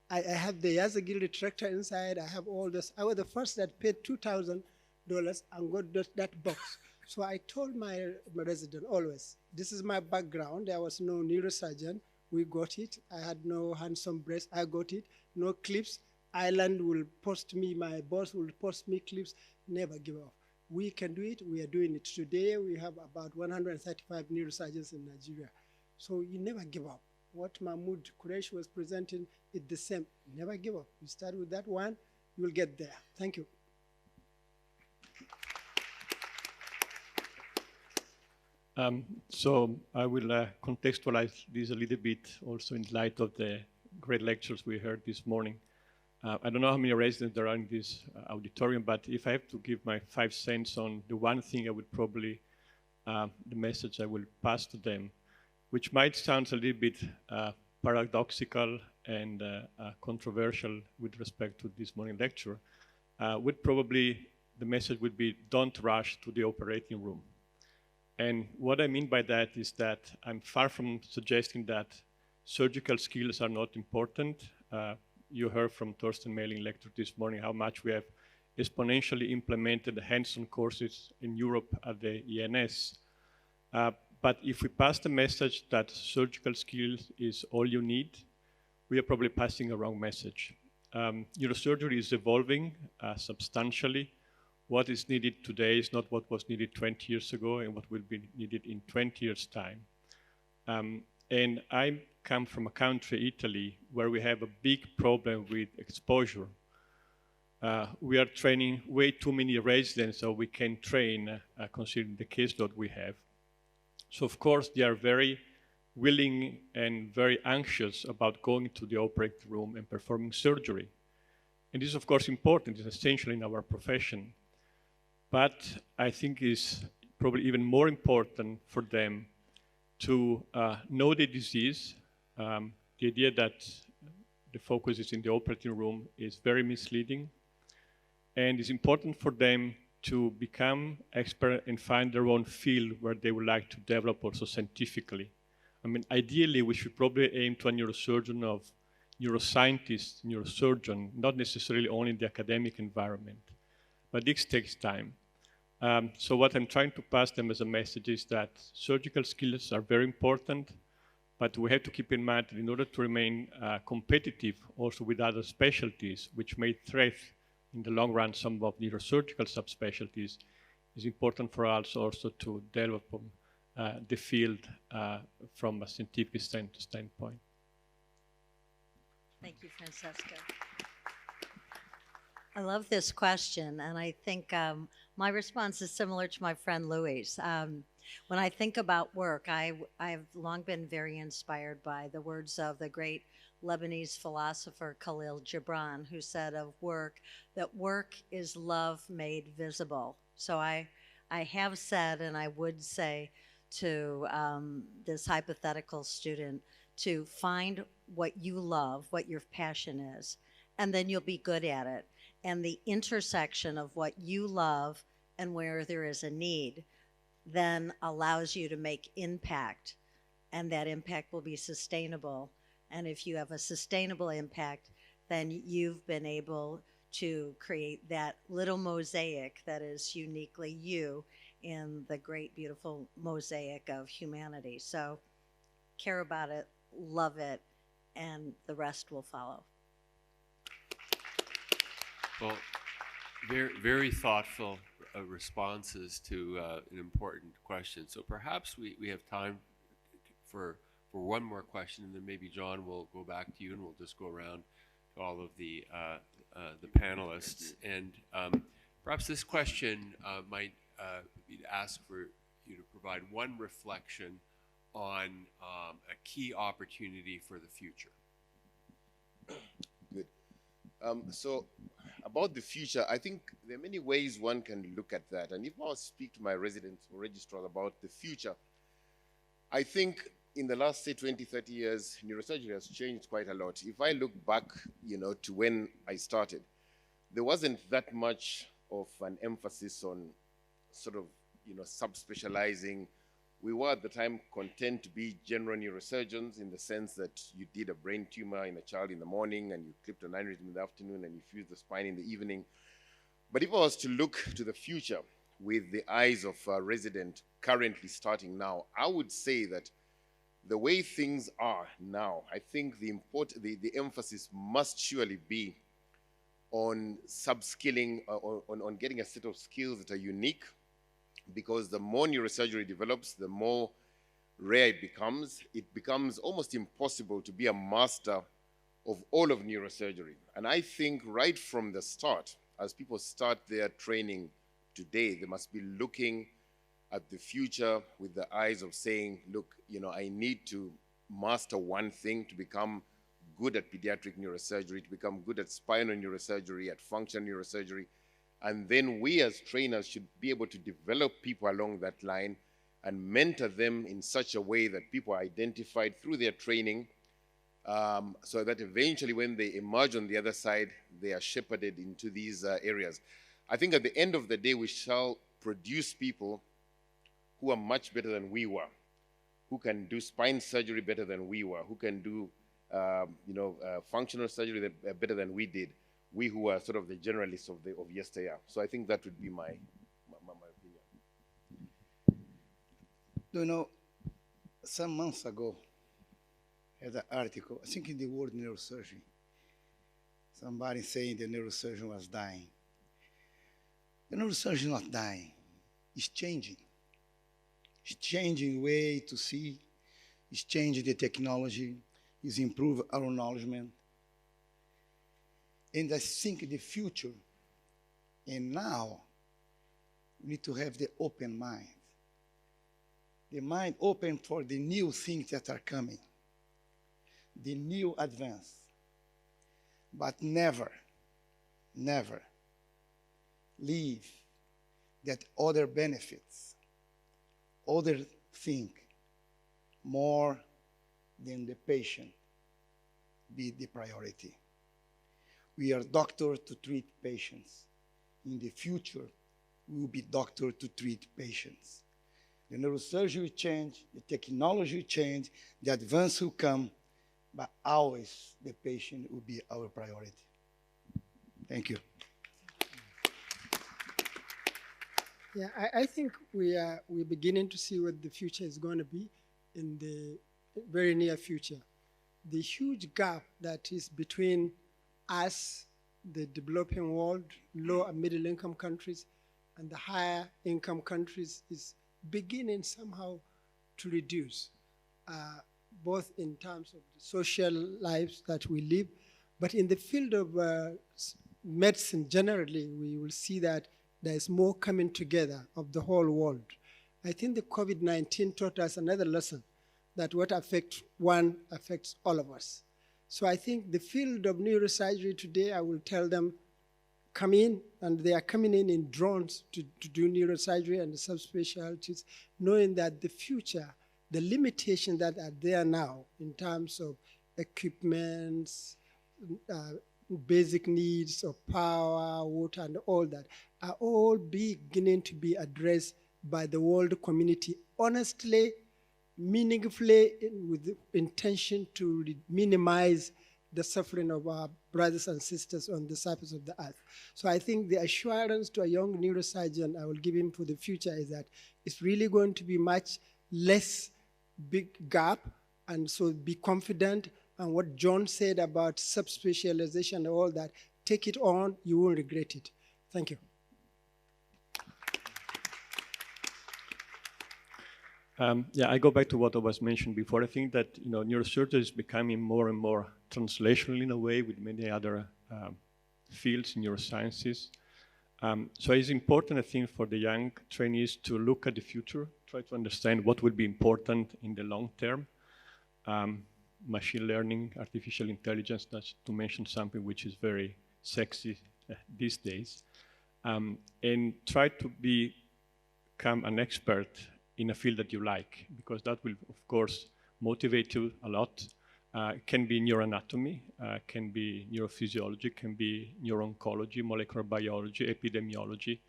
I have the Yazagil retractor inside. I have all this. I was the first that paid $2,000 and got that box. So I told my resident always, this is my background. There was no neurosurgeon. We got it. I had no handsome breast. I got it. No clips. Ireland will post me. My boss will post me clips. Never give up. We can do it. We are doing it. Today, we have about 135 neurosurgeons in Nigeria. So you never give up. What Mahmoud Qureshi was presenting is the same. Never give up. You start with that one, you will get there. Thank you. So I will contextualize this a little bit also in light of the great lectures we heard this morning. I don't know how many residents there are in this auditorium, but if I have to give my 5 cents on the one thing I would probably, the message I will pass to them, which might sound a little bit paradoxical and controversial with respect to this morning lecture, would probably, the message would be, don't rush to the operating room. And what I mean by that is that I'm far from suggesting that surgical skills are not important. You heard from Thorsten Mehling lecture this morning how much we have exponentially implemented hands-on courses in Europe at the ENS. But if we pass the message that surgical skills is all you need, we are probably passing a wrong message. neurosurgery is evolving substantially. What is needed today is not what was needed 20 years ago and what will be needed in 20 years' time. And I come from a country, Italy, where we have a big problem with exposure. We are training way too many residents so we can train considering the caseload we have. So of course they are very willing and very anxious about going to the operating room and performing surgery. And this is of course important, it's essential in our profession. But I think it's probably even more important for them to know the disease. The idea that the focus is in the operating room is very misleading. And it's important for them to become expert and find their own field where they would like to develop also scientifically. I mean, ideally, we should probably aim to a neurosurgeon of neuroscientist, neurosurgeon, not necessarily only in the academic environment. But this takes time. So what I'm trying to pass them as a message is that surgical skills are very important, but we have to keep in mind that in order to remain competitive also with other specialties, which may threat in the long run some of neurosurgical subspecialties, it's important for us also to develop the field from a scientific standpoint. Thank you, Francesco. I love this question, and I think my response is similar to my friend Louis. When I think about work, I've long been very inspired by the words of the great Lebanese philosopher Khalil Gibran, who said of work that work is love made visible. So I have said, and I would say to this hypothetical student, to find what you love, what your passion is, and then you'll be good at it. And the intersection of what you love and where there is a need then allows you to make impact, and that impact will be sustainable. And if you have a sustainable impact, then you've been able to create that little mosaic that is uniquely you in the great, beautiful mosaic of humanity. So care about it, love it, and the rest will follow. Well, very, very thoughtful responses to an important question. So perhaps we have time for one more question, and then maybe John will go back to you, and we'll just go around to all of the panelists. And perhaps this question might be to ask for you to provide one reflection on a key opportunity for the future. Good. So about the future, I think there are many ways one can look at that. And if I speak to my residents or registrars about the future, I think in the last, say, 20, 30 years, neurosurgery has changed quite a lot. If I look back, to when I started, there wasn't that much of an emphasis on sort of, subspecializing. We were at the time content to be general neurosurgeons in the sense that you did a brain tumor in a child in the morning and you clipped an aneurysm in the afternoon and you fused the spine in the evening. But if I was to look to the future with the eyes of a resident currently starting now, I would say that the way things are now, I think the emphasis must surely be on subskilling, on getting a set of skills that are unique, because the more neurosurgery develops, the more rare it becomes. It becomes almost impossible to be a master of all of neurosurgery. And I think right from the start, as people start their training today, they must be looking at the future with the eyes of saying, look, I need to master one thing to become good at pediatric neurosurgery, to become good at spinal neurosurgery, at functional neurosurgery. And then we as trainers should be able to develop people along that line and mentor them in such a way that people are identified through their training, so that eventually when they emerge on the other side, they are shepherded into these areas. I think at the end of the day, we shall produce people who are much better than we were, who can do spine surgery better than we were, who can do functional surgery better than we did. We who are sort of the generalists of yesteryear. So I think that would be my opinion. Some months ago, I had an article, I think in the World Neurosurgery, Somebody saying the neurosurgeon was dying. The neurosurgeon is not dying. It's changing. It's changing way to see. It's changing the technology. It's improving our acknowledgement. And I think the future, and now, we need to have the open mind. The mind open for the new things that are coming, the new advance. But never, never leave that other benefits, other thing, more than the patient be the priority. We are doctors to treat patients. In the future, we will be doctors to treat patients. The neurosurgery will change, the technology will change, the advance will come, but always the patient will be our priority. Thank you. Yeah, I think we're beginning to see what the future is going to be in the very near future. The huge gap that is between us, the developing world, low and middle income countries, and the higher income countries is beginning somehow to reduce, both in terms of the social lives that we live, but in the field of medicine generally, we will see that there is more coming together of the whole world. I think the COVID-19 taught us another lesson, that what affects one affects all of us. So I think the field of neurosurgery today, I will tell them, come in, and they are coming in drones to do neurosurgery and the subspecialties, knowing that the future, the limitations that are there now in terms of equipments, basic needs of power, water, and all that, are all beginning to be addressed by the world community honestly, meaningfully, with the intention to minimize the suffering of our brothers and sisters on the surface of the earth. So I think the assurance to a young neurosurgeon I will give him for the future is that it's really going to be much less big gap, and so be confident. And what John said about subspecialization and all that, take it on, you won't regret it. Thank you. Yeah, I go back to what was mentioned before. I think that neurosurgery is becoming more and more translational in a way with many other fields in neurosciences. So it's important, I think, for the young trainees to look at the future, try to understand what will be important in the long term. Machine learning, artificial intelligence, that's to mention something which is very sexy these days. And try to become an expert in a field that you like, because that will, of course, motivate you a lot. It can be neuroanatomy, can be neurophysiology, can be neuro-oncology, molecular biology, epidemiology,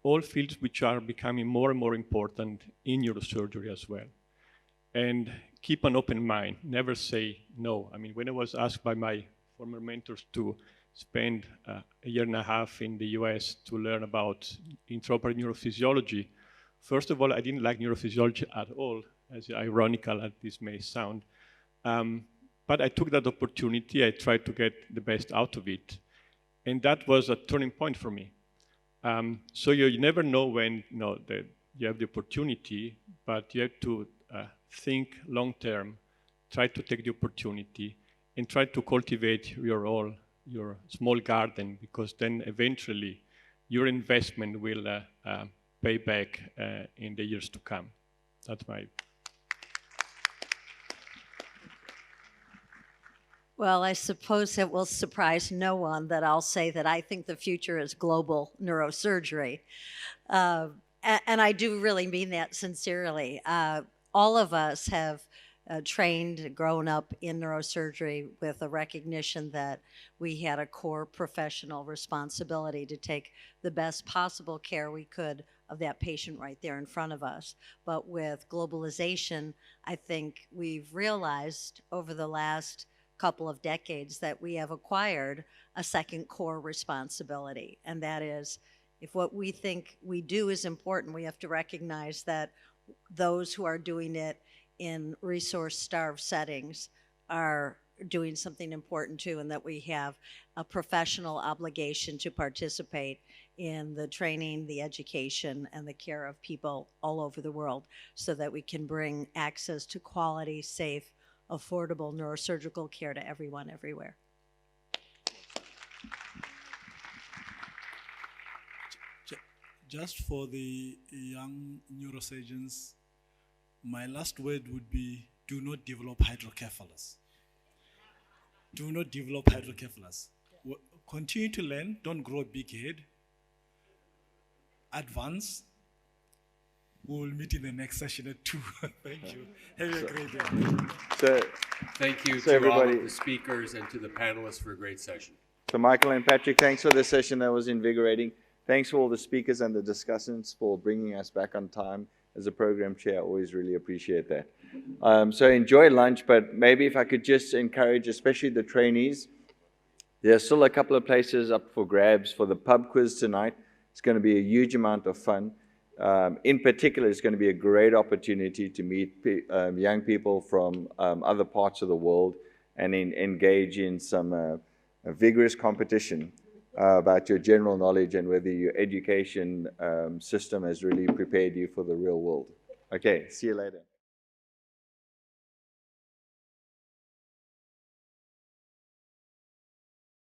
all fields which are becoming more and more important in neurosurgery as well. And keep an open mind, never say no. I mean, when I was asked by my former mentors to spend a year and a half in the US to learn about intraoperative neurophysiology, first of all, I didn't like neurophysiology at all, as ironical as this may sound. But I took that opportunity, I tried to get the best out of it. And that was a turning point for me. So you never know when you have the opportunity, but you have to think long term, try to take the opportunity, and try to cultivate your small garden, because then eventually your investment will pay back in the years to come. That's my... Well, I suppose it will surprise no one that I'll say that I think the future is global neurosurgery. And I do really mean that sincerely. All of us have trained, grown up in neurosurgery with a recognition that we had a core professional responsibility to take the best possible care we could of that patient right there in front of us. But with globalization, I think we've realized over the last couple of decades that we have acquired a second core responsibility, and that is, if what we think we do is important, we have to recognize that those who are doing it in resource-starved settings are doing something important too, and that we have a professional obligation to participate in the training, the education, and the care of people all over the world so that we can bring access to quality, safe, affordable neurosurgical care to everyone everywhere. Just for the young neurosurgeons, my last word would be, do not develop hydrocephalus. Do not develop hydrocephalus. Continue to learn, don't grow a big head. Advance. We will meet in the next session at 2. Thank you. Have a great day. So, Thank you so to everybody, all of the speakers and to the panelists for a great session. So Michael and Patrick, thanks for the session. That was invigorating. Thanks for all the speakers and the discussants for bringing us back on time. As a program chair, I always really appreciate that. So enjoy lunch, but maybe if I could just encourage, especially the trainees, there's still a couple of places up for grabs for the pub quiz tonight. It's going to be a huge amount of fun. In particular, it's going to be a great opportunity to meet young people from other parts of the world and engage in some vigorous competition about your general knowledge and whether your education system has really prepared you for the real world. Okay, see you later.